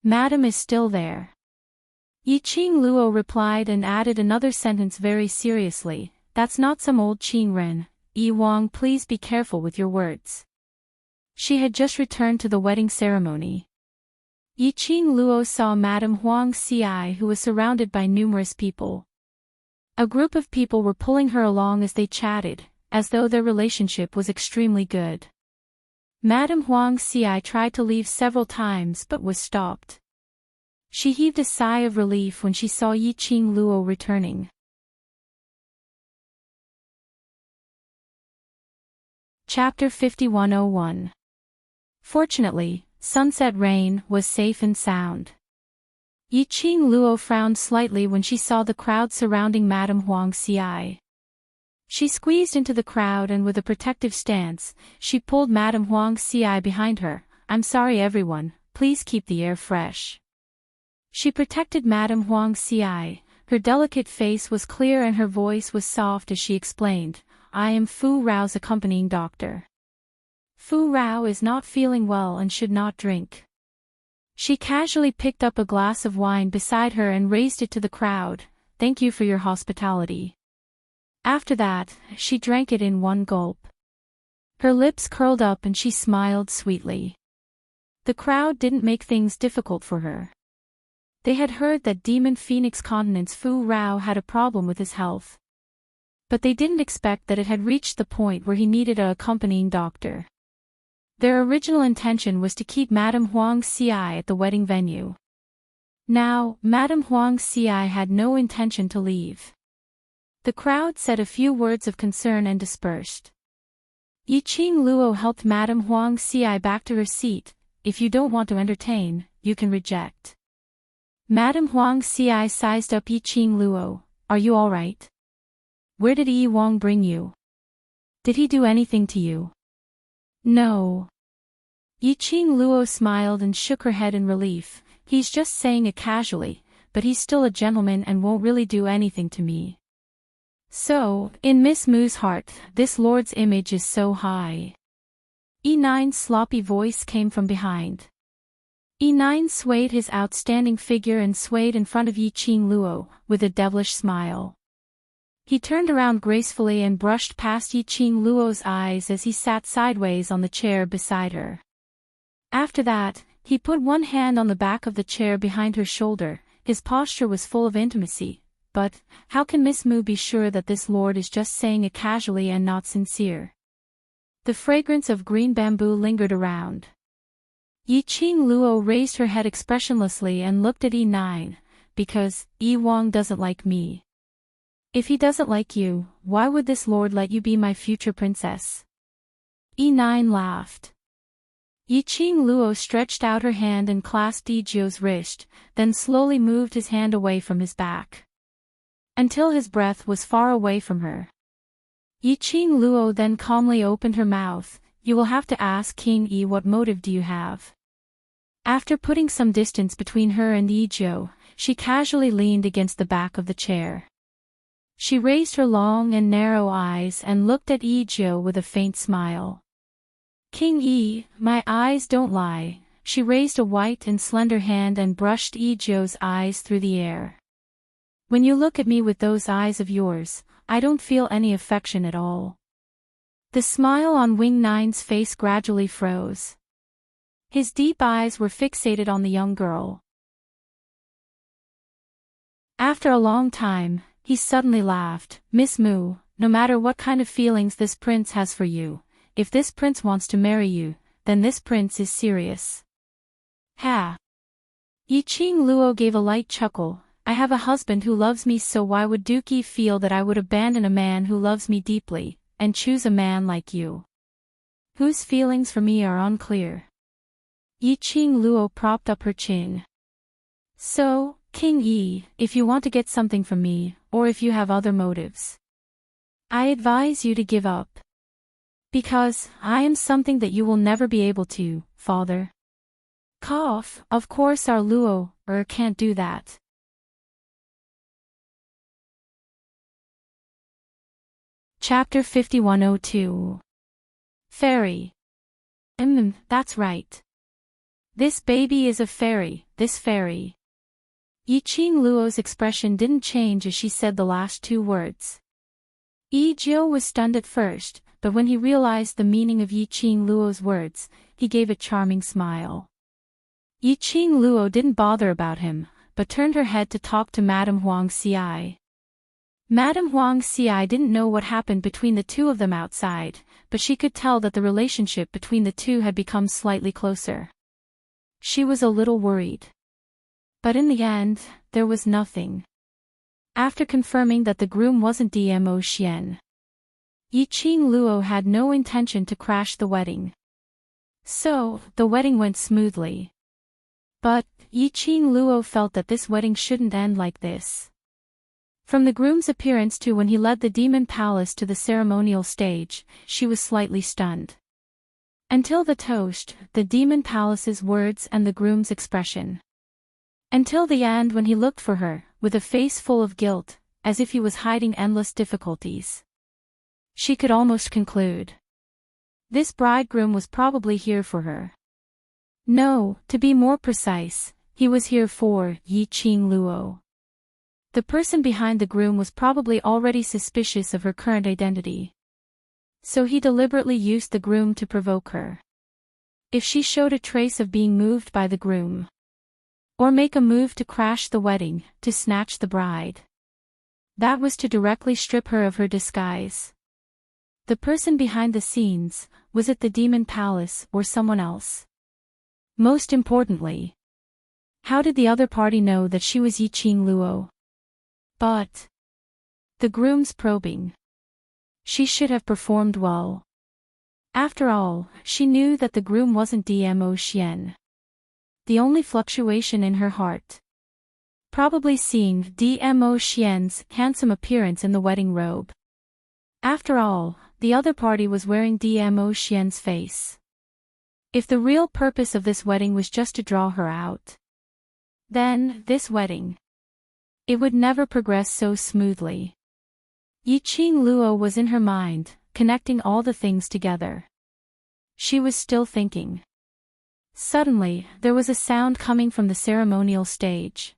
A: Madam is still there. Yiqing Luo replied and added another sentence very seriously. That's not some old Qing Ren. Yi Wang, please be careful with your words. She had just returned to the wedding ceremony. Yiqing Luo saw Madame Huang Xi, who was surrounded by numerous people. A group of people were pulling her along as they chatted, as though their relationship was extremely good. Madame Huang Xi tried to leave several times but was stopped. She heaved a sigh of relief when she saw Yiqing Luo returning. Chapter 5101. Fortunately, Sunset Rain was safe and sound. Yiqing Luo frowned slightly when she saw the crowd surrounding Madame Huang Xi. She squeezed into the crowd and with a protective stance, she pulled Madame Huang Xi behind her. I'm sorry everyone, please keep the air fresh. She protected Madame Huang Xi. Her delicate face was clear and her voice was soft as she explained. I am Fu Rao's accompanying doctor. Fu Rao is not feeling well and should not drink. She casually picked up a glass of wine beside her and raised it to the crowd. Thank you for your hospitality. After that, she drank it in one gulp. Her lips curled up and she smiled sweetly. The crowd didn't make things difficult for her. They had heard that Demon Phoenix Continent's Fu Rao had a problem with his health. But they didn't expect that it had reached the point where he needed an accompanying doctor. Their original intention was to keep Madame Huang Xi at the wedding venue. Now, Madame Huang Xi had no intention to leave. The crowd said a few words of concern and dispersed. Yiqing Luo helped Madame Huang Xi back to her seat. If you don't want to entertain, you can reject. Madame Huang Xi sized up Yiqing Luo. Are you all right? Where did Yi Wang bring you? Did he do anything to you? No. Yiqing Luo smiled and shook her head in relief. He's just saying it casually, but he's still a gentleman and won't really do anything to me. So, in Miss Mu's heart, this lord's image is so high. E9's sloppy voice came from behind. E9 swayed his outstanding figure and swayed in front of Yiqing Luo, with a devilish smile. He turned around gracefully and brushed past Yiqing Luo's eyes as he sat sideways on the chair beside her. After that, he put one hand on the back of the chair behind her shoulder. His posture was full of intimacy. But, how can Miss Mu be sure that this lord is just saying it casually and not sincere? The fragrance of green bamboo lingered around. Yiqing Luo raised her head expressionlessly and looked at E9, because, Yi Wang doesn't like me. If he doesn't like you, why would this lord let you be my future princess? E9 laughed. Yiqing Luo stretched out her hand and clasped Yizhou's wrist, then slowly moved his hand away from his back, until his breath was far away from her. Yiqing Luo then calmly opened her mouth. You will have to ask King Yi, what motive do you have? After putting some distance between her and Yizhou, she casually leaned against the back of the chair. She raised her long and narrow eyes and looked at Yizhou with a faint smile. King Yi, my eyes don't lie. She raised a white and slender hand and brushed Yizhou's eyes through the air. When you look at me with those eyes of yours, I don't feel any affection at all. The smile on Wing Nine's face gradually froze. His deep eyes were fixated on the young girl. After a long time, he suddenly laughed. Miss Mu, no matter what kind of feelings this prince has for you, if this prince wants to marry you, then this prince is serious. Ha! Yiqing Luo gave a light chuckle. I have a husband who loves me, so why would Duke Yi feel that I would abandon a man who loves me deeply, and choose a man like you, whose feelings for me are unclear? Yiqing Luo propped up her chin. So, King Yi, if you want to get something from me, or if you have other motives, I advise you to give up. Because, I am something that you will never be able to, father. Cough, of course our Luo, can't do that. Chapter 5102. Fairy. That's right. This baby is a fairy, this fairy. Yiqing Luo's expression didn't change as she said the last two words. Yizhou was stunned at first, but when he realized the meaning of Yiqing Luo's words, he gave a charming smile. Yiqing Luo didn't bother about him, but turned her head to talk to Madame Huang Xi. Madame Huang Xi didn't know what happened between the two of them outside, but she could tell that the relationship between the two had become slightly closer. She was a little worried. But in the end, there was nothing. After confirming that the groom wasn't Dmo Xian, Yiqing Luo had no intention to crash the wedding. So, the wedding went smoothly. But, Yiqing Luo felt that this wedding shouldn't end like this. From the groom's appearance to when he led the demon palace to the ceremonial stage, she was slightly stunned. Until the toast, the demon palace's words and the groom's expression. Until the end when he looked for her, with a face full of guilt, as if he was hiding endless difficulties. She could almost conclude. This bridegroom was probably here for her. No, to be more precise, he was here for Yiqing Luo. The person behind the groom was probably already suspicious of her current identity. So he deliberately used the groom to provoke her. If she showed a trace of being moved by the groom, or make a move to crash the wedding, to snatch the bride, that was to directly strip her of her disguise. The person behind the scenes, was it the demon palace or someone else? Most importantly, how did the other party know that she was Yiqing Luo? But the groom's probing. She should have performed well. After all, she knew that the groom wasn't Dmo Xian. The only fluctuation in her heart, probably seeing Dmo Xian's handsome appearance in the wedding robe. After all, the other party was wearing Dmo Xian's face. If the real purpose of this wedding was just to draw her out, then, this wedding, it would never progress so smoothly. Yiqing Luo was in her mind, connecting all the things together. She was still thinking. Suddenly, there was a sound coming from the ceremonial stage.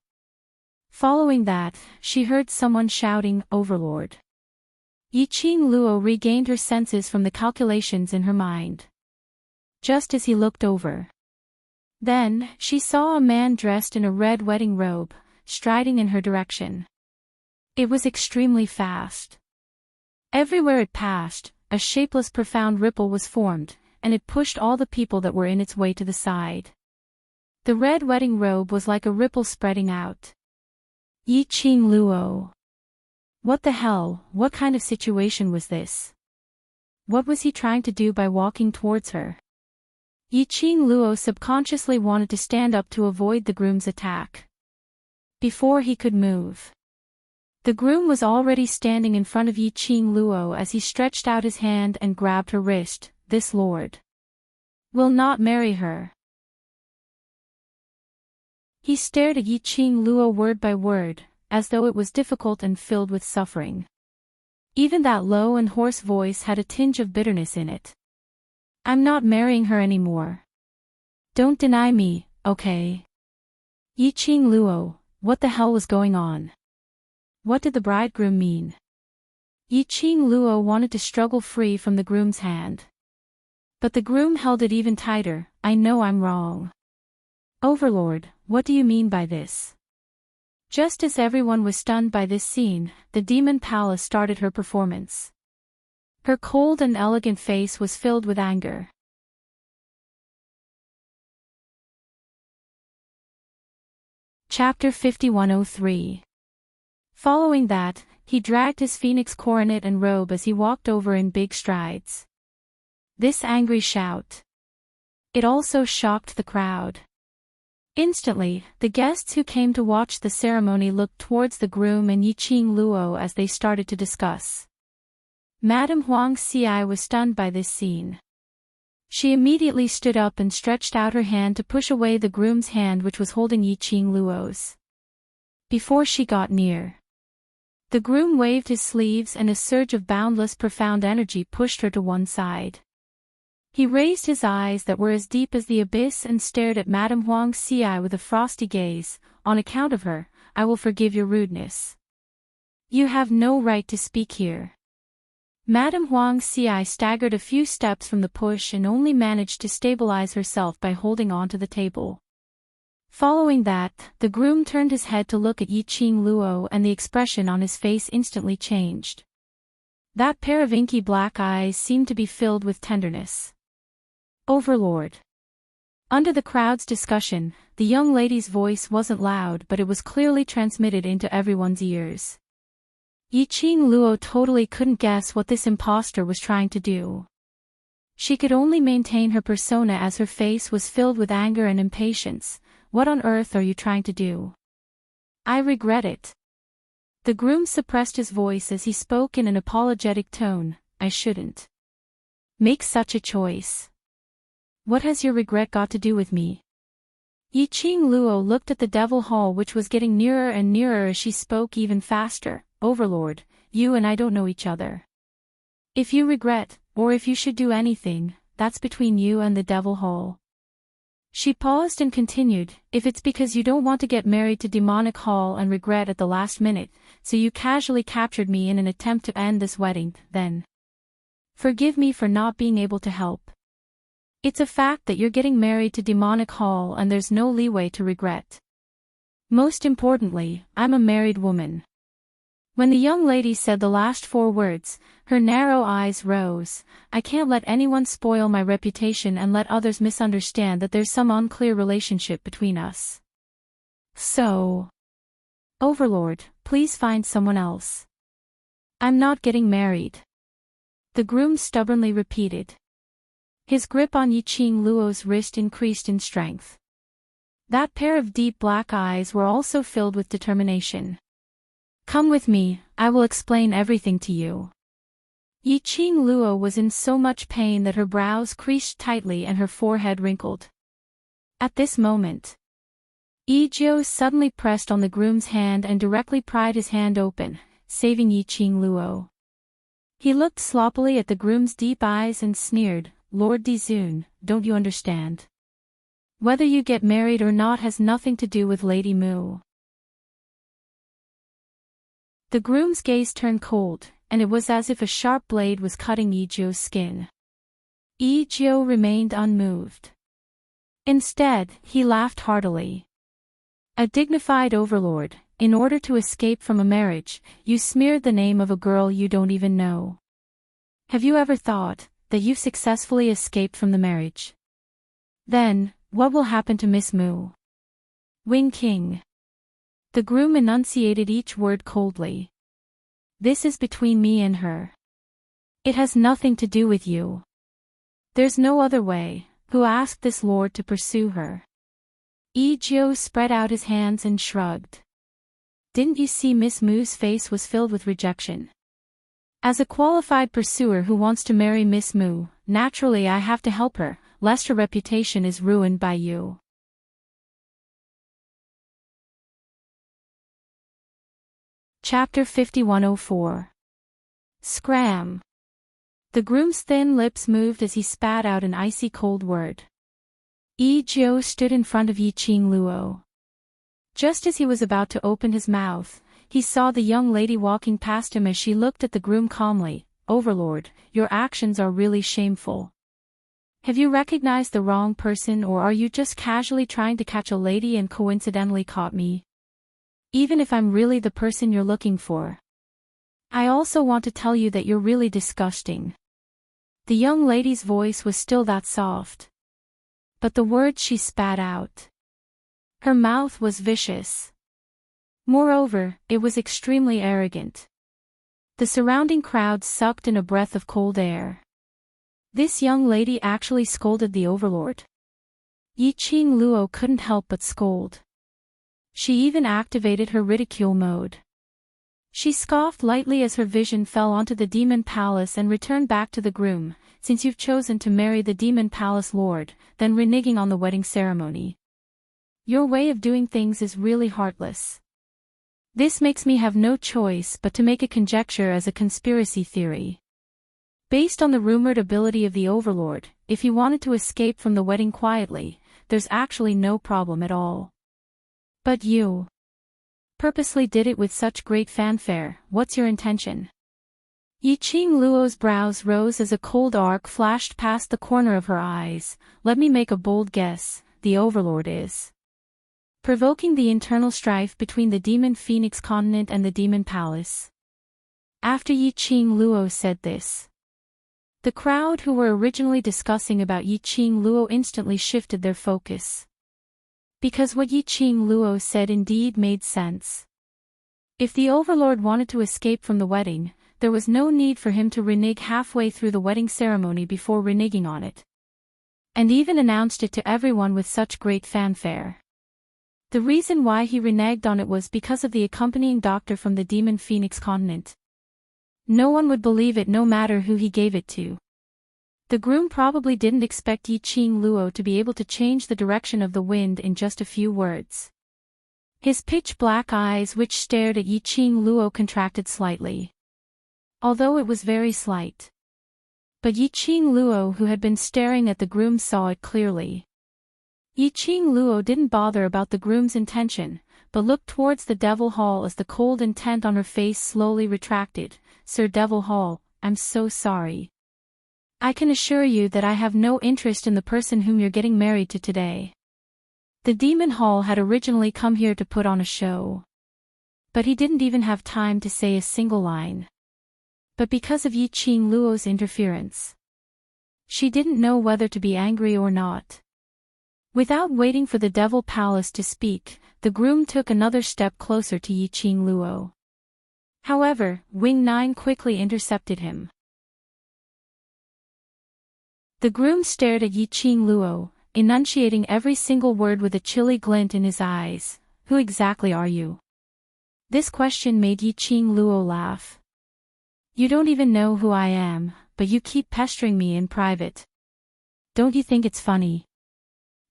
A: Following that, she heard someone shouting, "Overlord." Yiqing Luo regained her senses from the calculations in her mind. Just as he looked over, then, she saw a man dressed in a red wedding robe, striding in her direction. It was extremely fast. Everywhere it passed, a shapeless profound ripple was formed, and it pushed all the people that were in its way to the side. The red wedding robe was like a ripple spreading out. Yiqing Luo. What the hell, what kind of situation was this? What was he trying to do by walking towards her? Yiqing Luo subconsciously wanted to stand up to avoid the groom's attack. Before he could move, the groom was already standing in front of Yiqing Luo as he stretched out his hand and grabbed her wrist. "This lord will not marry her." He stared at Yiqing Luo word by word, as though it was difficult and filled with suffering. Even that low and hoarse voice had a tinge of bitterness in it. "I'm not marrying her anymore. Don't deny me, okay?" Yiqing Luo, what the hell was going on? What did the bridegroom mean? Yiqing Luo wanted to struggle free from the groom's hand. But the groom held it even tighter. "I know I'm wrong. Overlord, what do you mean by this?" Just as everyone was stunned by this scene, the demon palace started her performance. Her cold and elegant face was filled with anger. Chapter 5103. Following that, he dragged his phoenix coronet and robe as he walked over in big strides. This angry shout, it also shocked the crowd. Instantly, the guests who came to watch the ceremony looked towards the groom and Yiqing Luo as they started to discuss. Madame Huang Xi was stunned by this scene. She immediately stood up and stretched out her hand to push away the groom's hand which was holding Yiqing Luo's. Before she got near, the groom waved his sleeves and a surge of boundless profound energy pushed her to one side. He raised his eyes that were as deep as the abyss and stared at Madame Huang Xi with a frosty gaze. "On account of her, I will forgive your rudeness. You have no right to speak here." Madame Huang Xi staggered a few steps from the push and only managed to stabilize herself by holding on to the table. Following that, the groom turned his head to look at Yiqing Luo and the expression on his face instantly changed. That pair of inky black eyes seemed to be filled with tenderness. "Overlord." Under the crowd's discussion, the young lady's voice wasn't loud but it was clearly transmitted into everyone's ears. Yiqing Luo totally couldn't guess what this impostor was trying to do. She could only maintain her persona as her face was filled with anger and impatience. "What on earth are you trying to do?" "I regret it." The groom suppressed his voice as he spoke in an apologetic tone. "I shouldn't make such a choice. What has your regret got to do with me?" Yiqing Luo looked at the devil hall which was getting nearer and nearer as she spoke even faster. "Overlord, you and I don't know each other. If you regret, or if you should do anything, that's between you and the devil hall." She paused and continued, "If it's because you don't want to get married to Demonic Hall and regret at the last minute, so you casually captured me in an attempt to end this wedding, then forgive me for not being able to help. It's a fact that you're getting married to Demonic Hall and there's no leeway to regret. Most importantly, I'm a married woman." When the young lady said the last 4 words, her narrow eyes rose. "I can't let anyone spoil my reputation and let others misunderstand that there's some unclear relationship between us. So, Overlord, please find someone else. I'm not getting married." The groom stubbornly repeated. His grip on Yiqing Luo's wrist increased in strength. That pair of deep black eyes were also filled with determination. "Come with me, I will explain everything to you." Yi Qing Luo was in so much pain that her brows creased tightly and her forehead wrinkled. At this moment, Yi Jiu suddenly pressed on the groom's hand and directly pried his hand open, saving Yi Qing Luo. He looked sloppily at the groom's deep eyes and sneered, "Lord Dizun, don't you understand? Whether you get married or not has nothing to do with Lady Mu." The groom's gaze turned cold, and it was as if a sharp blade was cutting Yi Jiu's skin. Yi Jiu remained unmoved. Instead, he laughed heartily. "A dignified overlord, in order to escape from a marriage, you smeared the name of a girl you don't even know. Have you ever thought that you've successfully escaped from the marriage? Then, what will happen to Miss Mu?" Wing King. The groom enunciated each word coldly. "This is between me and her. It has nothing to do with you. There's no other way. Who asked this lord to pursue her?" Yi Jiu spread out his hands and shrugged. "Didn't you see Miss Mu's face was filled with rejection? As a qualified pursuer who wants to marry Miss Mu, naturally I have to help her, lest her reputation is ruined by you." Chapter 5104. Scram. The groom's thin lips moved as he spat out an icy cold word. Yi Jiu stood in front of Yi Qing Luo. Just as he was about to open his mouth, he saw the young lady walking past him as she looked at the groom calmly. "Overlord, your actions are really shameful. Have you recognized the wrong person, or are you just casually trying to catch a lady and coincidentally caught me? Even if I'm really the person you're looking for. I also want to tell you that you're really disgusting." The young lady's voice was still that soft. But the words she spat out. Her mouth was vicious. Moreover, it was extremely arrogant. The surrounding crowd sucked in a breath of cold air. This young lady actually scolded the overlord. Yi Qing Luo couldn't help but scold. She even activated her ridicule mode. She scoffed lightly as her vision fell onto the demon palace and returned back to the groom. "Since you've chosen to marry the demon palace lord, then reneging on the wedding ceremony. Your way of doing things is really heartless. This makes me have no choice but to make a conjecture as a conspiracy theory. Based on the rumored ability of the overlord, if he wanted to escape from the wedding quietly, there's actually no problem at all. But you purposely did it with such great fanfare. What's your intention?" Yi Qing Luo's brows rose as a cold arc flashed past the corner of her eyes. "Let me make a bold guess, the overlord is provoking the internal strife between the demon phoenix continent and the demon palace." After Yi Qing Luo said this, the crowd who were originally discussing about Yi Qing Luo instantly shifted their focus. Because what Yi Qing Luo said indeed made sense. If the overlord wanted to escape from the wedding, there was no need for him to renege halfway through the wedding ceremony before reneging on it. And even announced it to everyone with such great fanfare. The reason why he reneged on it was because of the accompanying doctor from the demon phoenix continent. No one would believe it no matter who he gave it to. The groom probably didn't expect Yi Qing Luo to be able to change the direction of the wind in just a few words. His pitch-black eyes which stared at Yi Qing Luo contracted slightly. Although it was very slight. But Yi Qing Luo, who had been staring at the groom, saw it clearly. Yi Qing Luo didn't bother about the groom's intention, but looked towards the Devil Hall as the cold intent on her face slowly retracted. "Sir Devil Hall, I'm so sorry. I can assure you that I have no interest in the person whom you're getting married to today." The Demon Hall had originally come here to put on a show. But he didn't even have time to say a single line. But because of Yi Qing Luo's interference, she didn't know whether to be angry or not. Without waiting for the Devil Palace to speak, the groom took another step closer to Yi Qing Luo. However, Wing 9 quickly intercepted him. The groom stared at Yi Qing Luo, enunciating every single word with a chilly glint in his eyes. "Who exactly are you?" This question made Yi Qing Luo laugh. You don't even know who I am, but you keep pestering me in private. Don't you think it's funny?"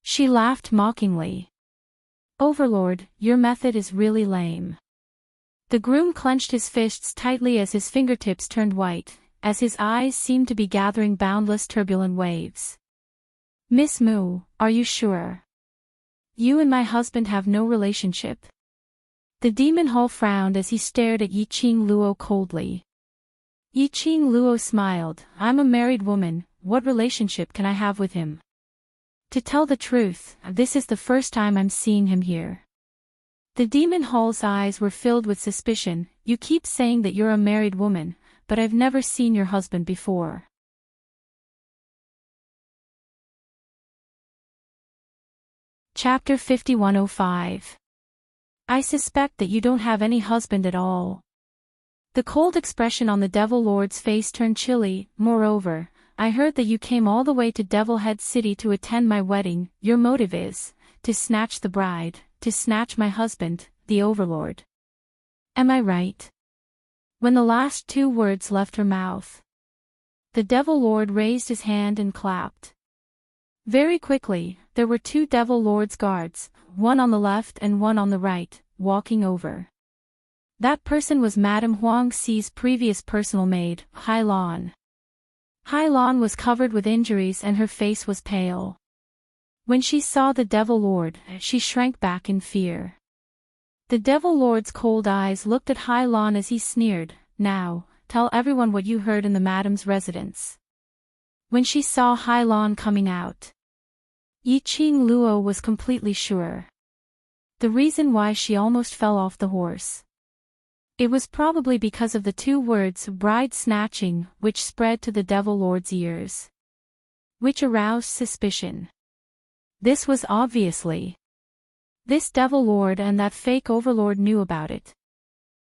A: She laughed mockingly. "Overlord, your method is really lame." The groom clenched his fists tightly as his fingertips turned white, as his eyes seemed to be gathering boundless turbulent waves. "Miss Moo, are you sure? You and my husband have no relationship?" The demon hall frowned as he stared at Yiqing Luo coldly. Yiqing Luo smiled. "I'm a married woman, what relationship can I have with him? To tell the truth, this is the first time I'm seeing him here." The demon hall's eyes were filled with suspicion. "You keep saying that you're a married woman, but I've never seen your husband before." Chapter 5105. I suspect that you don't have any husband at all. The cold expression on the Devil Lord's face turned chilly. "Moreover, I heard that you came all the way to Devil Head City to attend my wedding. Your motive is to snatch the bride, to snatch my husband, the Overlord. Am I right?" When the last two words left her mouth, the Devil Lord raised his hand and clapped. Very quickly, there were two Devil Lord's guards, one on the left and one on the right, walking over. That person was Madame Huang Xi's previous personal maid, Hai Lan. Hai Lan was covered with injuries and her face was pale. When she saw the Devil Lord, she shrank back in fear. The Devil Lord's cold eyes looked at Hai Lan as he sneered, "Now, tell everyone what you heard in the madam's residence." When she saw Hai Lan coming out, Yiqing Luo was completely sure. The reason why she almost fell off the horse. It was probably because of the two words "bride snatching," which spread to the Devil Lord's ears, which aroused suspicion. This was obviously. This Devil Lord and that fake Overlord knew about it.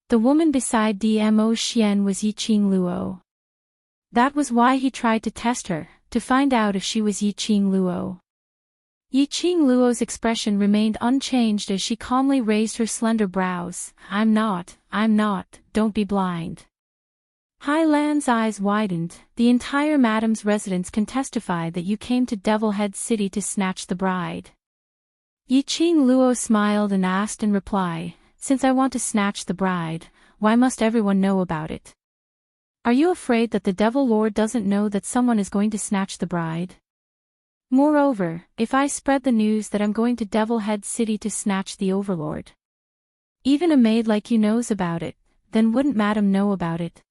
A: The woman beside Dmo Xian was Yiqing Luo. That was why he tried to test her, to find out if she was Yiqing Luo. Yiqing Luo's expression remained unchanged as she calmly raised her slender brows. I'm not, don't be blind." Hai Lan's eyes widened. "The entire madam's residence can testify that you came to Devil Head City to snatch the bride." Yiqing Luo smiled and asked in reply, "Since I want to snatch the bride, why must everyone know about it? Are you afraid that the Devil Lord doesn't know that someone is going to snatch the bride? Moreover, if I spread the news that I'm going to Devil Head City to snatch the Overlord, even a maid like you knows about it, then wouldn't Madam know about it?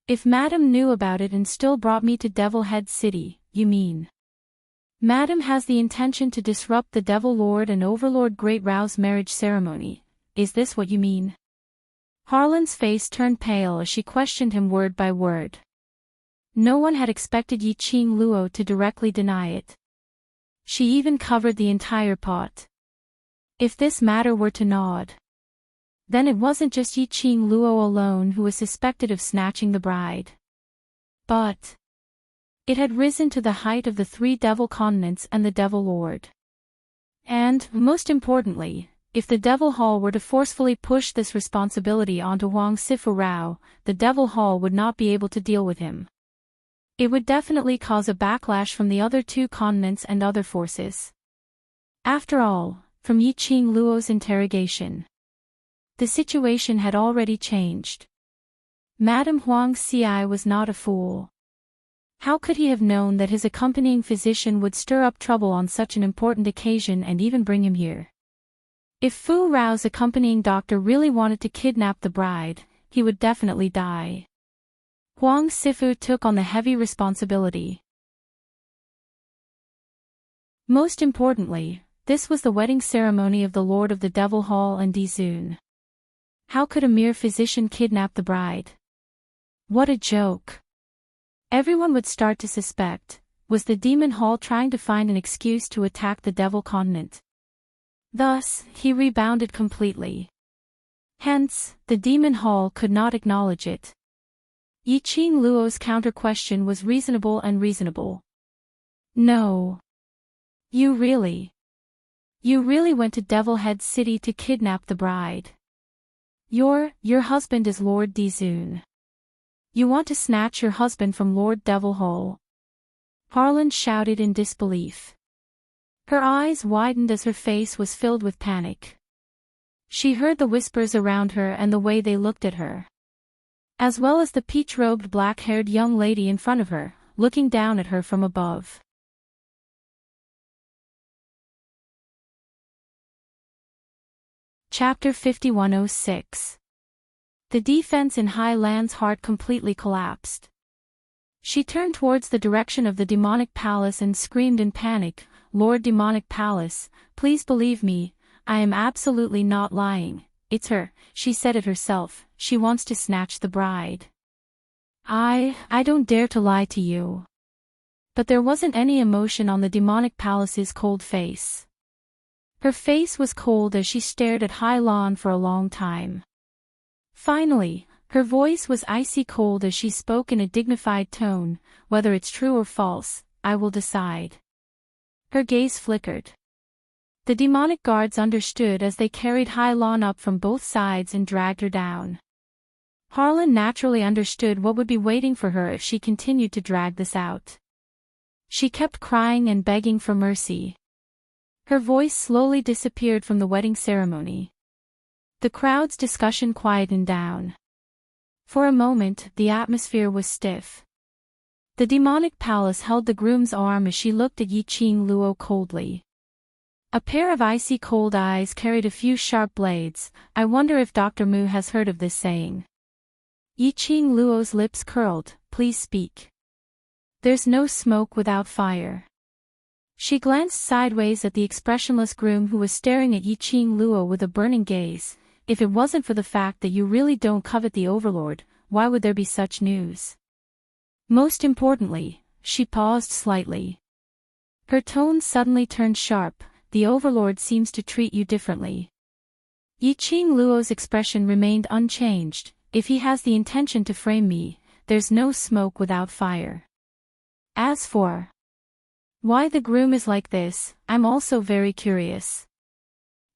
A: If Madam knew about it and still brought me to Devil Head City, you mean Madam has the intention to disrupt the Devil Lord and Overlord Great Rao's marriage ceremony? Is this what you mean?" Harlan's face turned pale as she questioned him word by word. No one had expected Yiqing Luo to directly deny it. She even covered the entire pot. If this matter were to nod, then it wasn't just Yiqing Luo alone who was suspected of snatching the bride. But it had risen to the height of the three Devil Continents and the Devil Lord. And, most importantly, if the Devil Hall were to forcefully push this responsibility onto Huang Sifu Rao, the Devil Hall would not be able to deal with him. It would definitely cause a backlash from the other two continents and other forces. After all, from Yiqing Luo's interrogation, the situation had already changed. Madame Huang Xi was not a fool. How could he have known that his accompanying physician would stir up trouble on such an important occasion and even bring him here? If Fu Rao's accompanying doctor really wanted to kidnap the bride, he would definitely die. Huang Sifu took on the heavy responsibility. Most importantly, this was the wedding ceremony of the Lord of the Devil Hall and Dizun. How could a mere physician kidnap the bride? What a joke. Everyone would start to suspect, was the Demon Hall trying to find an excuse to attack the Devil Continent? Thus, he rebounded completely. Hence, the Demon Hall could not acknowledge it. Yiqing Luo's counter-question was reasonable and reasonable. No. You really went to Devil Head City to kidnap the bride. Your husband is Lord Dizun. You want to snatch your husband from Lord Devilhole? Harlan shouted in disbelief. Her eyes widened as her face was filled with panic. She heard the whispers around her and the way they looked at her, as well as the peach-robed black-haired young lady in front of her, looking down at her from above. Chapter 5106. The defense in Highland's heart completely collapsed. She turned towards the direction of the demonic palace and screamed in panic, "Lord Demonic Palace, please believe me, I am absolutely not lying. It's her," she said it herself, "she wants to snatch the bride." I don't dare to lie to you." But there wasn't any emotion on the demonic palace's cold face. Her face was cold as she stared at High Lawn for a long time. Finally, her voice was icy cold as she spoke in a dignified tone, "Whether it's true or false, I will decide." Her gaze flickered. The demonic guards understood as they carried High Lawn up from both sides and dragged her down. Harlan naturally understood what would be waiting for her if she continued to drag this out. She kept crying and begging for mercy. Her voice slowly disappeared from the wedding ceremony. The crowd's discussion quietened down. For a moment, the atmosphere was stiff. The demonic palace held the groom's arm as she looked at Yi-Ching Luo coldly. A pair of icy cold eyes carried a few sharp blades. "I wonder if Dr. Mu has heard of this saying." Yi-Ching Luo's lips curled. "Please speak." "There's no smoke without fire." She glanced sideways at the expressionless groom who was staring at Yi-Ching Luo with a burning gaze. "If it wasn't for the fact that you really don't covet the Overlord, why would there be such news? Most importantly," she paused slightly. Her tone suddenly turned sharp, "the Overlord seems to treat you differently." Yi-Ching Luo's expression remained unchanged. "If he has the intention to frame me, there's no smoke without fire. As for why the groom is like this, I'm also very curious."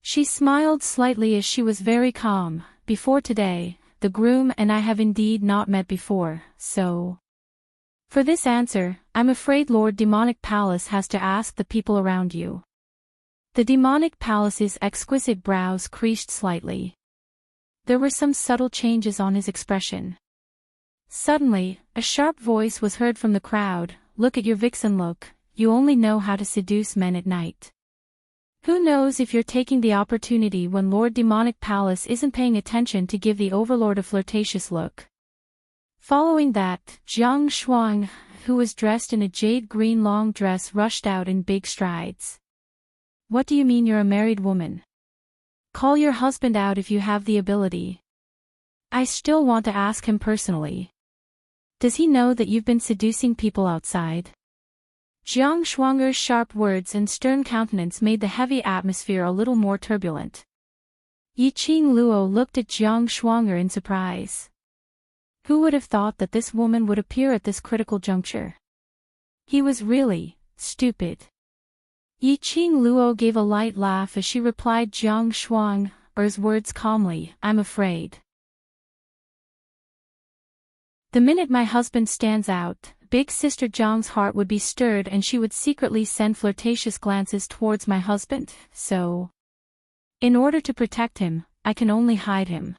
A: She smiled slightly as she was very calm. "Before today, the groom and I have indeed not met before, so for this answer, I'm afraid Lord Demonic Palace has to ask the people around you." The Demonic Palace's exquisite brows creased slightly. There were some subtle changes on his expression. Suddenly, a sharp voice was heard from the crowd. "Look at your vixen look, you only know how to seduce men at night. Who knows if you're taking the opportunity when Lord Demonic Palace isn't paying attention to give the Overlord a flirtatious look." Following that, Jiang Shuang, who was dressed in a jade-green long dress, rushed out in big strides. "What do you mean you're a married woman? Call your husband out if you have the ability. I still want to ask him personally. Does he know that you've been seducing people outside?" Jiang Shuanger's sharp words and stern countenance made the heavy atmosphere a little more turbulent. Yi-Ching Luo looked at Jiang Shuanger in surprise. Who would have thought that this woman would appear at this critical juncture? He was really stupid. Yi-Ching Luo gave a light laugh as she replied Jiang Shuanger's words calmly, "I'm afraid. The minute my husband stands out, Big Sister Jiang's heart would be stirred and she would secretly send flirtatious glances towards my husband, so in order to protect him, I can only hide him."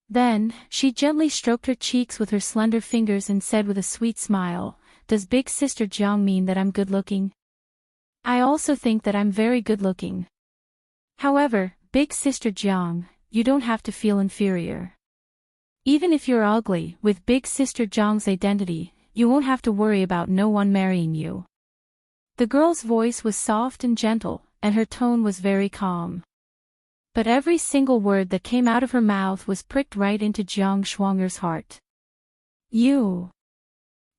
A: Then, she gently stroked her cheeks with her slender fingers and said with a sweet smile, "Does Big Sister Jiang mean that I'm good-looking? I also think that I'm very good-looking. However, Big Sister Jiang, you don't have to feel inferior. Even if you're ugly, with Big Sister Jiang's identity, you won't have to worry about no one marrying you." The girl's voice was soft and gentle, and her tone was very calm. But every single word that came out of her mouth was pricked right into Jiang Shuanger's heart. You.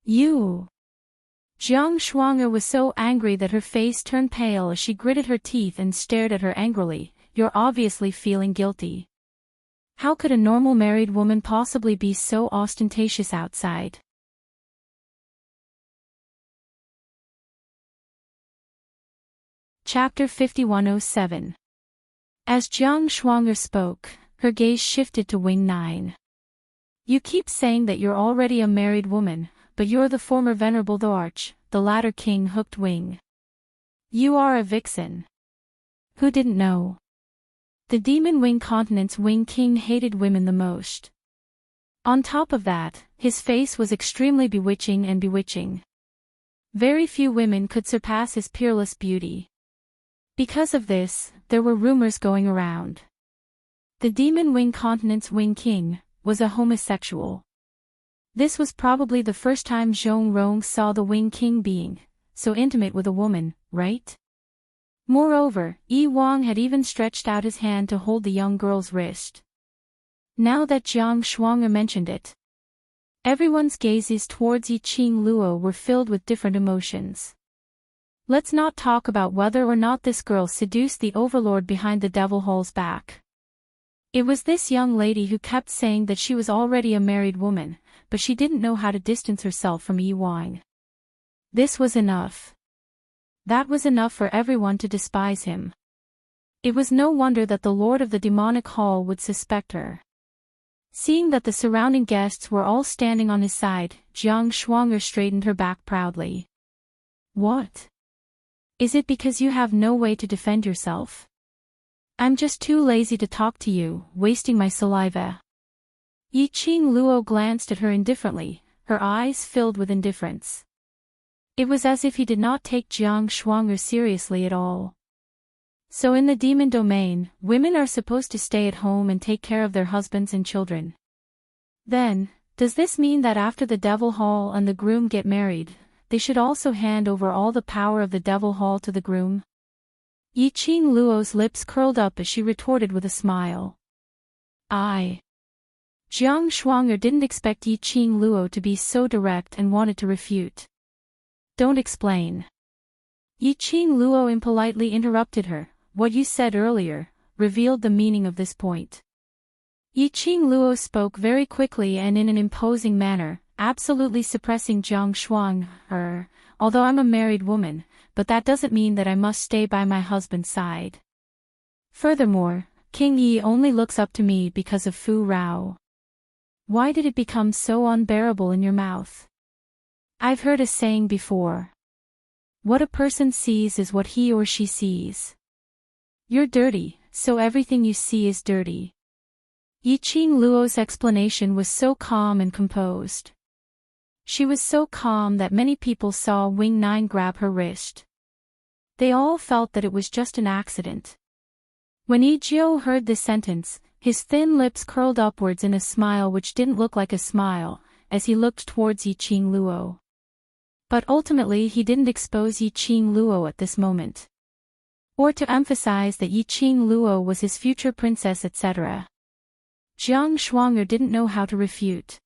A: Jiang Shuanger was so angry that her face turned pale as she gritted her teeth and stared at her angrily. "You're obviously feeling guilty. How could a normal married woman possibly be so ostentatious outside?" Chapter 5107. As Jiang Shuanger spoke, her gaze shifted to Wing 9. You keep saying that you're already a married woman, but you're the former venerable Arch, the latter king Hooked Wing. You are a vixen. Who didn't know? The demon wing continent's wing king hated women the most. On top of that, his face was extremely bewitching. Very few women could surpass his peerless beauty. Because of this, there were rumors going around. The demon wing continent's wing king was a homosexual. This was probably the first time Zhong Rong saw the wing king being so intimate with a woman, right? Moreover, Yi Wang had even stretched out his hand to hold the young girl's wrist. Now that Jiang Shuang'er mentioned it, everyone's gazes towards Yi Qing Luo were filled with different emotions. Let's not talk about whether or not this girl seduced the overlord behind the Devil Hall's back. It was this young lady who kept saying that she was already a married woman, but she didn't know how to distance herself from Yi Wang. This was enough. That was enough for everyone to despise him. It was no wonder that the Lord of the Demonic Hall would suspect her. Seeing that the surrounding guests were all standing on his side, Jiang Shuang'er straightened her back proudly. What? Is it because you have no way to defend yourself? I'm just too lazy to talk to you, wasting my saliva. Yi Qing Luo glanced at her indifferently, her eyes filled with indifference. It was as if he did not take Jiang Shuang'er seriously at all. So in the demon domain, women are supposed to stay at home and take care of their husbands and children. Then, does this mean that after the Devil Hall and the groom get married, they should also hand over all the power of the Devil Hall to the groom? Yi Qing Luo's lips curled up as she retorted with a smile. Jiang Shuang'er didn't expect Yi Qing Luo to be so direct and wanted to refute. Don't explain. Yi Qing Luo impolitely interrupted her. What you said earlier revealed the meaning of this point. Yi Qing Luo spoke very quickly and in an imposing manner, absolutely suppressing Jiang Shuang'er. Although I'm a married woman, but that doesn't mean that I must stay by my husband's side. Furthermore, King Yi only looks up to me because of Fu Rao. Why did it become so unbearable in your mouth? I've heard a saying before. What a person sees is what he or she sees. You're dirty, so everything you see is dirty. Yi Qing Luo's explanation was so calm and composed. She was so calm that many people saw Wing Nine grab her wrist. They all felt that it was just an accident. When Yi Jiao heard this sentence, his thin lips curled upwards in a smile which didn't look like a smile, as he looked towards Yi Qing Luo. But ultimately he didn't expose Yi Qing Luo at this moment. Or to emphasize that Yi Qing Luo was his future princess etc. Jiang Shuang'er didn't know how to refute.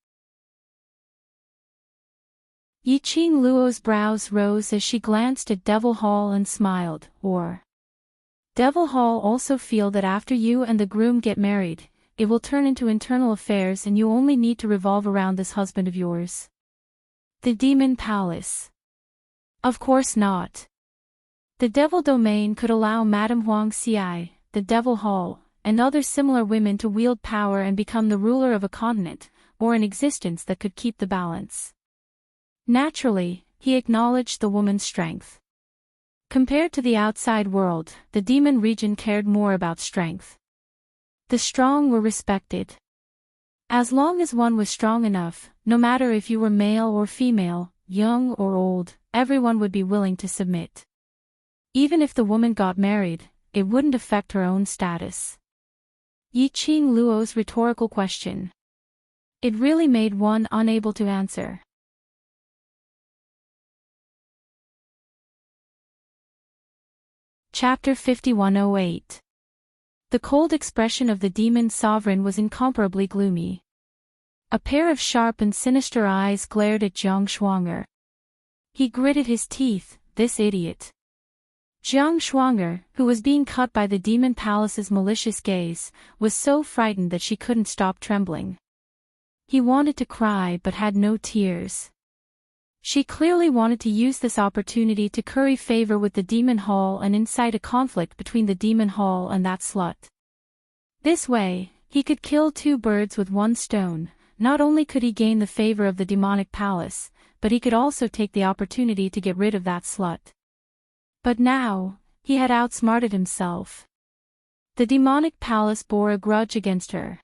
A: Yi Qing Luo's brows rose as she glanced at Devil Hall and smiled, or Devil Hall also feel that after you and the groom get married, it will turn into internal affairs and you only need to revolve around this husband of yours. The Demon Palace. Of course not. The Devil Domain could allow Madame Huang Xi, the Devil Hall, and other similar women to wield power and become the ruler of a continent, or an existence that could keep the balance. Naturally, he acknowledged the woman's strength. Compared to the outside world, the demon region cared more about strength. The strong were respected. As long as one was strong enough, no matter if you were male or female, young or old, everyone would be willing to submit. Even if the woman got married, it wouldn't affect her own status. Yi Qing Luo's rhetorical question. It really made one unable to answer. Chapter 5108. The cold expression of the demon sovereign was incomparably gloomy. A pair of sharp and sinister eyes glared at Jiang Shuang'er. He gritted his teeth, this idiot. Jiang Shuang'er, who was being cut by the demon palace's malicious gaze, was so frightened that she couldn't stop trembling. He wanted to cry but had no tears. She clearly wanted to use this opportunity to curry favor with the Demon Hall and incite a conflict between the Demon Hall and that slut. This way, he could kill two birds with one stone, not only could he gain the favor of the demonic palace, but he could also take the opportunity to get rid of that slut. But now, he had outsmarted himself. The demonic palace bore a grudge against her.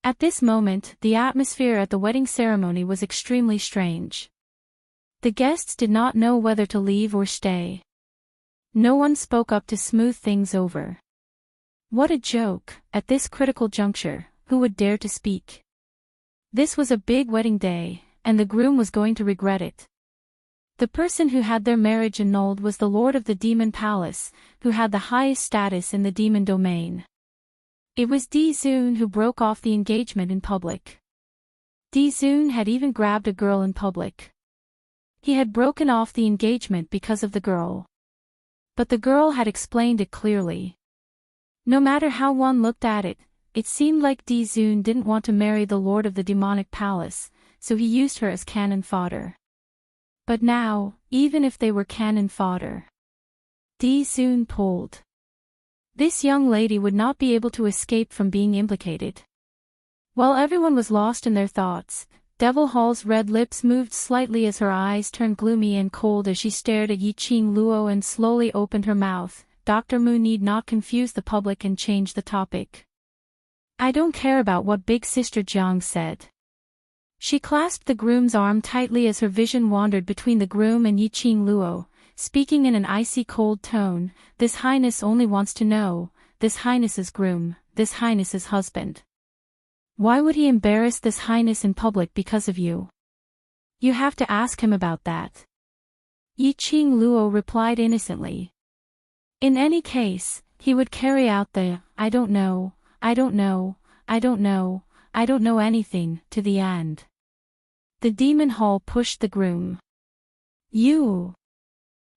A: At this moment, the atmosphere at the wedding ceremony was extremely strange. The guests did not know whether to leave or stay. No one spoke up to smooth things over. What a joke! At this critical juncture, who would dare to speak? This was a big wedding day, and the groom was going to regret it. The person who had their marriage annulled was the lord of the demon palace, who had the highest status in the demon domain. It was Di-Zun who broke off the engagement in public. Di-Zun had even grabbed a girl in public. He had broken off the engagement because of the girl. But the girl had explained it clearly. No matter how one looked at it, it seemed like Di-Zun didn't want to marry the lord of the demonic palace, so he used her as cannon fodder. But now, even if they were cannon fodder, Di-Zun pulled. This young lady would not be able to escape from being implicated. While everyone was lost in their thoughts, Devil Hall's red lips moved slightly as her eyes turned gloomy and cold as she stared at Yiqing Luo and slowly opened her mouth. Dr. Mu need not confuse the public and change the topic. I don't care about what Big Sister Jiang said. She clasped the groom's arm tightly as her vision wandered between the groom and Yiqing Luo, speaking in an icy cold tone. This highness only wants to know, this highness's groom, this highness's husband. Why would he embarrass this highness in public because of you? You have to ask him about that. Yiqing Luo replied innocently. In any case, he would carry out the, I don't know, I don't know, I don't know, I don't know anything, to the end. The demon hall pushed the groom. You.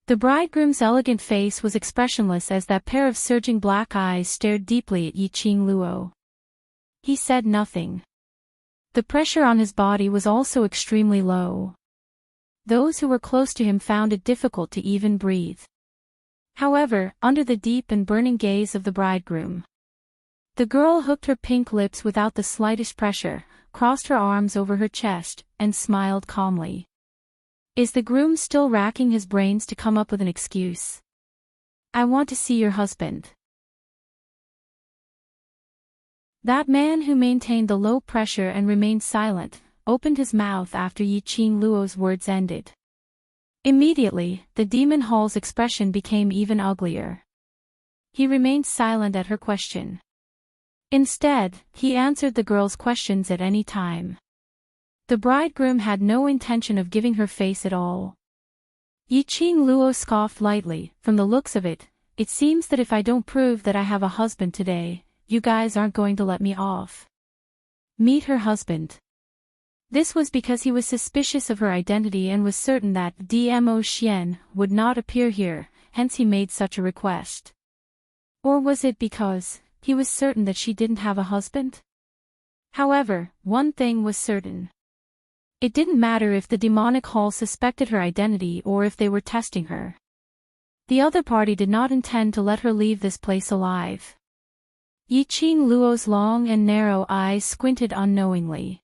A: The bridegroom's elegant face was expressionless as that pair of surging black eyes stared deeply at Yiqing Luo. He said nothing. The pressure on his body was also extremely low. Those who were close to him found it difficult to even breathe. However, under the deep and burning gaze of the bridegroom, the girl hooked her pink lips without the slightest pressure, crossed her arms over her chest, and smiled calmly. Is the groom still racking his brains to come up with an excuse? I want to see your husband. That man who maintained the low pressure and remained silent, opened his mouth after Yiqing Luo's words ended. Immediately, the demon hall's expression became even uglier. He remained silent at her question. Instead, he answered the girl's questions at any time. The bridegroom had no intention of giving her face at all. Yiqing Luo scoffed lightly. From the looks of it, it seems that if I don't prove that I have a husband today, you guys aren't going to let me off. Meet her husband. This was because he was suspicious of her identity and was certain that Dmo Xian would not appear here, hence he made such a request. Or was it because he was certain that she didn't have a husband? However, one thing was certain. It didn't matter if the demonic hall suspected her identity or if they were testing her. The other party did not intend to let her leave this place alive. Yiqing Luo's long and narrow eyes squinted unknowingly.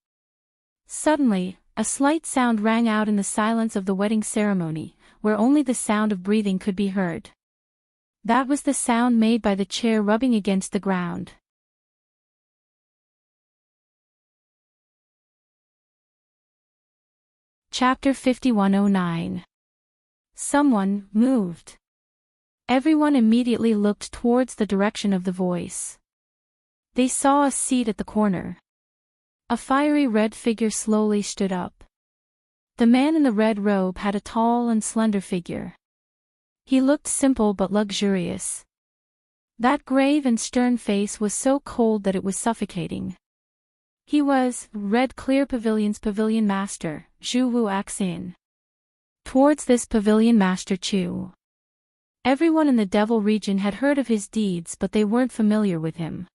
A: Suddenly, a slight sound rang out in the silence of the wedding ceremony, where only the sound of breathing could be heard. That was the sound made by the chair rubbing against the ground. Chapter 5109. Someone moved. Everyone immediately looked towards the direction of the voice. They saw a seat at the corner. A fiery red figure slowly stood up. The man in the red robe had a tall and slender figure. He looked simple but luxurious. That grave and stern face was so cold that it was suffocating. He was Red Clear Pavilion's pavilion master, Zhu Wu Axin. Towards this pavilion master Chu. Everyone in the Devil region had heard of his deeds, but they weren't familiar with him.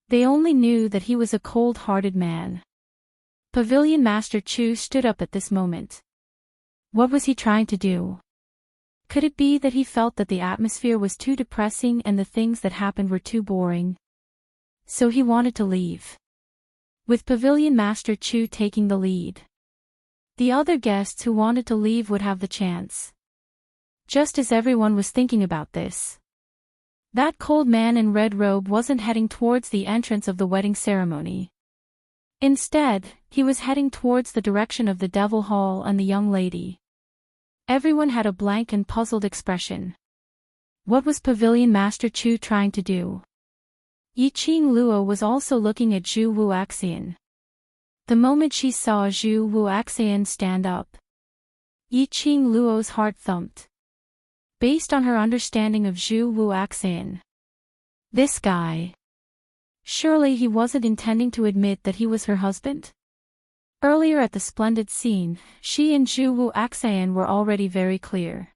A: They only knew that he was a cold-hearted man. Pavilion Master Chu stood up at this moment. What was he trying to do? Could it be that he felt that the atmosphere was too depressing and the things that happened were too boring? So he wanted to leave. with Pavilion Master Chu taking the lead. The other guests who wanted to leave would have the chance. Just as everyone was thinking about this, that cold man in red robe wasn't heading towards the entrance of the wedding ceremony. Instead, he was heading towards the direction of the Devil Hall and the young lady. Everyone had a blank and puzzled expression. What was Pavilion Master Chu trying to do? Yiqing Luo was also looking at Zhu Wuaxian. The moment she saw Zhu Wuaxian stand up, Yiqing Luo's heart thumped. Based on her understanding of Zhu Wuaxian, this guy, surely he wasn't intending to admit that he was her husband? Earlier at the splendid scene, she and Zhu Wuaxian were already very clear.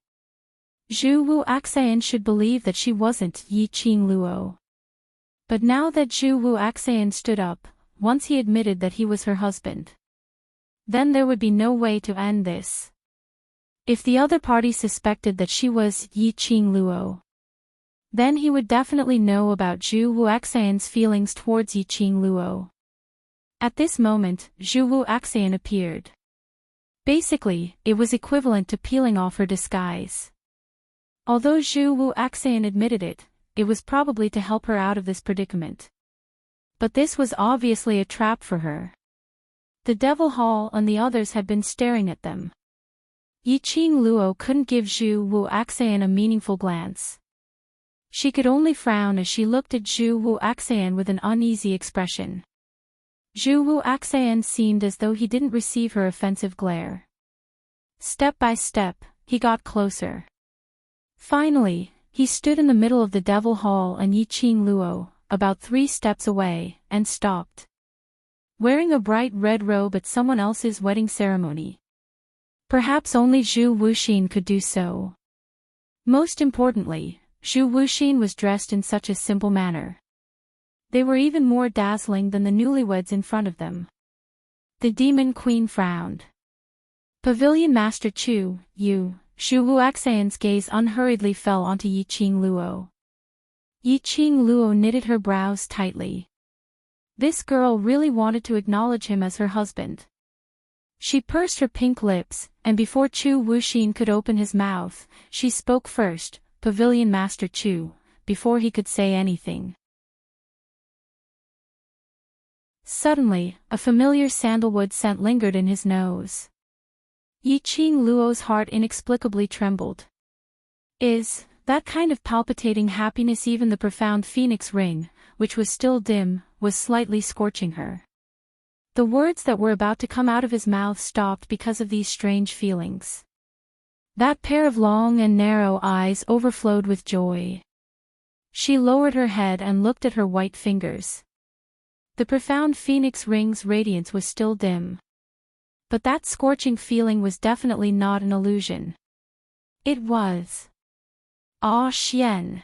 A: Zhu Wuaxian should believe that she wasn't Yiqing Luo. But now that Zhu Wuaxian stood up, once he admitted that he was her husband, then there would be no way to end this. If the other party suspected that she was Yiqing Luo, then he would definitely know about Zhu Wuaxian's feelings towards Yiqing Luo. At this moment, Zhu Wuaxian appeared. Basically, it was equivalent to peeling off her disguise. Although Zhu Wuaxian admitted it, it was probably to help her out of this predicament. But this was obviously a trap for her. The Devil Hall and the others had been staring at them. Yiqing Luo couldn't give Zhu Wuaxian a meaningful glance. She could only frown as she looked at Zhu Wuaxian with an uneasy expression. Zhu Wuaxian seemed as though he didn't receive her offensive glare. Step by step, he got closer. Finally, he stood in the middle of the Devil Hall and Yiqing Luo, about 3 steps away, and stopped. Wearing a bright red robe at someone else's wedding ceremony. Perhaps only Zhu Wuxin could do so. Most importantly, Zhu Wuxin was dressed in such a simple manner. They were even more dazzling than the newlyweds in front of them. The Demon Queen frowned. Pavilion Master Chu, you, Zhu Wuaxian's gaze unhurriedly fell onto Yiqing Luo. Yiqing Luo knitted her brows tightly. This girl really wanted to acknowledge him as her husband. She pursed her pink lips, and before Chu Wuxin could open his mouth, she spoke first, Pavilion Master Chu, before he could say anything. Suddenly, a familiar sandalwood scent lingered in his nose. Yiqing Luo's heart inexplicably trembled. Is that kind of palpitating happiness? Even the profound phoenix ring, which was still dim, was slightly scorching her. The words that were about to come out of his mouth stopped because of these strange feelings. That pair of long and narrow eyes overflowed with joy. She lowered her head and looked at her white fingers. The profound phoenix ring's radiance was still dim. But that scorching feeling was definitely not an illusion. It was. Ah Xian.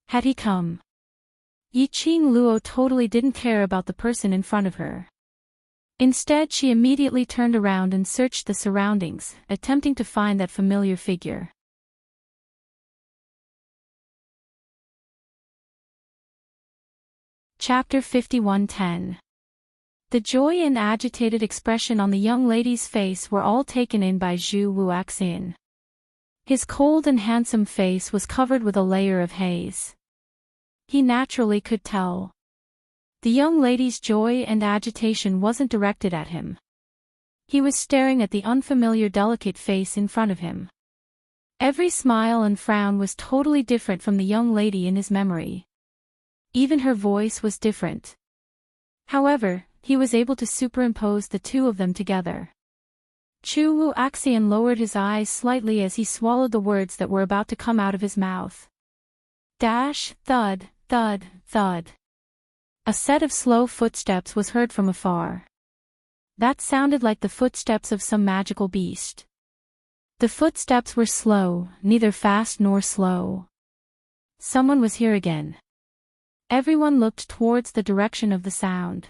A: Had he come? Yiqing Luo totally didn't care about the person in front of her. Instead, she immediately turned around and searched the surroundings, attempting to find that familiar figure. Chapter 51:10. The joy and agitated expression on the young lady's face were all taken in by Zhu Wuaxian. His cold and handsome face was covered with a layer of haze. He naturally could tell. The young lady's joy and agitation wasn't directed at him. He was staring at the unfamiliar delicate face in front of him. Every smile and frown was totally different from the young lady in his memory. Even her voice was different. However, he was able to superimpose the two of them together. Chu Wuaxian lowered his eyes slightly as he swallowed the words that were about to come out of his mouth. Dash, thud, thud, thud. A set of slow footsteps was heard from afar. That sounded like the footsteps of some magical beast. The footsteps were slow, neither fast nor slow. Someone was here again. Everyone looked towards the direction of the sound.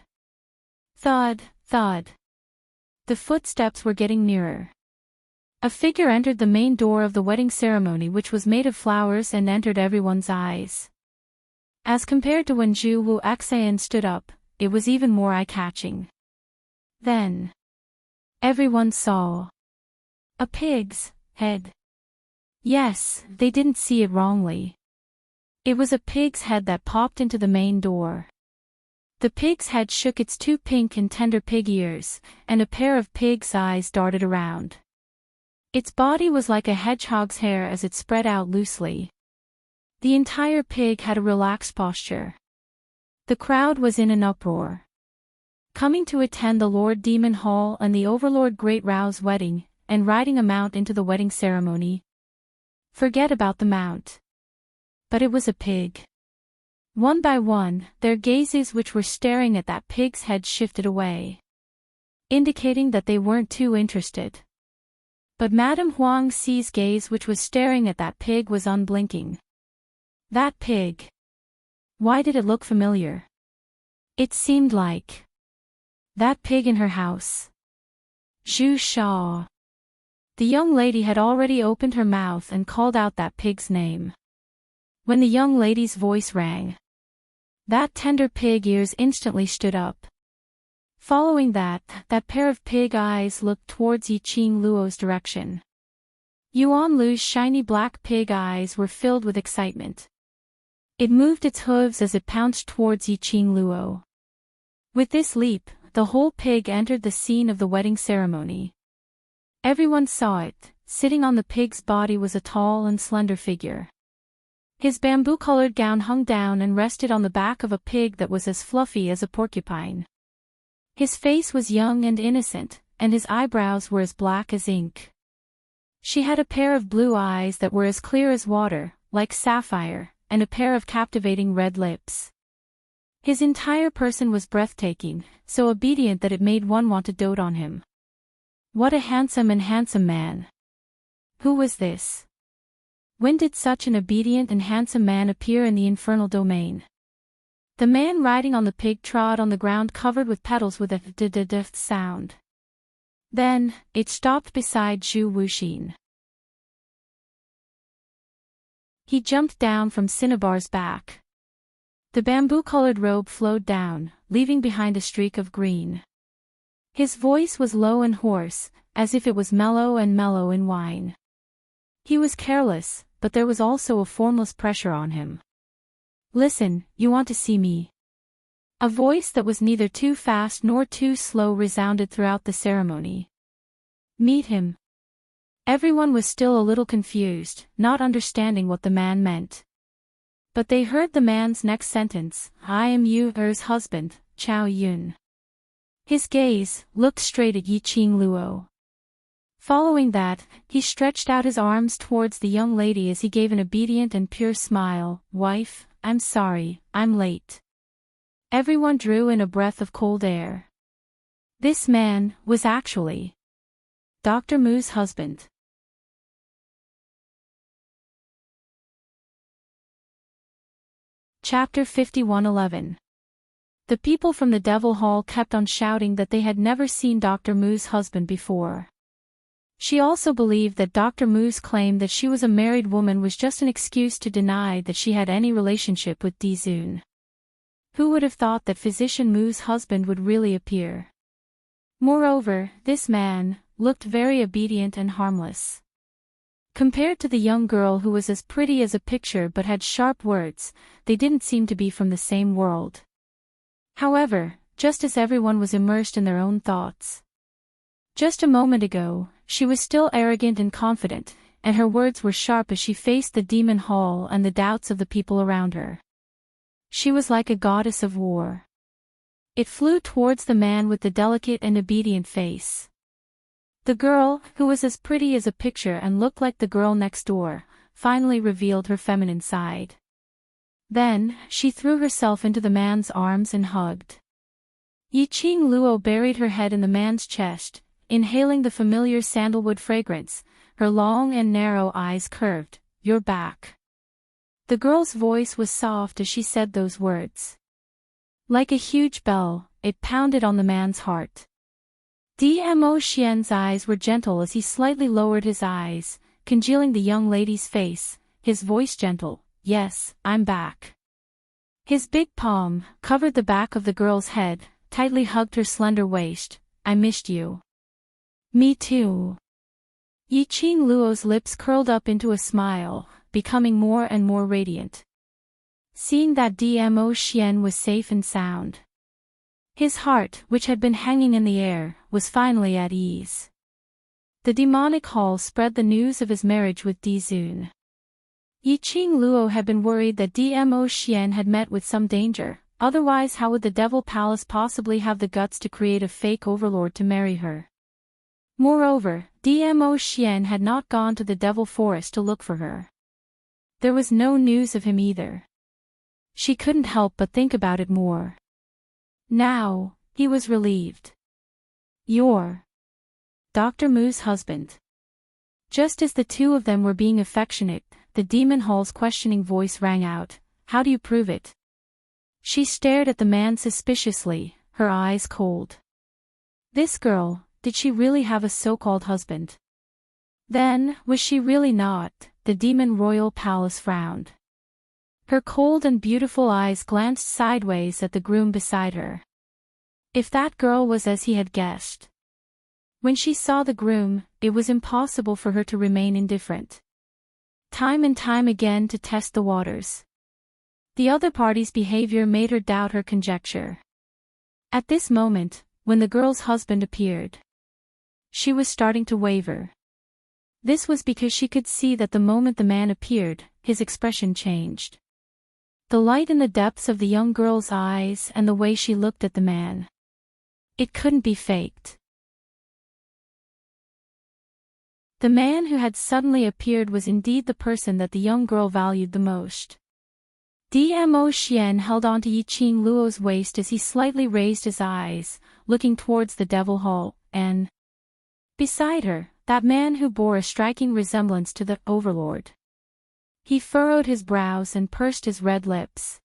A: Thud, thud. The footsteps were getting nearer. A figure entered the main door of the wedding ceremony, which was made of flowers, and entered everyone's eyes. As compared to when Zhu Wuaxian stood up, it was even more eye-catching. Then, everyone saw a pig's head. Yes, they didn't see it wrongly. It was a pig's head that popped into the main door. The pig's head shook its two pink and tender pig ears, and a pair of pig's eyes darted around. Its body was like a hedgehog's hair as it spread out loosely. The entire pig had a relaxed posture. The crowd was in an uproar. Coming to attend the Lord Demon Hall and the Overlord Great Row's wedding, and riding a mount into the wedding ceremony. Forget about the mount. But it was a pig. One by one, their gazes which were staring at that pig's head shifted away, indicating that they weren't too interested. But Madame Huang Xi's gaze which was staring at that pig was unblinking. That pig. Why did it look familiar? It seemed like that pig in her house. Zhu Sha. The young lady had already opened her mouth and called out that pig's name. When the young lady's voice rang, that tender pig ears instantly stood up. Following that pair of pig eyes looked towards Yiqing Luo's direction. Yuan Lu's shiny black pig eyes were filled with excitement. It moved its hooves as it pounced towards Yiqing Luo. With this leap, the whole pig entered the scene of the wedding ceremony. Everyone saw it. Sitting on the pig's body was a tall and slender figure. His bamboo-colored gown hung down and rested on the back of a pig that was as fluffy as a porcupine. His face was young and innocent, and his eyebrows were as black as ink. She had a pair of blue eyes that were as clear as water, like sapphire, and a pair of captivating red lips. His entire person was breathtaking, so obedient that it made one want to dote on him. What a handsome man. Who was this? When did such an obedient and handsome man appear in the infernal domain? The man riding on the pig trod on the ground covered with petals with a d-d-d sound. Then, it stopped beside Zhu Wuxin. He jumped down from Cinnabar's back. The bamboo-colored robe flowed down, leaving behind a streak of green. His voice was low and hoarse, as if it was mellow in wine. He was careless, but there was also a formless pressure on him. Listen, you want to see me? A voice that was neither too fast nor too slow resounded throughout the ceremony. Meet him. Everyone was still a little confused, not understanding what the man meant. But they heard the man's next sentence, I am Yu Er's husband, Chao Yun. His gaze looked straight at Yiqing Luo. Following that, he stretched out his arms towards the young lady as he gave an obedient and pure smile. Wife, I'm sorry, I'm late. Everyone drew in a breath of cold air. This man was actually Dr. Mu's husband. Chapter 51:11. The people from the Devil Hall kept on shouting that they had never seen Dr. Mu's husband before. She also believed that Dr. Mu's claim that she was a married woman was just an excuse to deny that she had any relationship with Dizun. Who would have thought that Physician Mu's husband would really appear? Moreover, this man looked very obedient and harmless. Compared to the young girl who was as pretty as a picture but had sharp words, they didn't seem to be from the same world. However, just as everyone was immersed in their own thoughts. Just a moment ago, she was still arrogant and confident, and her words were sharp as she faced the demon hall and the doubts of the people around her. She was like a goddess of war. It flew towards the man with the delicate and obedient face. The girl, who was as pretty as a picture and looked like the girl next door, finally revealed her feminine side. Then, she threw herself into the man's arms and hugged. Yiqing Luo buried her head in the man's chest, inhaling the familiar sandalwood fragrance, her long and narrow eyes curved. You're back. The girl's voice was soft as she said those words. Like a huge bell, it pounded on the man's heart. Dmo Xian's eyes were gentle as he slightly lowered his eyes, congealing the young lady's face, his voice gentle. Yes, I'm back. His big palm covered the back of the girl's head, tightly hugged her slender waist. I missed you. Me too. Yiqing Luo's lips curled up into a smile, becoming more and more radiant. Seeing that Dmo Xian was safe and sound. His heart, which had been hanging in the air, was finally at ease. The demonic hall spread the news of his marriage with Di Zun. Yiqing Luo had been worried that Dmo Xian had met with some danger, otherwise how would the Devil Palace possibly have the guts to create a fake overlord to marry her? Moreover, Dmo Xian had not gone to the Devil Forest to look for her. There was no news of him either. She couldn't help but think about it more. Now, he was relieved. You're Dr. Mu's husband. Just as the two of them were being affectionate, the demon hall's questioning voice rang out. How do you prove it? She stared at the man suspiciously, her eyes cold. This girl, did she really have a so-called husband? Then, was she really not? The demon royal palace frowned. Her cold and beautiful eyes glanced sideways at the groom beside her. If that girl was as he had guessed. When she saw the groom, it was impossible for her to remain indifferent. Time and time again to test the waters. The other party's behavior made her doubt her conjecture. At this moment, when the girl's husband appeared, she was starting to waver. This was because she could see that the moment the man appeared, his expression changed. The light in the depths of the young girl's eyes and the way she looked at the man. It couldn't be faked. The man who had suddenly appeared was indeed the person that the young girl valued the most. Dmo Xian held on to Yiqing Luo's waist as he slightly raised his eyes, looking towards the Devil Hall, and beside her, that man who bore a striking resemblance to the Overlord. He furrowed his brows and pursed his red lips.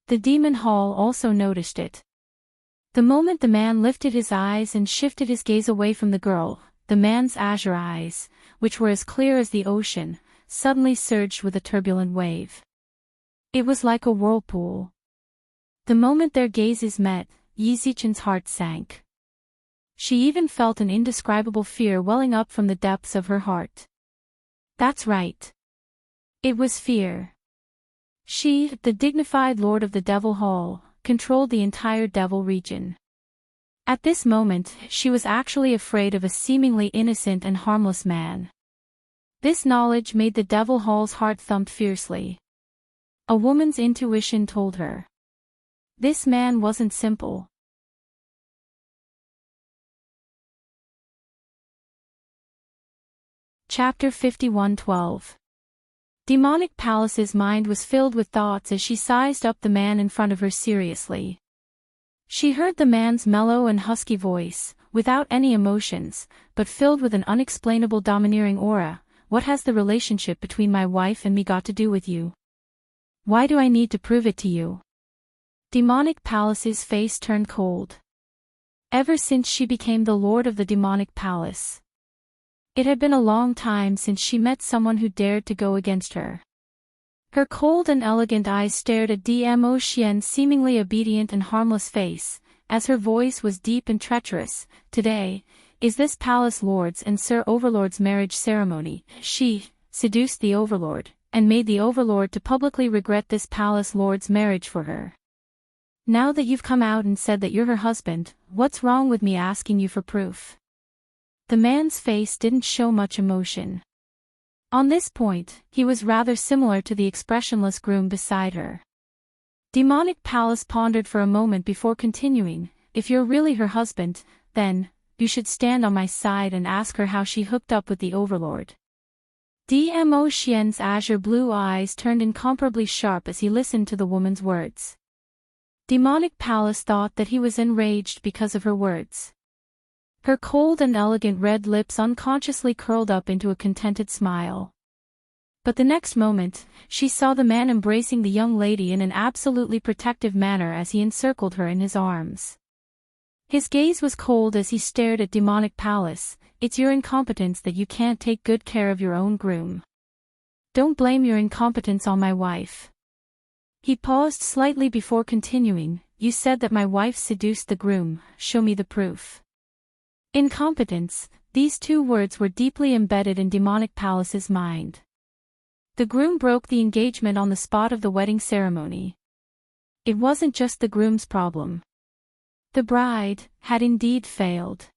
A: The demon hall also noticed it. The moment the man lifted his eyes and shifted his gaze away from the girl, the man's azure eyes, which were as clear as the ocean, suddenly surged with a turbulent wave. It was like a whirlpool. The moment their gazes met, Yi Zichen's heart sank. She even felt an indescribable fear welling up from the depths of her heart. That's right. It was fear. She, the dignified lord of the Devil Hall, controlled the entire Devil region. At this moment, she was actually afraid of a seemingly innocent and harmless man. This knowledge made the Devil Hall's heart thump fiercely. A woman's intuition told her. This man wasn't simple. Chapter 51:12. Demonic Palace's mind was filled with thoughts as she sized up the man in front of her seriously. She heard the man's mellow and husky voice, without any emotions, but filled with an unexplainable domineering aura. What has the relationship between my wife and me got to do with you? Why do I need to prove it to you? Demonic Palace's face turned cold. Ever since she became the lord of the Demonic Palace, it had been a long time since she met someone who dared to go against her. Her cold and elegant eyes stared at Dmo Xian's seemingly obedient and harmless face, as her voice was deep and treacherous. Today, is this palace lord's and Sir Overlord's marriage ceremony. She seduced the Overlord, and made the Overlord to publicly regret this palace lord's marriage for her. Now that you've come out and said that you're her husband, what's wrong with me asking you for proof? The man's face didn't show much emotion. On this point, he was rather similar to the expressionless groom beside her. Demonic Palace pondered for a moment before continuing. If you're really her husband, then, you should stand on my side and ask her how she hooked up with the Overlord. Dmo Xian's azure blue eyes turned incomparably sharp as he listened to the woman's words. Demonic Palace thought that he was enraged because of her words. Her cold and elegant red lips unconsciously curled up into a contented smile. But the next moment, she saw the man embracing the young lady in an absolutely protective manner as he encircled her in his arms. His gaze was cold as he stared at Demonic Palace. It's your incompetence that you can't take good care of your own groom. Don't blame your incompetence on my wife. He paused slightly before continuing, "You said that my wife seduced the groom, show me the proof." Incompetence, these two words were deeply embedded in Demonic Palace's mind. The groom broke the engagement on the spot of the wedding ceremony. It wasn't just the groom's problem. The bride had indeed failed.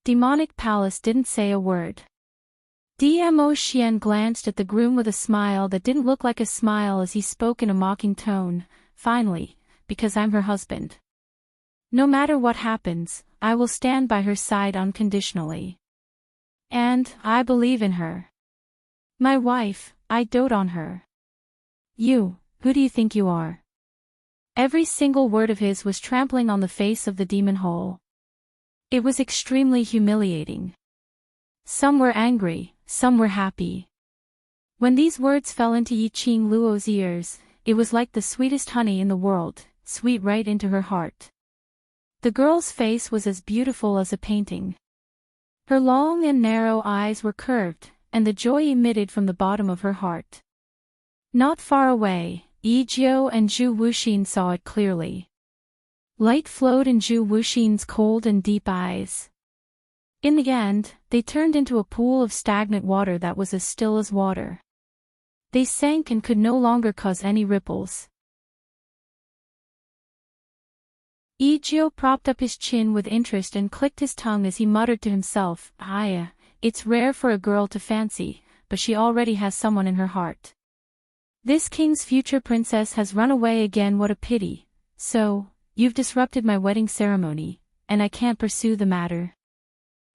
A: Demonic Palace didn't say a word. Dmo Xian glanced at the groom with a smile that didn't look like a smile as he spoke in a mocking tone, "Finally, because I'm her husband. No matter what happens, I will stand by her side unconditionally. And I believe in her. My wife, I dote on her. You, who do you think you are?" Every single word of his was trampling on the face of the demon hole. It was extremely humiliating. Some were angry, some were happy. When these words fell into Yiqing Luo's ears, it was like the sweetest honey in the world, sweet right into her heart. The girl's face was as beautiful as a painting. Her long and narrow eyes were curved, and the joy emitted from the bottom of her heart. Not far away, Yi Jiu and Zhu Wuxin saw it clearly. Light flowed in Zhu Wuxin's cold and deep eyes. In the end, they turned into a pool of stagnant water that was as still as water. They sank and could no longer cause any ripples. Yi Jiu propped up his chin with interest and clicked his tongue as he muttered to himself, It's rare for a girl to fancy, but she already has someone in her heart. This king's future princess has run away again, what a pity. So, you've disrupted my wedding ceremony, and I can't pursue the matter."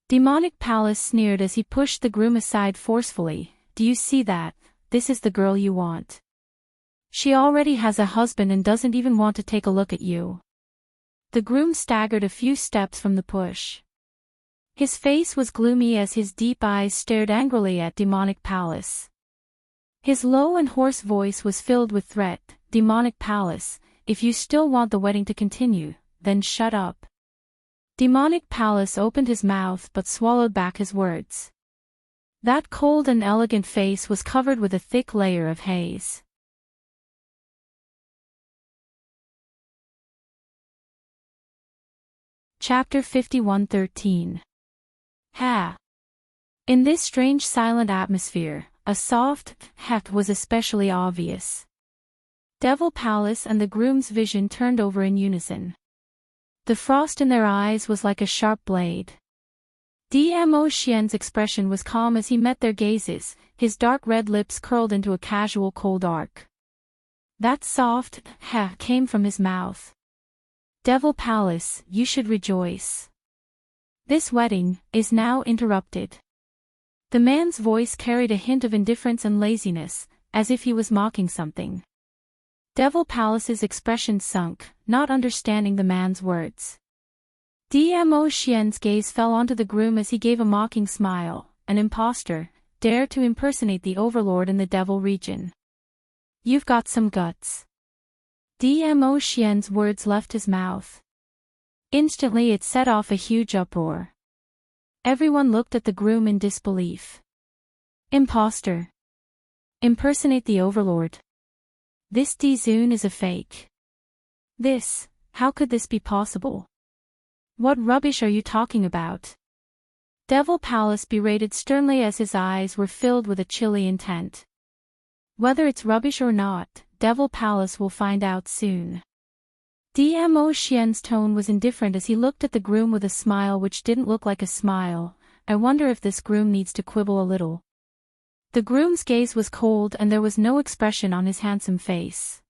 A: Demonic Palace sneered as he pushed the groom aside forcefully, "Do you see that? This is the girl you want. She already has a husband and doesn't even want to take a look at you." The groom staggered a few steps from the push. His face was gloomy as his deep eyes stared angrily at Demonic Palace. His low and hoarse voice was filled with threat, "Demonic Palace, if you still want the wedding to continue, then shut up." Demonic Palace opened his mouth but swallowed back his words. That cold and elegant face was covered with a thick layer of haze. Chapter 51:13. Ha! In this strange silent atmosphere, a soft heck was especially obvious. Devil Palace and the groom's vision turned over in unison. The frost in their eyes was like a sharp blade. Dmo Xian's expression was calm as he met their gazes, his dark red lips curled into a casual cold arc. That soft "ha" came from his mouth. "Devil Palace, you should rejoice. This wedding is now interrupted." The man's voice carried a hint of indifference and laziness, as if he was mocking something. Devil Palace's expression sunk, not understanding the man's words. Dmo Xian's gaze fell onto the groom as he gave a mocking smile. "An impostor, dare to impersonate the overlord in the devil region. You've got some guts." Dmo Xian's words left his mouth. Instantly it set off a huge uproar. Everyone looked at the groom in disbelief. Impostor. Impersonate the overlord. This Dizun is a fake. How could this be possible? What rubbish are you talking about? Devil Palace berated sternly as his eyes were filled with a chilly intent. Whether it's rubbish or not, Devil Palace will find out soon. Dmo Xian's tone was indifferent as he looked at the groom with a smile which didn't look like a smile. I wonder if this groom needs to quibble a little. The groom's gaze was cold and there was no expression on his handsome face.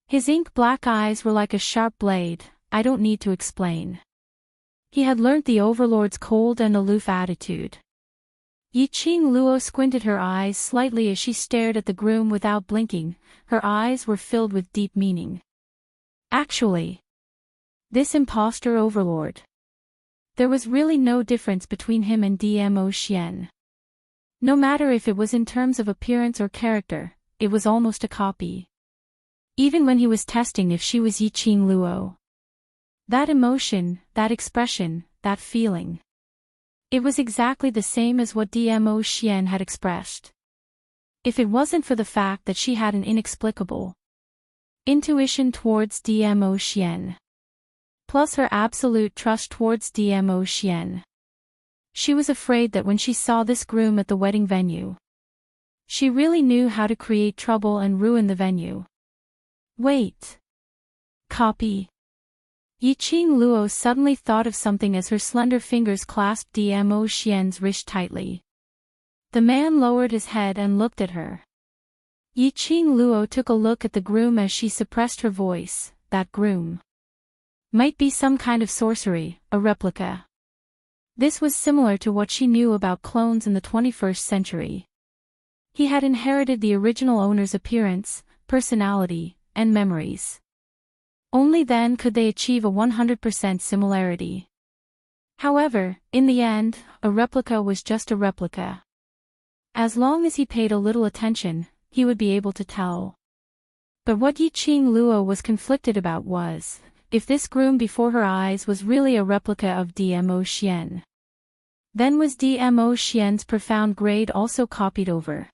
A: His ink-black eyes were like a sharp blade. I don't need to explain. He had learnt the overlord's cold and aloof attitude. Yiqing Luo squinted her eyes slightly as she stared at the groom without blinking. Her eyes were filled with deep meaning. Actually, this impostor overlord. There was really no difference between him and Dmo Xian. No matter if it was in terms of appearance or character, it was almost a copy. Even when he was testing if she was Yiqing Luo. That emotion, that expression, that feeling. It was exactly the same as what Dmo Xian had expressed. If it wasn't for the fact that she had an inexplicable intuition towards Dmo Xian, plus her absolute trust towards Dmo Xian. She was afraid that when she saw this groom at the wedding venue, she really knew how to create trouble and ruin the venue. Wait. Copy. Yiqing Luo suddenly thought of something as her slender fingers clasped Dmo Xian's wrist tightly. The man lowered his head and looked at her. Yiqing Luo took a look at the groom as she suppressed her voice. That groom might be some kind of sorcery, a replica. This was similar to what she knew about clones in the 21st century. He had inherited the original owner's appearance, personality, and memories. Only then could they achieve a 100% similarity. However, in the end, a replica was just a replica. As long as he paid a little attention, he would be able to tell. But what Yiqing Luo was conflicted about was, if this groom before her eyes was really a replica of Dmo Xian, then was Dmo Xian's profound grade also copied over?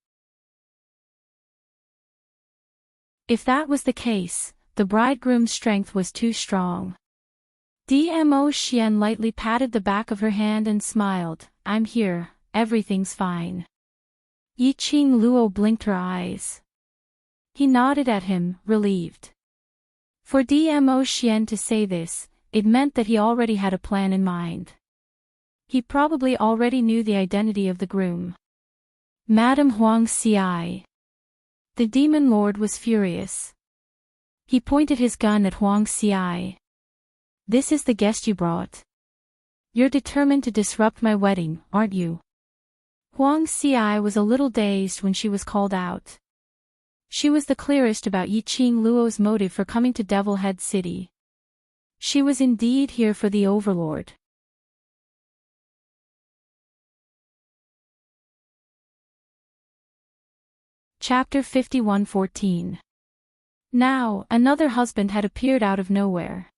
A: If that was the case, the bridegroom's strength was too strong. Dmo Xian lightly patted the back of her hand and smiled. I'm here, everything's fine. Yiqing Luo blinked her eyes. He nodded at him, relieved. For Dmo Xian to say this, it meant that he already had a plan in mind. He probably already knew the identity of the groom. Madame Huang Xi. The demon lord was furious. He pointed his gun at Huang Xi. This is the guest you brought. You're determined to disrupt my wedding, aren't you? Huang Xi was a little dazed when she was called out. She was the clearest about Yiqing Luo's motive for coming to Devil Head City. She was indeed here for the Overlord. Chapter 51:14. Now, another husband had appeared out of nowhere.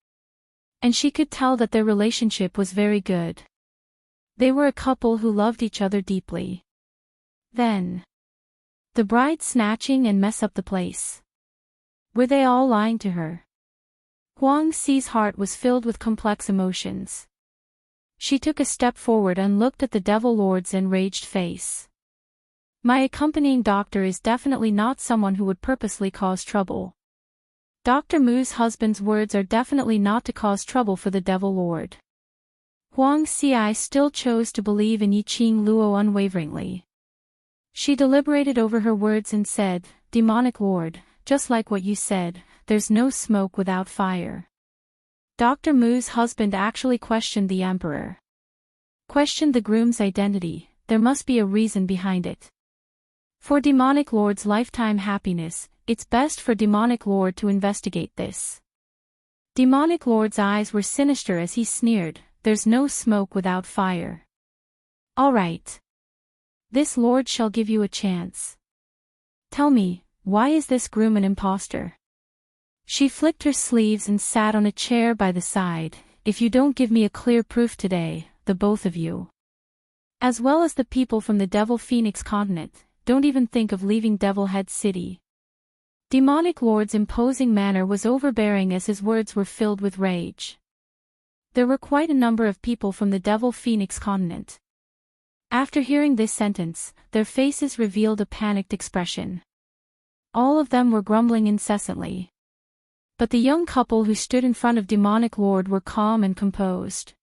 A: And she could tell that their relationship was very good. They were a couple who loved each other deeply. Then, the bride snatching and mess up the place. Were they all lying to her? Huang Xi's heart was filled with complex emotions. She took a step forward and looked at the Devil Lord's enraged face. My accompanying doctor is definitely not someone who would purposely cause trouble. Dr. Mu's husband's words are definitely not to cause trouble for the Devil Lord. Huang Xi still chose to believe in Yiqing Luo unwaveringly. She deliberated over her words and said, Demonic Lord, just like what you said, there's no smoke without fire. Dr. Mu's husband actually questioned the emperor. Questioned the groom's identity, there must be a reason behind it. For Demonic Lord's lifetime happiness, it's best for Demonic Lord to investigate this. Demonic Lord's eyes were sinister as he sneered, there's no smoke without fire. All right. This lord shall give you a chance. Tell me, why is this groom an impostor? She flicked her sleeves and sat on a chair by the side. If you don't give me a clear proof today, the both of you, as well as the people from the Devil Phoenix continent, don't even think of leaving Devil Head City. Demonic Lord's imposing manner was overbearing as his words were filled with rage. There were quite a number of people from the Devil Phoenix continent. After hearing this sentence, their faces revealed a panicked expression. All of them were grumbling incessantly. But the young couple who stood in front of Demonic Lord were calm and composed.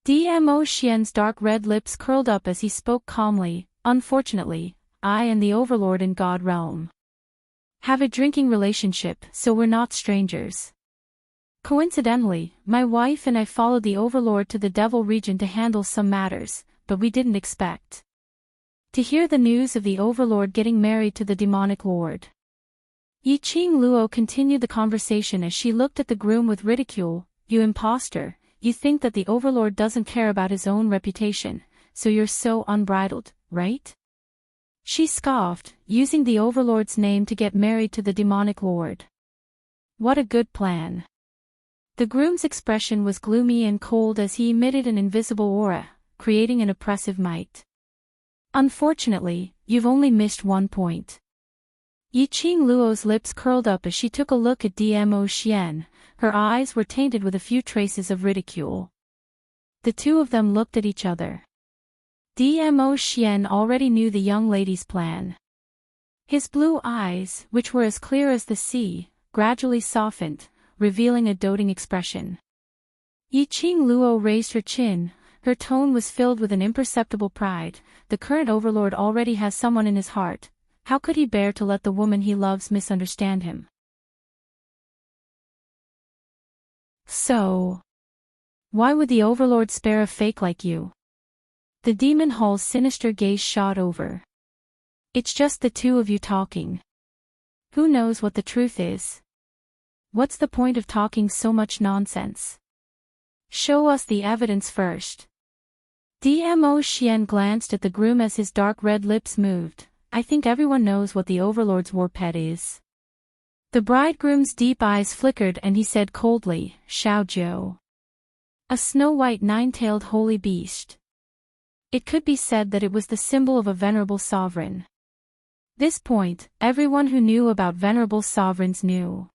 A: Dmo Xian's dark red lips curled up as he spoke calmly. Unfortunately, I and the Overlord in God Realm have a drinking relationship, so we're not strangers. Coincidentally, my wife and I followed the Overlord to the Devil region to handle some matters, but we didn't expect to hear the news of the Overlord getting married to the Demonic Lord. Yiqing Luo continued the conversation as she looked at the groom with ridicule. You impostor, you think that the Overlord doesn't care about his own reputation, so you're so unbridled, right? She scoffed, using the Overlord's name to get married to the Demonic Lord. What a good plan. The groom's expression was gloomy and cold as he emitted an invisible aura, creating an oppressive might. Unfortunately, you've only missed one point. Yiqing Luo's lips curled up as she took a look at Dmo Xian. Her eyes were tainted with a few traces of ridicule. The two of them looked at each other. Dmo Xian already knew the young lady's plan. His blue eyes, which were as clear as the sea, gradually softened, revealing a doting expression. Yiqing Luo raised her chin. Her tone was filled with an imperceptible pride. The current overlord already has someone in his heart. How could he bear to let the woman he loves misunderstand him? So, why would the overlord spare a fake like you? The demon hall's sinister gaze shot over. It's just the two of you talking. Who knows what the truth is? What's the point of talking so much nonsense? Show us the evidence first. Dmo Xian glanced at the groom as his dark red lips moved. I think everyone knows what the overlord's war pet is. The bridegroom's deep eyes flickered and he said coldly, Xiaojiu. A snow-white nine-tailed holy beast. It could be said that it was the symbol of a venerable sovereign. This point, everyone who knew about venerable sovereigns knew.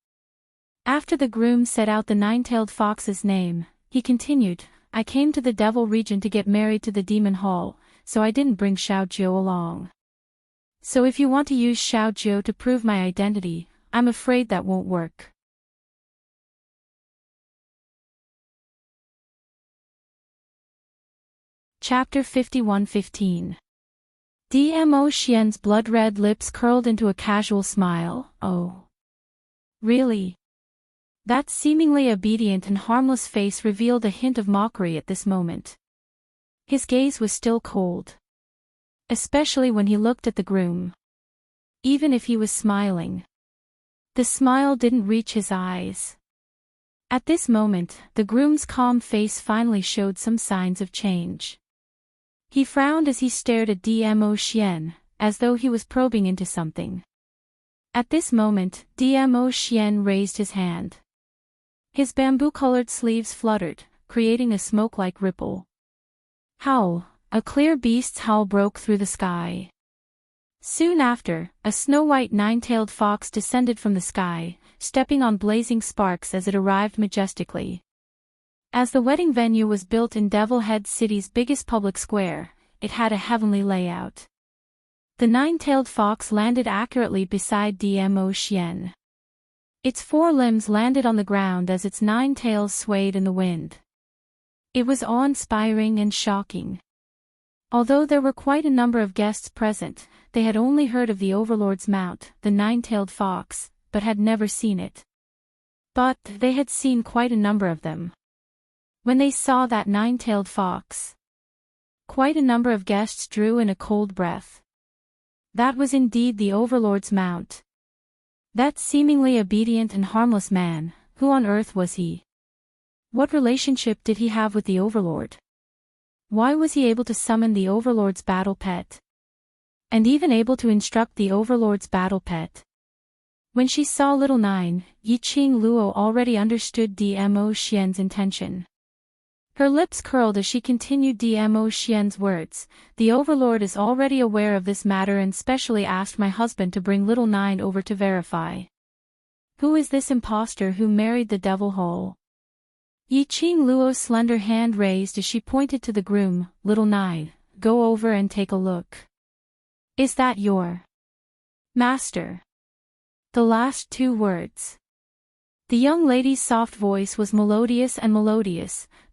A: After the groom said out the nine-tailed fox's name, he continued, I came to the Devil region to get married to the Demon Hall, so I didn't bring Xiaojiu along. So if you want to use Xiaojiu to prove my identity, I'm afraid that won't work. Chapter 51:15. Dmo Xian's blood-red lips curled into a casual smile. Oh. Really? That seemingly obedient and harmless face revealed a hint of mockery at this moment. His gaze was still cold. Especially when he looked at the groom. Even if he was smiling, the smile didn't reach his eyes. At this moment, the groom's calm face finally showed some signs of change. He frowned as he stared at Dmo Xian, as though he was probing into something. At this moment, Dmo Xian raised his hand. His bamboo-colored sleeves fluttered, creating a smoke-like ripple. Howl! A clear beast's howl broke through the sky. Soon after, a snow-white nine-tailed fox descended from the sky, stepping on blazing sparks as it arrived majestically. As the wedding venue was built in Devil Head City's biggest public square, it had a heavenly layout. The nine-tailed fox landed accurately beside Dmo Xian. Its four limbs landed on the ground as its nine tails swayed in the wind. It was awe-inspiring and shocking. Although there were quite a number of guests present, they had only heard of the overlord's mount, the nine-tailed fox, but had never seen it. But they had seen quite a number of them. When they saw that nine-tailed fox, quite a number of guests drew in a cold breath. That was indeed the overlord's mount. That seemingly obedient and harmless man, who on earth was he? What relationship did he have with the overlord? Why was he able to summon the overlord's battle pet? And even able to instruct the overlord's battle pet? When she saw little Nine, Yiqing Luo already understood Dmo Xian's intention. Her lips curled as she continued Dmo Xian's words. The overlord is already aware of this matter and specially asked my husband to bring little Nine over to verify. Who is this impostor who married the devil hole? Yiqing Luo's slender hand raised as she pointed to the groom. Little Nine, go over and take a look. Is that your master? The last two words. The young lady's soft voice was melodious,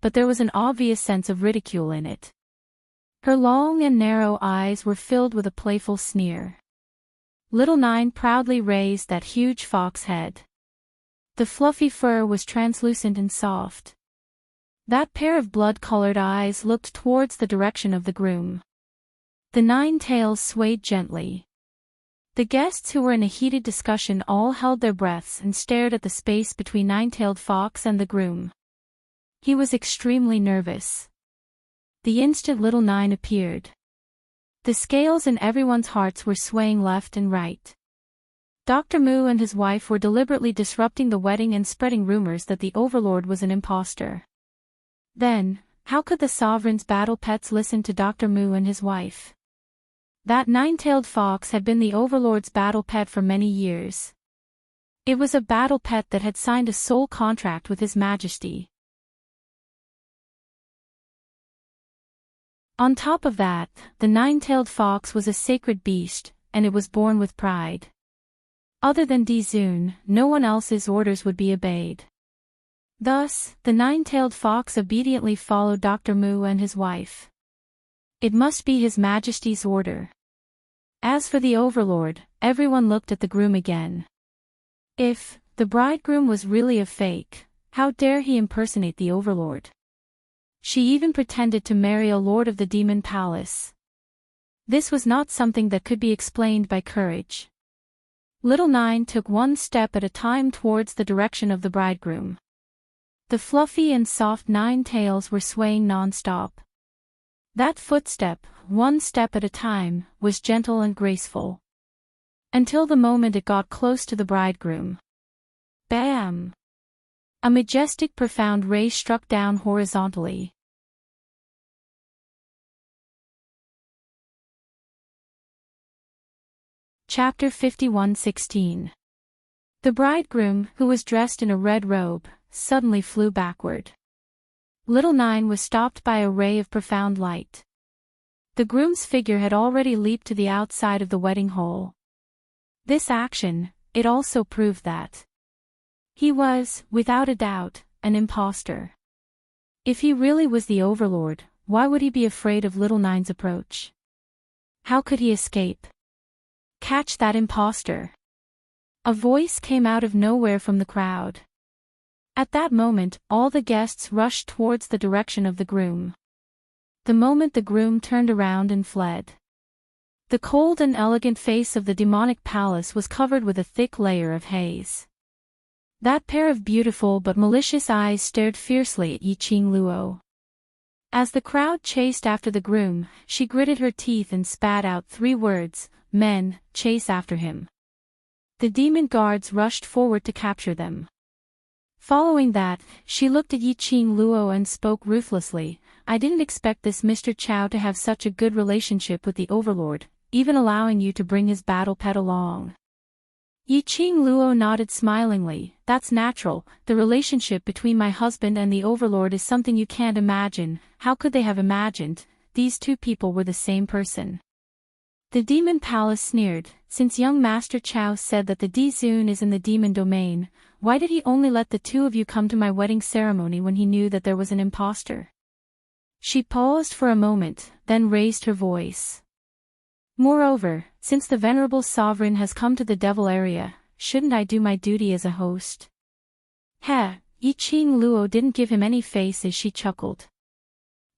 A: but there was an obvious sense of ridicule in it. Her long and narrow eyes were filled with a playful sneer. Little Nine proudly raised that huge fox head. The fluffy fur was translucent and soft. That pair of blood-colored eyes looked towards the direction of the groom. The nine tails swayed gently. The guests who were in a heated discussion all held their breaths and stared at the space between Nine-Tailed Fox and the groom. He was extremely nervous. The instant little Nine appeared, the scales in everyone's hearts were swaying left and right. Dr. Mu and his wife were deliberately disrupting the wedding and spreading rumors that the overlord was an impostor. Then, how could the sovereign's battle pets listen to Dr. Mu and his wife? That nine-tailed fox had been the Overlord's battle pet for many years. It was a battle pet that had signed a soul contract with His Majesty. On top of that, the nine-tailed fox was a sacred beast, and it was born with pride. Other than Dizun, no one else's orders would be obeyed. Thus, the nine-tailed fox obediently followed Dr. Mu and his wife. It must be His Majesty's order. As for the Overlord, everyone looked at the groom again. If the bridegroom was really a fake, how dare he impersonate the Overlord? She even pretended to marry a lord of the demon palace. This was not something that could be explained by courage. Little Nine took one step at a time towards the direction of the bridegroom. The fluffy and soft nine tails were swaying non-stop. That footstep, one step at a time, was gentle and graceful. Until the moment it got close to the bridegroom. Bam! A majestic profound ray struck down horizontally. Chapter 51:16. The bridegroom, who was dressed in a red robe, suddenly flew backward. Little Nine was stopped by a ray of profound light. The groom's figure had already leaped to the outside of the wedding hall. This action, it also proved that he was, without a doubt, an impostor. If he really was the Overlord, why would he be afraid of Little Nine's approach? How could he escape? Catch that impostor! A voice came out of nowhere from the crowd. At that moment, all the guests rushed towards the direction of the groom. The moment the groom turned around and fled, the cold and elegant face of the demonic palace was covered with a thick layer of haze. That pair of beautiful but malicious eyes stared fiercely at Yiqing Luo. As the crowd chased after the groom, she gritted her teeth and spat out 3 words, "Men, chase after him." The demon guards rushed forward to capture them. Following that, she looked at Yiqing Luo and spoke ruthlessly, "I didn't expect this Mr. Chow to have such a good relationship with the Overlord, even allowing you to bring his battle pet along." Yiqing Luo nodded smilingly, "That's natural, the relationship between my husband and the Overlord is something you can't imagine. How could they have imagined? These two people were the same person." The demon palace sneered, "Since young Master Chow said that the Dizun is in the demon domain, why did he only let the two of you come to my wedding ceremony when he knew that there was an impostor?" She paused for a moment, then raised her voice. "Moreover, since the venerable sovereign has come to the devil area, shouldn't I do my duty as a host?" Heh, Yiqing Luo didn't give him any face as she chuckled.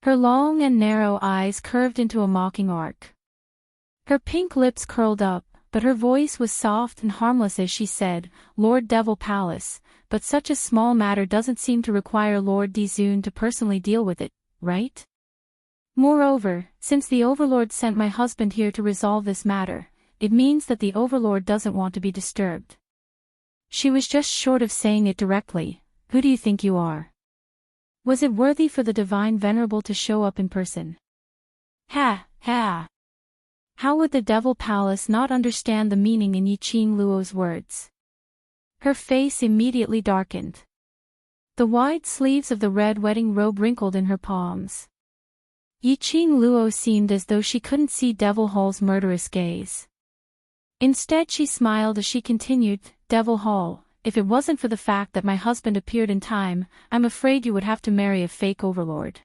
A: Her long and narrow eyes curved into a mocking arc. Her pink lips curled up, but her voice was soft and harmless as she said, "Lord Devil Palace, but such a small matter doesn't seem to require Lord Dizun to personally deal with it, right? Moreover, since the Overlord sent my husband here to resolve this matter, it means that the Overlord doesn't want to be disturbed." She was just short of saying it directly. "Who do you think you are? Was it worthy for the Divine Venerable to show up in person?" Ha, ha! How would the Devil Palace not understand the meaning in Yiqing Luo's words? Her face immediately darkened. The wide sleeves of the red wedding robe wrinkled in her palms. Yiqing Luo seemed as though she couldn't see Devil Hall's murderous gaze. Instead she smiled as she continued, "Devil Hall, if it wasn't for the fact that my husband appeared in time, I'm afraid you would have to marry a fake Overlord.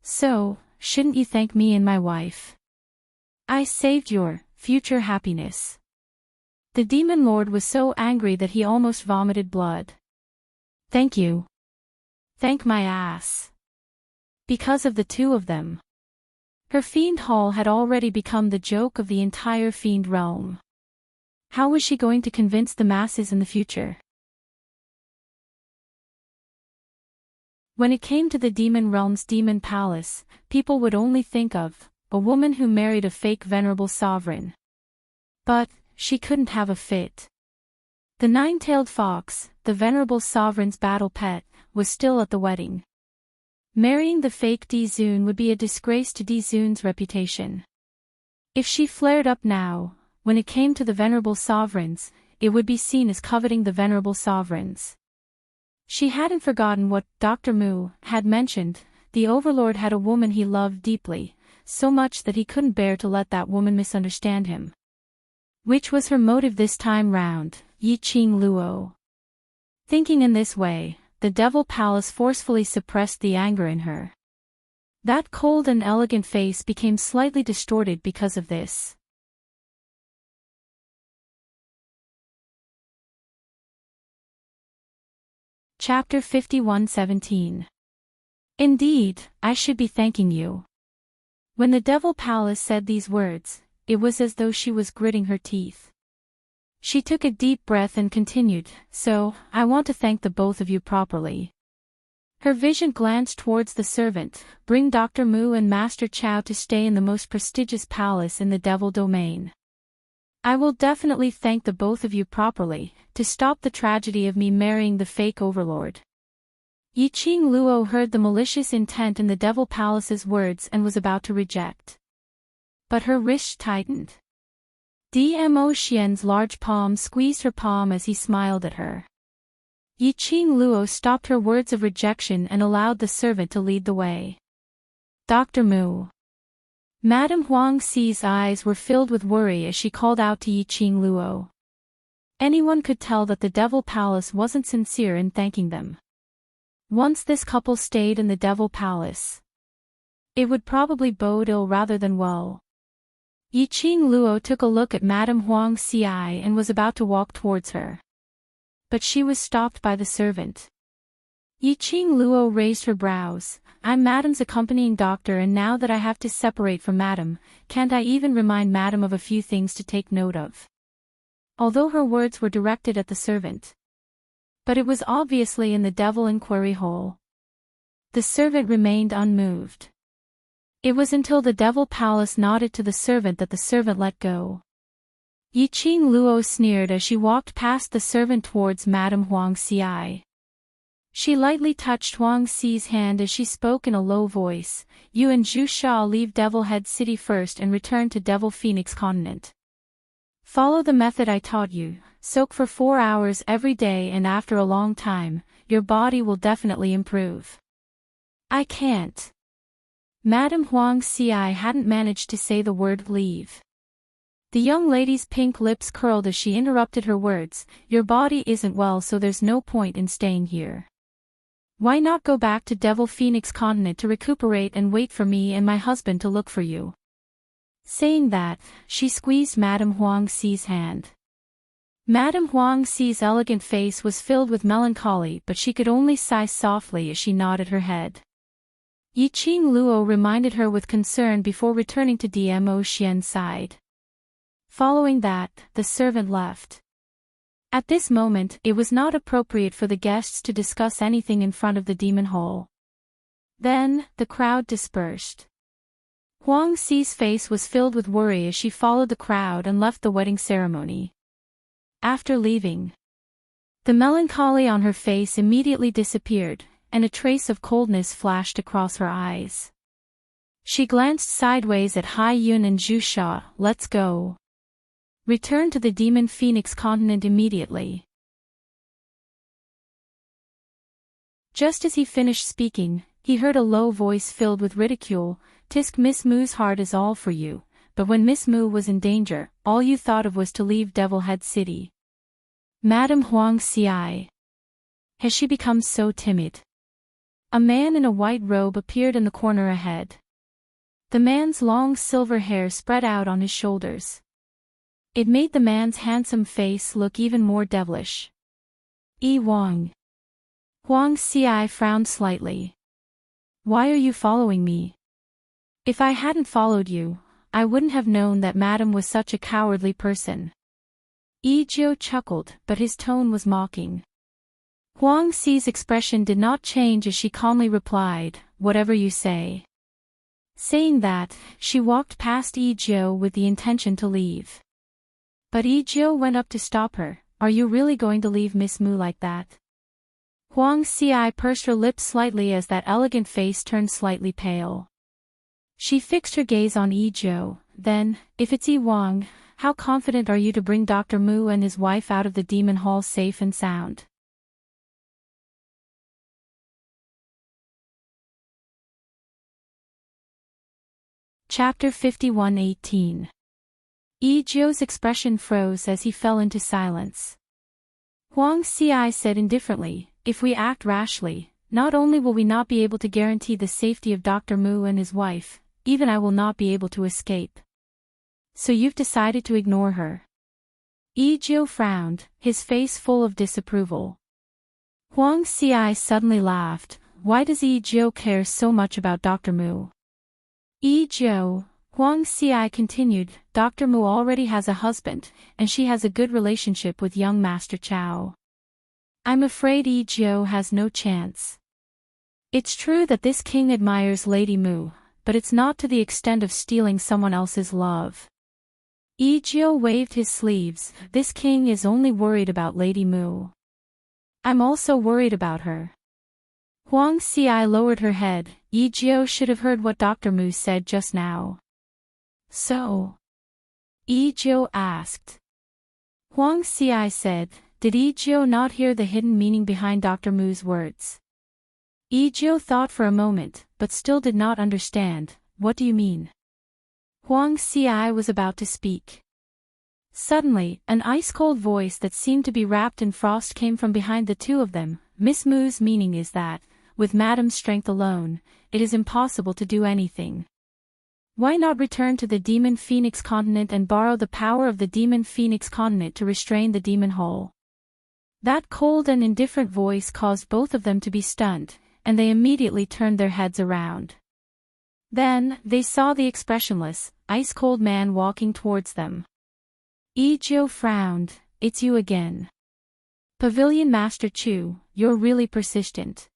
A: So, shouldn't you thank me and my wife? I saved your future happiness." The demon lord was so angry that he almost vomited blood. "Thank you. Thank my ass. Because of the two of them." Her fiend hall had already become the joke of the entire fiend realm. How was she going to convince the masses in the future? When it came to the demon realm's demon palace, people would only think of a woman who married a fake venerable sovereign. But she couldn't have a fit. The nine-tailed fox, the venerable sovereign's battle pet, was still at the wedding. Marrying the fake Dizun would be a disgrace to Dizun's reputation. If she flared up now, when it came to the venerable sovereigns, it would be seen as coveting the venerable sovereigns. She hadn't forgotten what Dr. Mu had mentioned. The overlord had a woman he loved deeply, so much that he couldn't bear to let that woman misunderstand him. Which was her motive this time round, Yi Qing Luo. Thinking in this way, the Devil Palace forcefully suppressed the anger in her. That cold and elegant face became slightly distorted because of this. Chapter 51:17. Indeed, I should be thanking you. When the Devil Palace said these words, it was as though she was gritting her teeth. She took a deep breath and continued, so, I want to thank the both of you properly. Her vision glanced towards the servant, bring Dr. Mu and Master Chow to stay in the most prestigious palace in the Devil Domain. I will definitely thank the both of you properly, to stop the tragedy of me marrying the fake overlord. Yi Qing Luo heard the malicious intent in the Devil Palace's words and was about to reject. But her wrist tightened. Dmo Xian's large palm squeezed her palm as he smiled at her. Yi Qing Luo stopped her words of rejection and allowed the servant to lead the way. Dr. Mu. Madame Huang Xi's eyes were filled with worry as she called out to Yi Qing Luo. Anyone could tell that the Devil Palace wasn't sincere in thanking them. Once this couple stayed in the Devil Palace, it would probably bode ill rather than well. Yi Qing Luo took a look at Madame Huang Xi and was about to walk towards her. But she was stopped by the servant. Yi Qing Luo raised her brows. I'm Madame's accompanying doctor, and now that I have to separate from Madame, can't I even remind Madame of a few things to take note of? Although her words were directed at the servant. But it was obviously in the devil inquiry hole. The servant remained unmoved. It was until the Devil Palace nodded to the servant that the servant let go. Yi Qing Luo sneered as she walked past the servant towards Madame Huang Xi. She lightly touched Huang Xi's hand as she spoke in a low voice, You and Zhu Sha leave Devil Head City first and return to Devil Phoenix Continent. Follow the method I taught you, soak for 4 hours every day, and after a long time, your body will definitely improve. I can't. Madame Huang Xi hadn't managed to say the word leave. The young lady's pink lips curled as she interrupted her words, Your body isn't well, so there's no point in staying here. Why not go back to Devil Phoenix Continent to recuperate and wait for me and my husband to look for you? Saying that, she squeezed Madame Huang Xi's hand. Madame Huang Xi's elegant face was filled with melancholy, but she could only sigh softly as she nodded her head. Yi Qing Luo reminded her with concern before returning to Dmo Xian's side. Following that, the servant left. At this moment, it was not appropriate for the guests to discuss anything in front of the demon hole. Then, the crowd dispersed. Huang Xi's face was filled with worry as she followed the crowd and left the wedding ceremony. After leaving, the melancholy on her face immediately disappeared, and a trace of coldness flashed across her eyes. She glanced sideways at Hai Yun and Zhu Sha. Let's go. Return to the Demon Phoenix Continent immediately. Just as he finished speaking, he heard a low voice filled with ridicule, Tisk, Miss Mu's heart is all for you, but when Miss Mu was in danger, all you thought of was to leave Devil Head City. Madame Huang Xi. Has she become so timid? A man in a white robe appeared in the corner ahead. The man's long silver hair spread out on his shoulders. It made the man's handsome face look even more devilish. Yi Wang. Huang Xi frowned slightly. Why are you following me? If I hadn't followed you, I wouldn't have known that Madame was such a cowardly person. Yi Jiu chuckled, but his tone was mocking. Huang Xi's expression did not change as she calmly replied, Whatever you say. Saying that, she walked past Yi Jiu with the intention to leave. But Yi Jiu went up to stop her. Are you really going to leave Miss Mu like that? Huang Xi pursed her lips slightly as that elegant face turned slightly pale. She fixed her gaze on Yi Jiu. Then, if it's Yi Wang, how confident are you to bring Dr. Mu and his wife out of the demon hall safe and sound? Chapter 51:18. Yi Jiu's expression froze as he fell into silence. Huang Xi said indifferently, if we act rashly, not only will we not be able to guarantee the safety of Dr. Mu and his wife, even I will not be able to escape. So you've decided to ignore her. Yi Jiu frowned, his face full of disapproval. Huang Xi suddenly laughed. Why does Yi Jiu care so much about Dr. Mu? Yi Jiu, Huang Xi continued, Dr. Mu already has a husband, and she has a good relationship with young Master Chao. I'm afraid Yi Jiu has no chance. It's true that this king admires Lady Mu, but it's not to the extent of stealing someone else's love. Yi Jiu waved his sleeves, this king is only worried about Lady Mu. I'm also worried about her. Huang Xi lowered her head. Yi Jiu should have heard what Dr. Mu said just now. So? Yi Jiu asked. Huang Xi said, did Yi Jiu not hear the hidden meaning behind Dr. Mu's words? Yi Jiu thought for a moment, but still did not understand. What do you mean? Huang Xi was about to speak. Suddenly, an ice-cold voice that seemed to be wrapped in frost came from behind the two of them. Miss Mu's meaning is that, with Madame's strength alone, it is impossible to do anything. Why not return to the Demon Phoenix continent and borrow the power of the Demon Phoenix continent to restrain the Demon Hole? That cold and indifferent voice caused both of them to be stunned, and they immediately turned their heads around. Then, they saw the expressionless, ice-cold man walking towards them. Yi Jiu frowned, it's you again. Pavilion Master Chu, you're really persistent.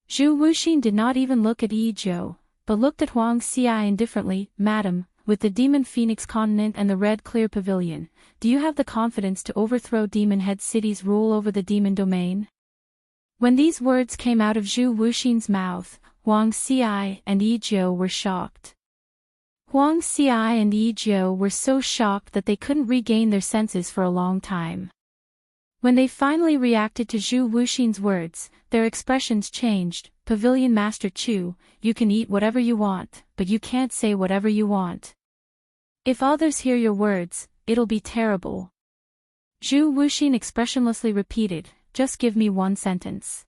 A: Zhu Wuxin did not even look at Yi Jiu, but looked at Huang Xi indifferently. Madam, with the Demon Phoenix continent and the Red Clear Pavilion, do you have the confidence to overthrow Demon Head City's rule over the demon domain? When these words came out of Zhu Wuxin's mouth, Huang Xi and Yi Jiu were shocked. Huang Xi and Yi Jiu were so shocked that they couldn't regain their senses for a long time. When they finally reacted to Zhu Wuxin's words, their expressions changed. Pavilion Master Chu, you can eat whatever you want, but you can't say whatever you want. If others hear your words, it'll be terrible. Zhu Wuxin expressionlessly repeated, just give me one sentence.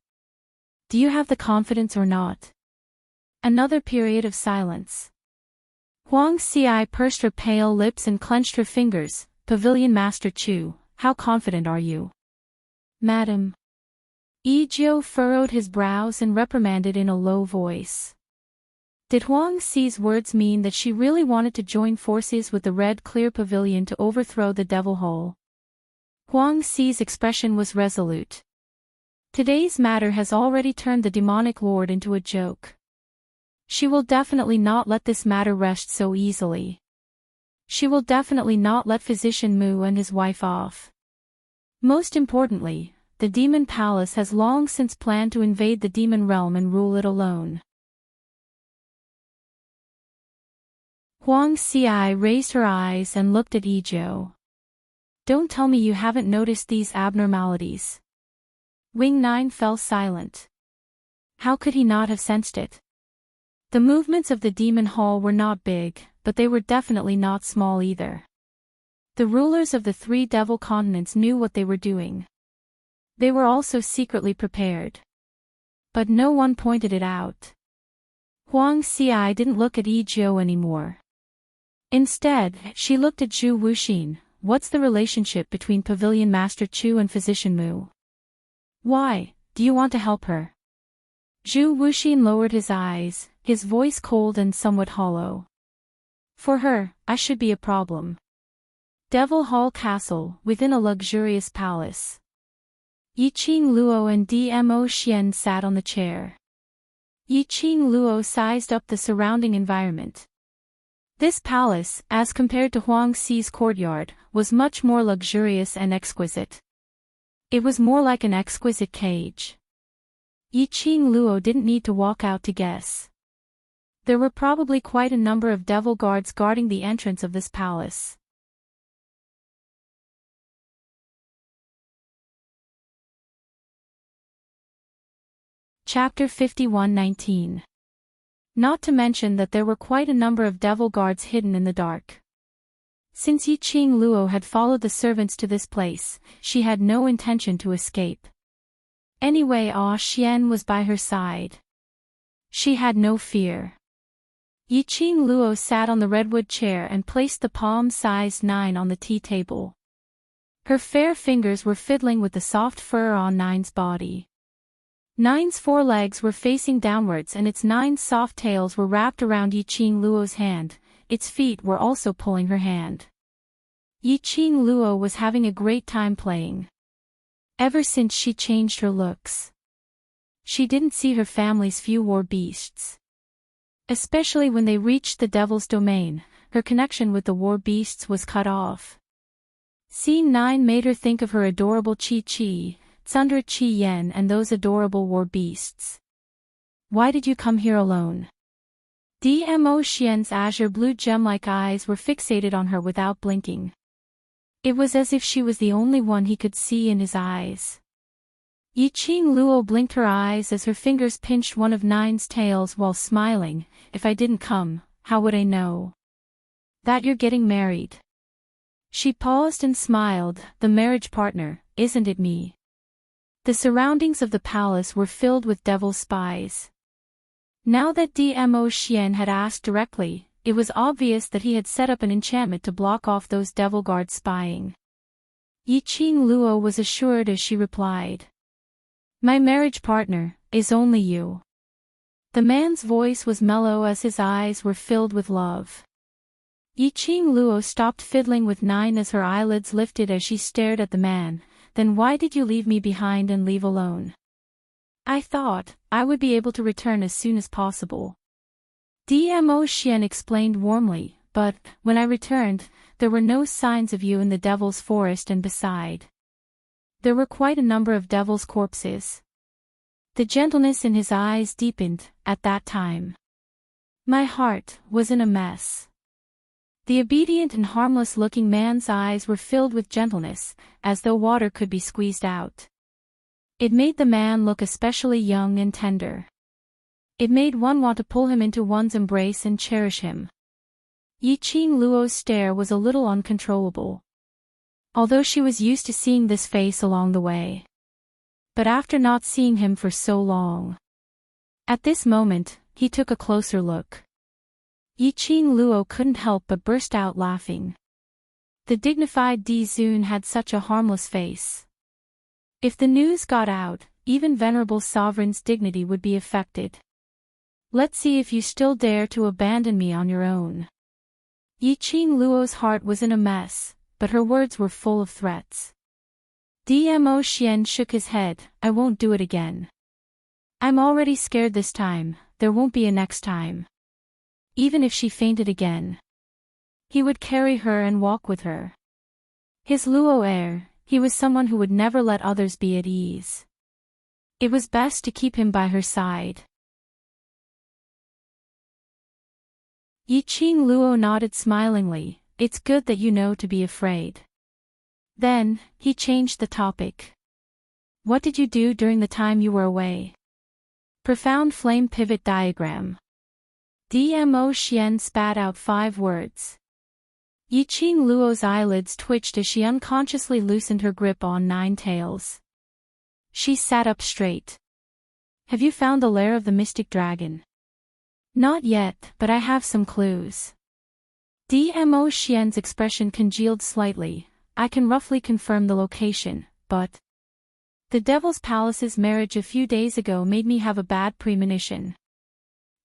A: Do you have the confidence or not? Another period of silence. Huang Xi pursed her pale lips and clenched her fingers. Pavilion Master Chu, how confident are you? Madam. Yi Jiu furrowed his brows and reprimanded in a low voice. Did Huang Xi's words mean that she really wanted to join forces with the Red Clear Pavilion to overthrow the Devil Hole? Huang Xi's expression was resolute. Today's matter has already turned the demonic lord into a joke. She will definitely not let this matter rest so easily. She will definitely not let Physician Mu and his wife off. Most importantly, the Demon Palace has long since planned to invade the Demon Realm and rule it alone. Huang Xi raised her eyes and looked at Yi Jiu. Don't tell me you haven't noticed these abnormalities. Wing Nine fell silent. How could he not have sensed it? The movements of the Demon Hall were not big, but they were definitely not small either. The rulers of the three devil continents knew what they were doing. They were also secretly prepared. But no one pointed it out. Huang Xi didn't look at Yi Jiu anymore. Instead, she looked at Zhu Wuxin. What's the relationship between Pavilion Master Chu and Physician Mu? Why, do you want to help her? Zhu Wuxin lowered his eyes, his voice cold and somewhat hollow. For her, I should be a problem. Devil Hall Castle, within a luxurious palace. Yiqing Luo and Dmo Xian sat on the chair. Yiqing Luo sized up the surrounding environment. This palace, as compared to Huang Xi's courtyard, was much more luxurious and exquisite. It was more like an exquisite cage. Yiqing Luo didn't need to walk out to guess. There were probably quite a number of devil guards guarding the entrance of this palace. Chapter 51:19. Not to mention that there were quite a number of devil guards hidden in the dark. Since Yiqing Luo had followed the servants to this place, she had no intention to escape. Anyway, Xian was by her side. She had no fear. Yiqing Luo sat on the redwood chair and placed the palm-sized 9 on the tea table. Her fair fingers were fiddling with the soft fur on 9's body. 9's forelegs were facing downwards and its 9 soft tails were wrapped around Yiqing Luo's hand. Its feet were also pulling her hand. Yiqing Luo was having a great time playing. Ever since she changed her looks. She didn't see her family's few war beasts. Especially when they reached the devil's domain, her connection with the war beasts was cut off. Seeing 9 made her think of her adorable Chi-Chi, Tsundra Chi-Yen and those adorable war beasts. Why did you come here alone? Dmo Xian's azure blue gem-like eyes were fixated on her without blinking. It was as if she was the only one he could see in his eyes. Yiqing Luo blinked her eyes as her fingers pinched one of 9's tails while smiling. If I didn't come, how would I know? That you're getting married. She paused and smiled. The marriage partner, isn't it me? The surroundings of the palace were filled with devil spies. Now that Dmo Xian had asked directly, it was obvious that he had set up an enchantment to block off those devil guards spying. Yiqing Luo was assured as she replied. My marriage partner is only you. The man's voice was mellow as his eyes were filled with love. Yiqing Luo stopped fiddling with 9 as her eyelids lifted as she stared at the man. Then why did you leave me behind and leave alone? I thought I would be able to return as soon as possible. Dmo Xian explained warmly, but when I returned, there were no signs of you in the devil's forest and beside. There were quite a number of devil's corpses. The gentleness in his eyes deepened at that time. My heart was in a mess. The obedient and harmless-looking man's eyes were filled with gentleness, as though water could be squeezed out. It made the man look especially young and tender. It made one want to pull him into one's embrace and cherish him. Yiqing Luo's stare was a little uncontrollable. Although she was used to seeing this face along the way. But after not seeing him for so long. At this moment, he took a closer look. Yiqing Luo couldn't help but burst out laughing. The dignified Di Zun had such a harmless face. If the news got out, even venerable sovereign's dignity would be affected. Let's see if you still dare to abandon me on your own. Yiqing Luo's heart was in a mess, but her words were full of threats. Dmo Xian shook his head. I won't do it again. I'm already scared this time, there won't be a next time. Even if she fainted again. He would carry her and walk with her. His Luo heir, he was someone who would never let others be at ease. It was best to keep him by her side. Yiqing Luo nodded smilingly. It's good that you know to be afraid. Then, he changed the topic. What did you do during the time you were away? Profound flame pivot diagram. Dmo Xian spat out 5 words. Yiqing Luo's eyelids twitched as she unconsciously loosened her grip on 9 tails. She sat up straight. Have you found the lair of the mystic dragon? Not yet, but I have some clues. Dmo Xian's expression congealed slightly. I can roughly confirm the location, but the Devil's Palace's marriage a few days ago made me have a bad premonition.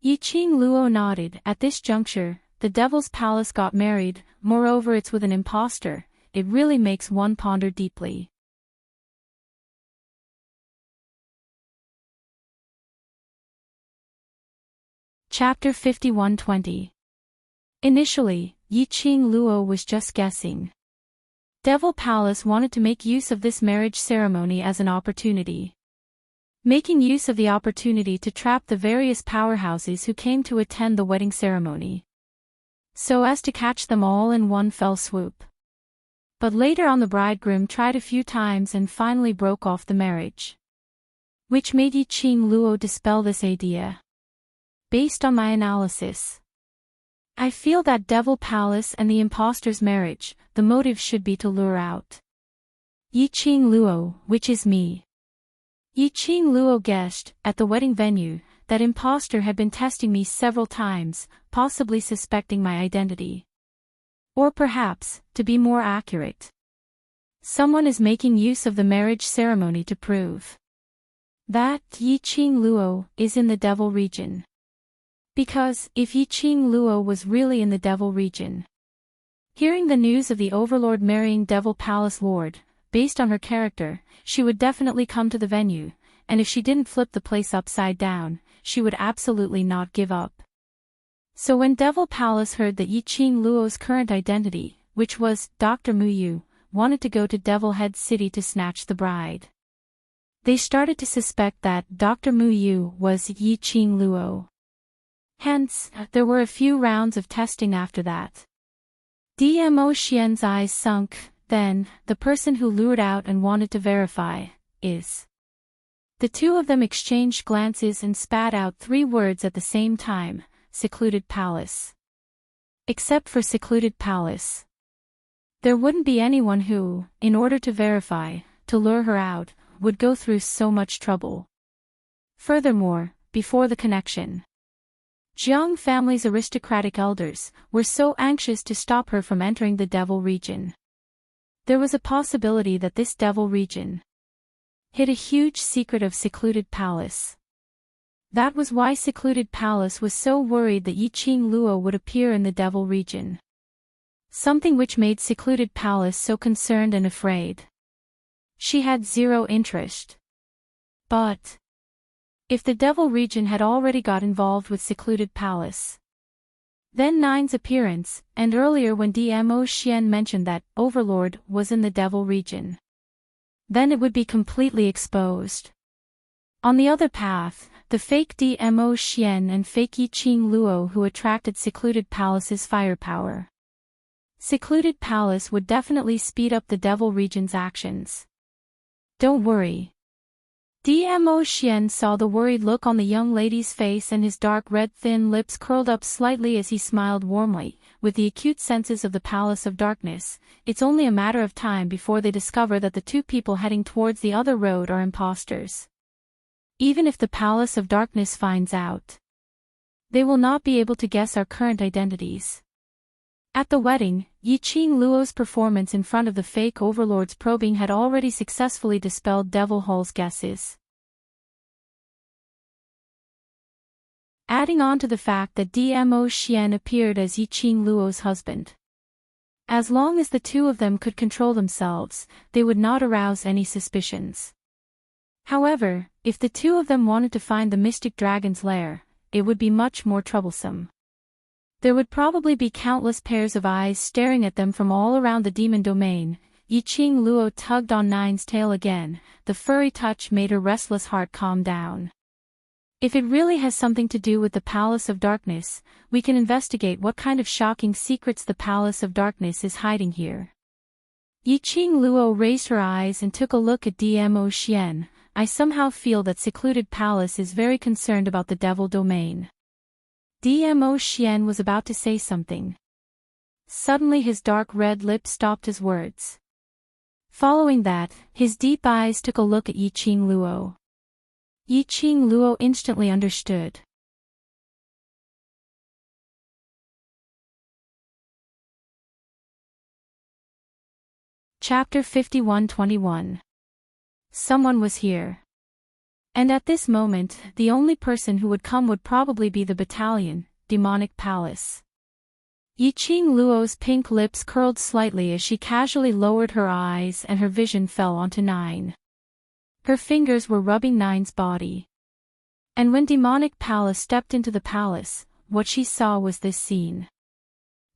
A: Yiqing Luo nodded. At this juncture, the Devil's Palace got married, moreover it's with an impostor. It really makes one ponder deeply. Chapter 51:20. Initially, Yiqing Luo was just guessing. Devil Palace wanted to make use of this marriage ceremony as an opportunity. making use of the opportunity to trap the various powerhouses who came to attend the wedding ceremony, so as to catch them all in one fell swoop. But later on the bridegroom tried a few times and finally broke off the marriage, which made Yiqing Luo dispel this idea. Based on my analysis, I feel that Devil Palace and the imposter's marriage, the motive should be to lure out Yiqing Luo, which is me. Yiqing Luo guessed, at the wedding venue, that imposter had been testing me several times, possibly suspecting my identity. Or perhaps, to be more accurate, someone is making use of the marriage ceremony to prove that Yiqing Luo is in the devil region. Because, if Yiqing Luo was really in the devil region, hearing the news of the overlord marrying Devil Palace Lord, based on her character, she would definitely come to the venue, and if she didn't flip the place upside down, she would absolutely not give up. So when Devil Palace heard that Yiqing Luo's current identity, which was Dr. Muyu, wanted to go to Devil Head City to snatch the bride, they started to suspect that Dr. Muyu was Yiqing Luo. Hence, there were a few rounds of testing after that. Dmo Xian's eyes sunk. Then, the person who lured out and wanted to verify, is. The two of them exchanged glances and spat out 3 words at the same time, secluded palace. Except for secluded palace, there wouldn't be anyone who, in order to verify, to lure her out, would go through so much trouble. Furthermore, before the connection, Jiang family's aristocratic elders were so anxious to stop her from entering the devil region. There was a possibility that this devil region hid a huge secret of secluded palace. That was why secluded palace was so worried that Yiqing Luo would appear in the devil region. Something which made secluded palace so concerned and afraid. She had zero interest. But if the devil region had already got involved with secluded palace, then Nine's appearance, and earlier when Dmo Xian mentioned that Overlord was in the devil region, then it would be completely exposed. On the other path, the fake Dmo Xian and fake Yiqing Luo who attracted secluded palace's firepower. Secluded palace would definitely speed up the devil region's actions. Don't worry. Dmo Xian saw the worried look on the young lady's face and his dark red thin lips curled up slightly as he smiled warmly. With the acute senses of the Palace of Darkness, it's only a matter of time before they discover that the 2 people heading towards the other road are imposters. Even if the Palace of Darkness finds out, they will not be able to guess our current identities. At the wedding, Yiqing Luo's performance in front of the fake overlord's probing had already successfully dispelled Devil Hall's guesses. Adding on to the fact that Dmo Xian appeared as Yiqing Luo's husband. As long as the 2 of them could control themselves, they would not arouse any suspicions. However, if the 2 of them wanted to find the mystic dragon's lair, it would be much more troublesome. There would probably be countless pairs of eyes staring at them from all around the demon domain. Yiqing Luo tugged on Nine's tail again. The furry touch made her restless heart calm down. If it really has something to do with the Palace of Darkness, we can investigate what kind of shocking secrets the Palace of Darkness is hiding here. Yiqing Luo raised her eyes and took a look at Dmo Xian. I somehow feel that secluded palace is very concerned about the devil domain. Dmo Xian was about to say something. Suddenly his dark red lips stopped his words. Following that, his deep eyes took a look at Yiqing Luo. Yiqing Luo instantly understood. Chapter 51-21. Someone was here. And at this moment, the only person who would come would probably be the battalion, Demonic Palace. Yiqing Luo's pink lips curled slightly as she casually lowered her eyes and her vision fell onto Nine. Her fingers were rubbing Nine's body. And when Demonic Palace stepped into the palace, what she saw was this scene.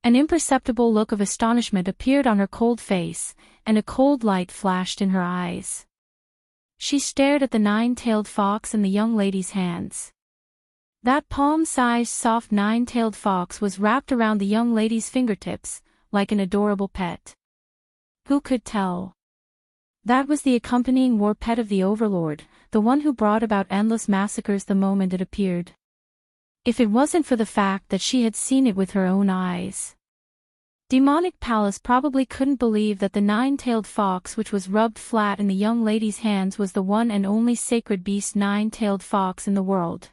A: An imperceptible look of astonishment appeared on her cold face, and a cold light flashed in her eyes. She stared at the nine-tailed fox in the young lady's hands. That palm-sized soft nine-tailed fox was wrapped around the young lady's fingertips, like an adorable pet. Who could tell? That was the accompanying war pet of the Overlord, the one who brought about endless massacres the moment it appeared. If it wasn't for the fact that she had seen it with her own eyes. Demonic Palace probably couldn't believe that the nine-tailed fox which was rubbed flat in the young lady's hands was the one and only sacred beast nine-tailed fox in the world.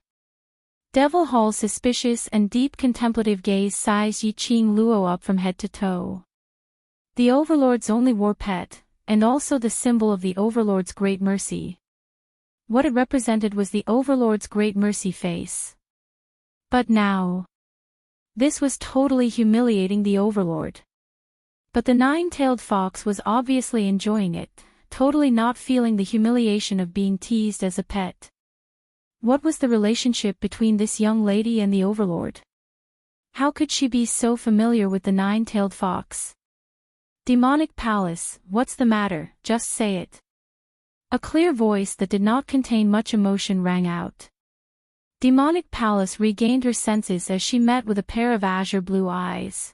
A: Devil Hall's suspicious and deep contemplative gaze sized Yi-Ching Luo up from head to toe. The Overlord's only war pet, and also the symbol of the Overlord's great mercy. What it represented was the Overlord's great mercy face. But now, this was totally humiliating the Overlord. But the nine-tailed fox was obviously enjoying it, totally not feeling the humiliation of being teased as a pet. What was the relationship between this young lady and the Overlord? How could she be so familiar with the nine-tailed fox? Demonic Palace, what's the matter? Just say it. A clear voice that did not contain much emotion rang out. Demonic Palace regained her senses as she met with a pair of azure blue eyes.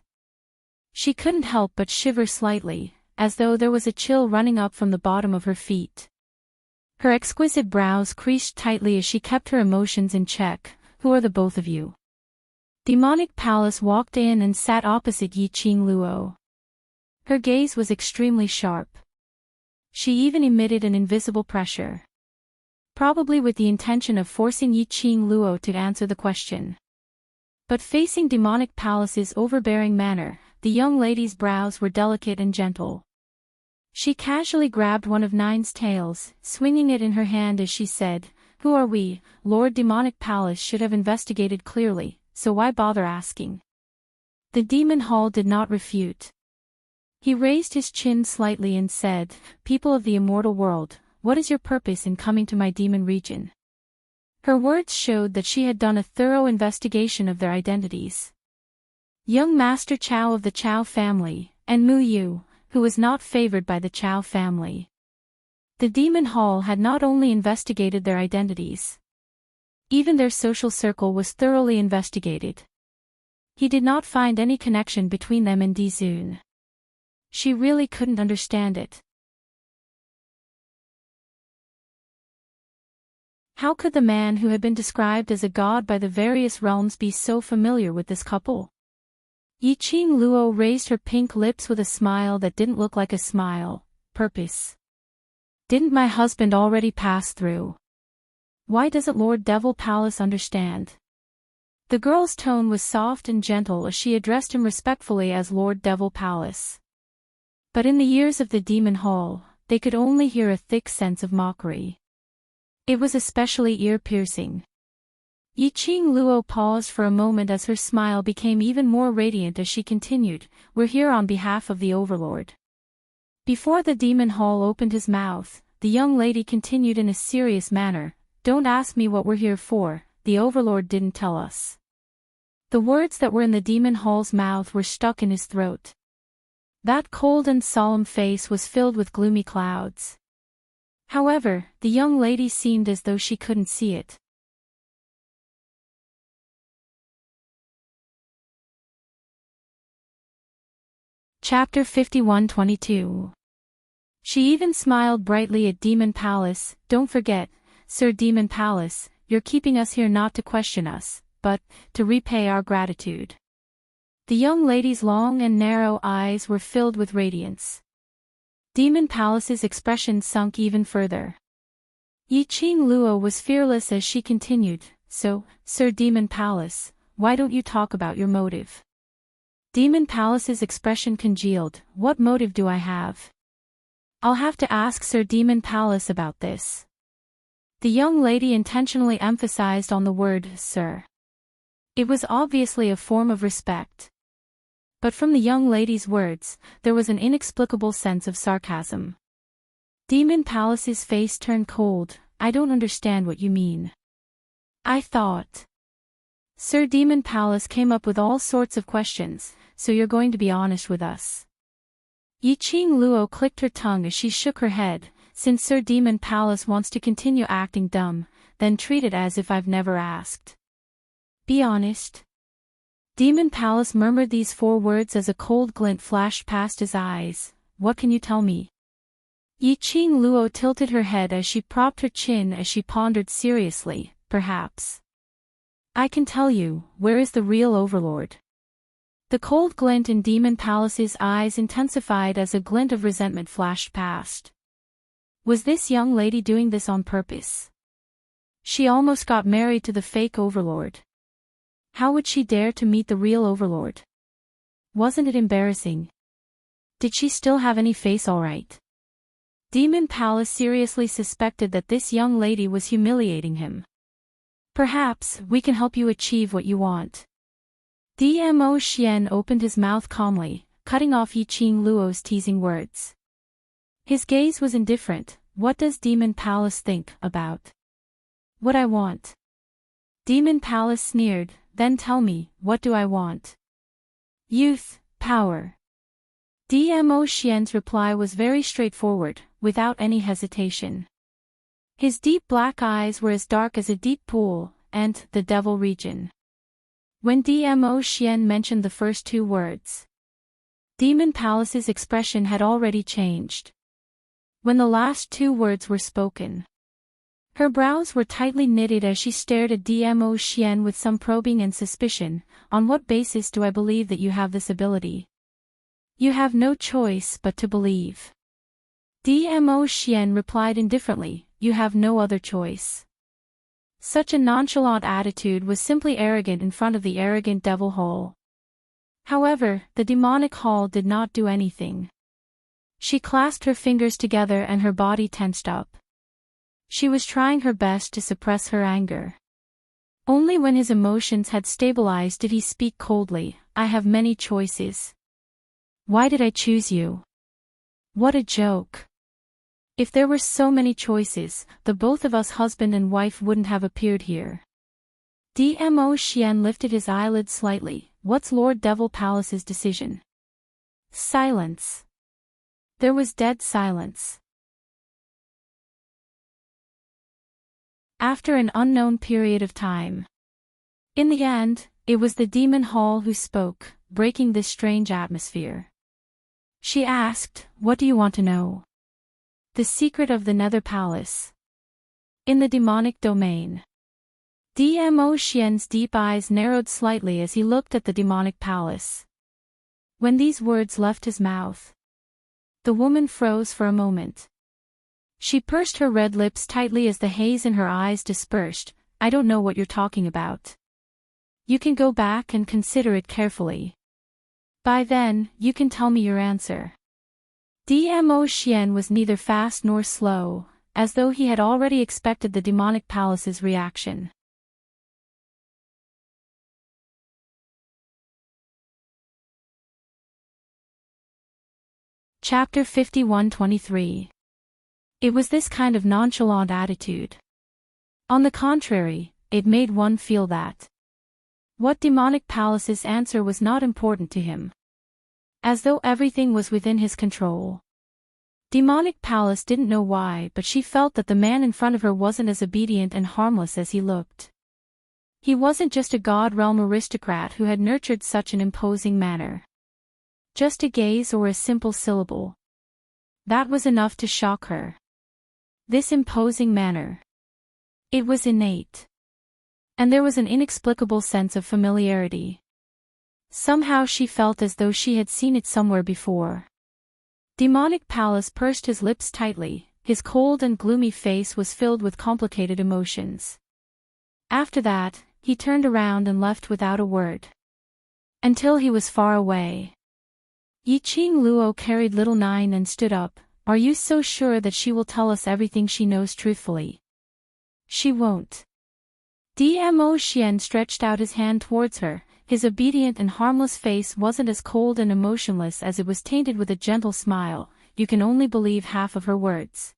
A: She couldn't help but shiver slightly, as though there was a chill running up from the bottom of her feet. Her exquisite brows creased tightly as she kept her emotions in check. Who are the both of you? Demonic Palace walked in and sat opposite Yi-Ching Luo. Her gaze was extremely sharp. She even emitted an invisible pressure. Probably with the intention of forcing Yi-Ching Luo to answer the question. But facing Demonic Palace's overbearing manner, the young lady's brows were delicate and gentle. She casually grabbed one of Nine's tails, swinging it in her hand as she said, "Who are we? Lord Demonic Palace should have investigated clearly, so why bother asking?" The Demon Hall did not refute. He raised his chin slightly and said, "People of the immortal world, what is your purpose in coming to my demon region?" Her words showed that she had done a thorough investigation of their identities. Young Master Chao of the Chao family, and Mu Yu, who was not favored by the Chao family. The Demon Hall had not only investigated their identities. Even their social circle was thoroughly investigated. He did not find any connection between them and Dizun. She really couldn't understand it. How could the man who had been described as a god by the various realms be so familiar with this couple? Yi-Ching Luo raised her pink lips with a smile that didn't look like a smile. Purpose. Didn't my husband already pass through? Why doesn't Lord Devil Palace understand? The girl's tone was soft and gentle as she addressed him respectfully as Lord Devil Palace. But in the ears of the Demon Hall, they could only hear a thick sense of mockery. It was especially ear-piercing. Yi-Ching Luo paused for a moment as her smile became even more radiant as she continued, "We're here on behalf of the Overlord." Before the Demon Hall opened his mouth, the young lady continued in a serious manner, "Don't ask me what we're here for, the Overlord didn't tell us." The words that were in the Demon Hall's mouth were stuck in his throat. That cold and solemn face was filled with gloomy clouds. However, the young lady seemed as though she couldn't see it. Chapter 51-22. She even smiled brightly at Demon Palace. "Don't forget, Sir Demon Palace, you're keeping us here not to question us, but to repay our gratitude." The young lady's long and narrow eyes were filled with radiance. Demon Palace's expression sunk even further. Yi-Ching Luo was fearless as she continued, "So, Sir Demon Palace, why don't you talk about your motive?" Demon Palace's expression congealed. "What motive do I have? I'll have to ask Sir Demon Palace about this." The young lady intentionally emphasized on the word, "sir." It was obviously a form of respect. But from the young lady's words, there was an inexplicable sense of sarcasm. Demon Palace's face turned cold. "I don't understand what you mean. I thought Sir Demon Palace came up with all sorts of questions, so you're going to be honest with us." Yi-Ching Luo clicked her tongue as she shook her head, Since Sir Demon Palace wants to continue acting dumb, then treat it as if I've never asked. Be honest. Demon Palace murmured these 4 words as a cold glint flashed past his eyes. What can you tell me? Yiqing Luo tilted her head as she propped her chin as she pondered seriously. Perhaps. I can tell you, where is the real overlord? The cold glint in Demon Palace's eyes intensified as a glint of resentment flashed past. Was this young lady doing this on purpose? She almost got married to the fake overlord. How would she dare to meet the real overlord? Wasn't it embarrassing? Did she still have any face all right? Demon Palace seriously suspected that this young lady was humiliating him. Perhaps we can help you achieve what you want. Dmo Xian opened his mouth calmly, cutting off Yiqing Luo's teasing words. His gaze was indifferent. What does Demon Palace think about what I want? Demon Palace sneered. Then tell me, what do I want? Youth, power. Dmo Xian's reply was very straightforward, without any hesitation. His deep black eyes were as dark as a deep pool, and the devil region. When Dmo Xian mentioned the first 2 words, Demon Palace's expression had already changed. When the last 2 words were spoken, her brows were tightly knitted as she stared at Dmo Xian with some probing and suspicion. On what basis do I believe that you have this ability? You have no choice but to believe. Dmo Xian replied indifferently, you have no other choice. Such a nonchalant attitude was simply arrogant in front of the arrogant devil hole. However, the demonic hall did not do anything. She clasped her fingers together and her body tensed up. She was trying her best to suppress her anger. Only when his emotions had stabilized did he speak coldly, I have many choices. Why did I choose you? What a joke. If there were so many choices, the both of us husband and wife wouldn't have appeared here. Dmo Xian lifted his eyelids slightly. What's Lord Devil Palace's decision? Silence. There was dead silence. After an unknown period of time. In the end, it was the demon hall who spoke, breaking this strange atmosphere. She asked, what do you want to know? The secret of the Nether Palace. In the demonic domain. Dmo Xian's deep eyes narrowed slightly as he looked at the demonic palace. When these words left his mouth, the woman froze for a moment. She pursed her red lips tightly as the haze in her eyes dispersed. I don't know what you're talking about. You can go back and consider it carefully. By then, you can tell me your answer. Dmo Xian was neither fast nor slow, as though he had already expected the demonic palace's reaction. Chapter 51-23. It was this kind of nonchalant attitude. On the contrary, it made one feel that what demonic palace's answer was not important to him. As though everything was within his control. Demonic Palace didn't know why, but she felt that the man in front of her wasn't as obedient and harmless as he looked. He wasn't just a God realm aristocrat who had nurtured such an imposing manner. Just a gaze or a simple syllable. That was enough to shock her. This imposing manner. It was innate. And there was an inexplicable sense of familiarity. Somehow she felt as though she had seen it somewhere before. Demonic Palace pursed his lips tightly, his cold and gloomy face was filled with complicated emotions. After that, he turned around and left without a word. Until he was far away. Yiqing Luo carried little Nine and stood up. Are you so sure that she will tell us everything she knows truthfully? She won't. Dmo Xian stretched out his hand towards her. His obedient and harmless face wasn't as cold and emotionless as it was tainted with a gentle smile. You can only believe half of her words.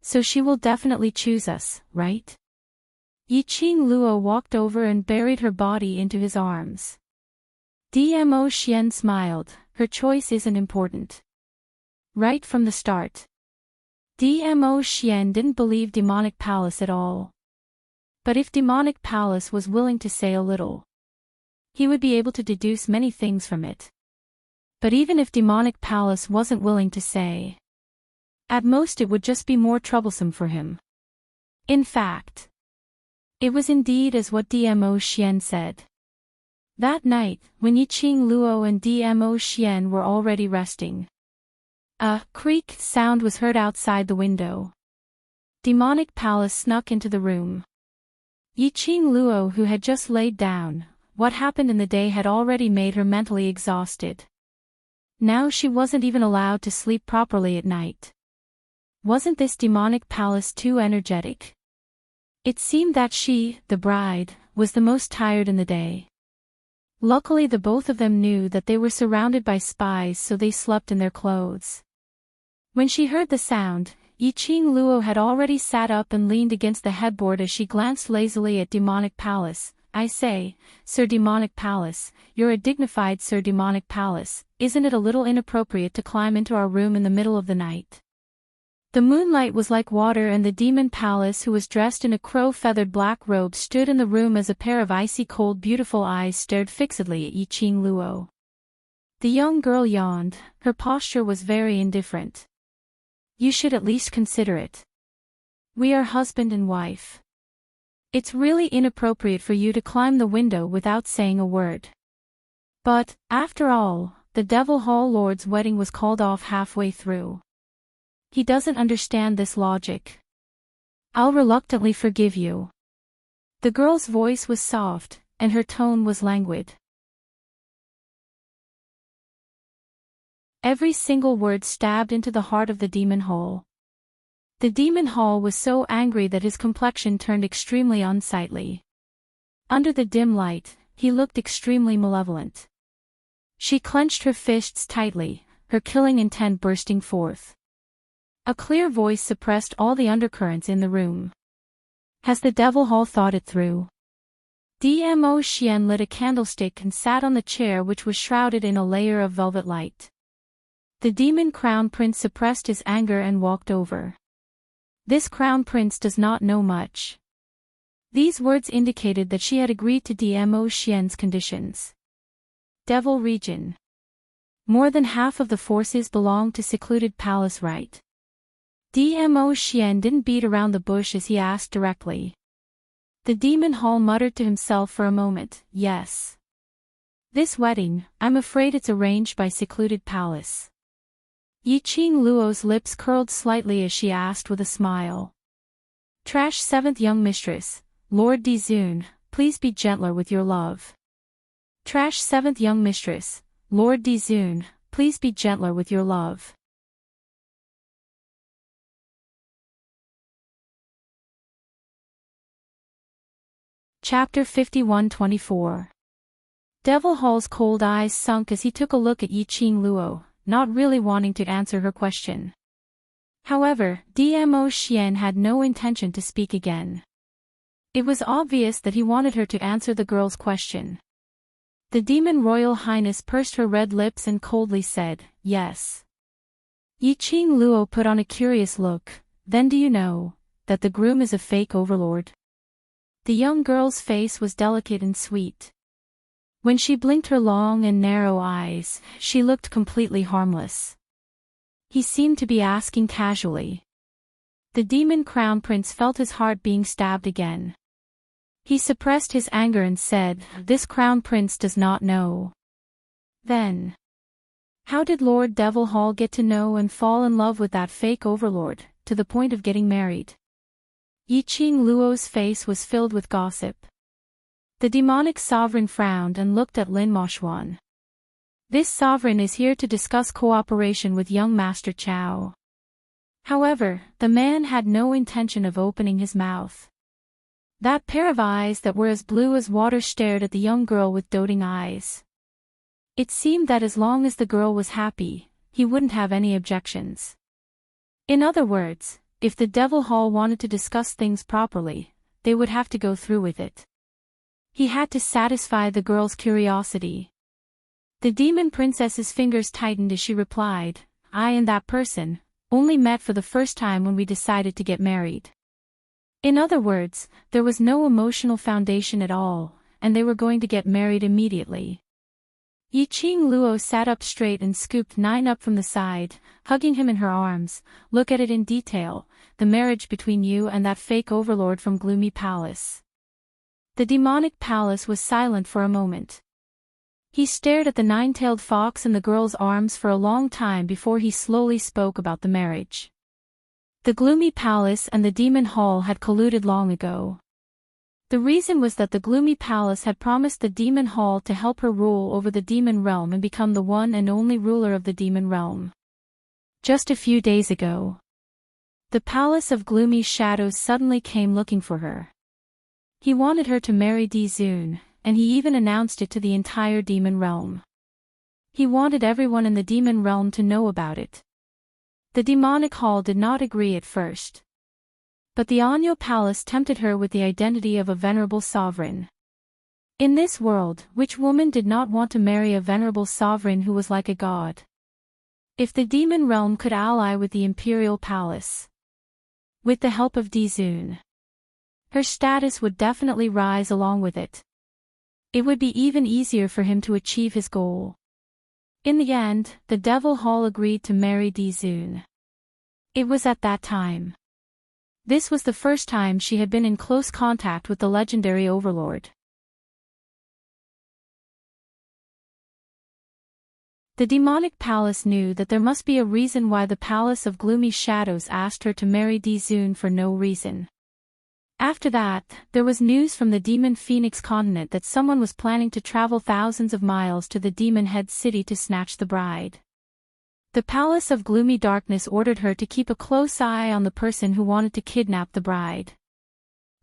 A: So she will definitely choose us, right? Yiqing Luo walked over and buried her body into his arms. Dmo Xian smiled. Her choice isn't important. Right from the start. Dmo Xian didn't believe Demonic Palace at all. But if Demonic Palace was willing to say a little, he would be able to deduce many things from it. But even if Demonic Palace wasn't willing to say, at most it would just be more troublesome for him. In fact, it was indeed as what Dmo Xian said. That night, when Yiqing Luo and Dmo Xian were already resting, a creak sound was heard outside the window. Demonic Palace snuck into the room. Yiqing Luo, who had just laid down, what happened in the day had already made her mentally exhausted. Now she wasn't even allowed to sleep properly at night. Wasn't this Demonic Palace too energetic? It seemed that she, the bride, was the most tired in the day. Luckily the both of them knew that they were surrounded by spies, so they slept in their clothes. When she heard the sound, Yiqing Luo had already sat up and leaned against the headboard as she glanced lazily at Demonic Palace. I say, Sir Demonic Palace, you're a dignified Sir Demonic Palace, isn't it a little inappropriate to climb into our room in the middle of the night? The moonlight was like water, and the Demon Palace, who was dressed in a crow-feathered black robe, stood in the room as a pair of icy cold beautiful eyes stared fixedly at Yiqing Luo. The young girl yawned. Her posture was very indifferent. You should at least consider it. We are husband and wife. It's really inappropriate for you to climb the window without saying a word. But, after all, the Devil Hall Lord's wedding was called off halfway through. He doesn't understand this logic. I'll reluctantly forgive you. The girl's voice was soft, and her tone was languid. Every single word stabbed into the heart of the Demon Hall. The Demon Hall was so angry that his complexion turned extremely unsightly. Under the dim light, he looked extremely malevolent. She clenched her fists tightly, her killing intent bursting forth. A clear voice suppressed all the undercurrents in the room. Has the Devil Hall thought it through? Dmo Xian lit a candlestick and sat on the chair, which was shrouded in a layer of velvet light. The Demon Crown Prince suppressed his anger and walked over. This Crown Prince does not know much. These words indicated that she had agreed to Dmo Xian's conditions. Devil Region. More than half of the forces belong to Secluded Palace, right? Dmo Xian didn't beat around the bush as he asked directly. The Demon Hall muttered to himself for a moment. Yes. This wedding, I'm afraid it's arranged by Secluded Palace. Yiqing Luo's lips curled slightly as she asked with a smile. Trash 7th Young Mistress, Lord Dizun, please be gentler with your love. Trash 7th Young Mistress, Lord Dizun, please be gentler with your love. Chapter 51-24. Devil Hall's cold eyes sunk as he took a look at Yiqing Luo, not really wanting to answer her question. However, Dmo Xian had no intention to speak again. It was obvious that he wanted her to answer the girl's question. The Demon Royal Highness pursed her red lips and coldly said, yes. Yiqing Luo put on a curious look. Then do you know that the groom is a fake overlord? The young girl's face was delicate and sweet. When she blinked her long and narrow eyes, she looked completely harmless. He seemed to be asking casually. The Demon Crown Prince felt his heart being stabbed again. He suppressed his anger and said, this Crown Prince does not know. Then, how did Lord Devil Hall get to know and fall in love with that fake overlord, to the point of getting married? Yiqing Luo's face was filled with gossip. The demonic sovereign frowned and looked at Lin Moshuan. This sovereign is here to discuss cooperation with young Master Chao. However, the man had no intention of opening his mouth. That pair of eyes that were as blue as water stared at the young girl with doting eyes. It seemed that as long as the girl was happy, he wouldn't have any objections. In other words, if the Devil Hall wanted to discuss things properly, they would have to go through with it. He had to satisfy the girl's curiosity. The demon princess's fingers tightened as she replied, I and that person, only met for the first time when we decided to get married. In other words, there was no emotional foundation at all, and they were going to get married immediately. Yiqing Luo sat up straight and scooped Nine up from the side, hugging him in her arms. Look at it in detail, the marriage between you and that fake overlord from Gloomy Palace. The demonic palace was silent for a moment. He stared at the nine-tailed fox in the girl's arms for a long time before he slowly spoke about the marriage. The Gloomy Palace and the Demon Hall had colluded long ago. The reason was that the Gloomy Palace had promised the Demon Hall to help her rule over the Demon Realm and become the one and only ruler of the Demon Realm. Just a few days ago, the Palace of Gloomy Shadows suddenly came looking for her. He wanted her to marry Dizun, and he even announced it to the entire Demon Realm. He wanted everyone in the Demon Realm to know about it. The Demonic Hall did not agree at first. But the Anyo Palace tempted her with the identity of a venerable sovereign. In this world, which woman did not want to marry a venerable sovereign who was like a god? If the Demon Realm could ally with the Imperial Palace, with the help of Dizun, her status would definitely rise along with it. It would be even easier for him to achieve his goal. In the end, the Devil Hall agreed to marry Dizun. It was at that time. This was the first time she had been in close contact with the legendary overlord. The demonic palace knew that there must be a reason why the Palace of Gloomy Shadows asked her to marry Dizun for no reason. After that, there was news from the Demon Phoenix continent that someone was planning to travel thousands of miles to the Demon Head City to snatch the bride. The Palace of Gloomy Darkness ordered her to keep a close eye on the person who wanted to kidnap the bride.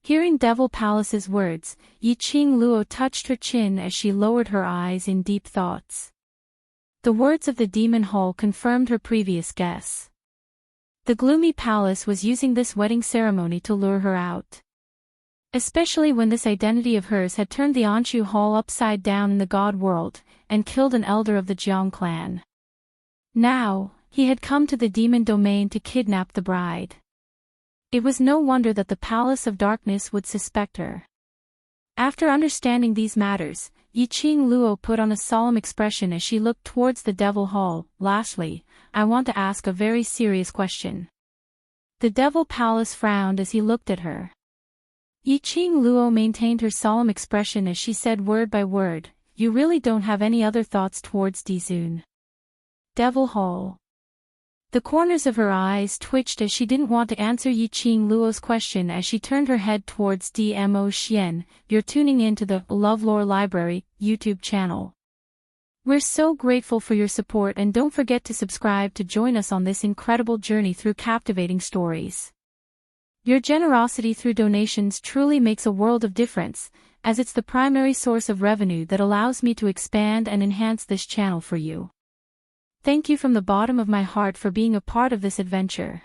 A: Hearing Devil Palace's words, Yiqing Luo touched her chin as she lowered her eyes in deep thoughts. The words of the Demon Hall confirmed her previous guess. The Gloomy Palace was using this wedding ceremony to lure her out. Especially when this identity of hers had turned the Anshu Hall upside down in the God world, and killed an elder of the Jiang clan. Now, he had come to the demon domain to kidnap the bride. It was no wonder that the Palace of Darkness would suspect her. After understanding these matters, Yiqing Luo put on a solemn expression as she looked towards the Devil Hall. Lastly, I want to ask a very serious question. The Devil Palace frowned as he looked at her. Yiqing Luo maintained her solemn expression as she said word by word, you really don't have any other thoughts towards Dizun. Devil Hall. The corners of her eyes twitched as she didn't want to answer Yiqing Luo's question as she turned her head towards DMO Xian. You're tuning in to the LoveLore Library YouTube channel. We're so grateful for your support and don't forget to subscribe to join us on this incredible journey through captivating stories. Your generosity through donations truly makes a world of difference, as it's the primary source of revenue that allows me to expand and enhance this channel for you. Thank you from the bottom of my heart for being a part of this adventure.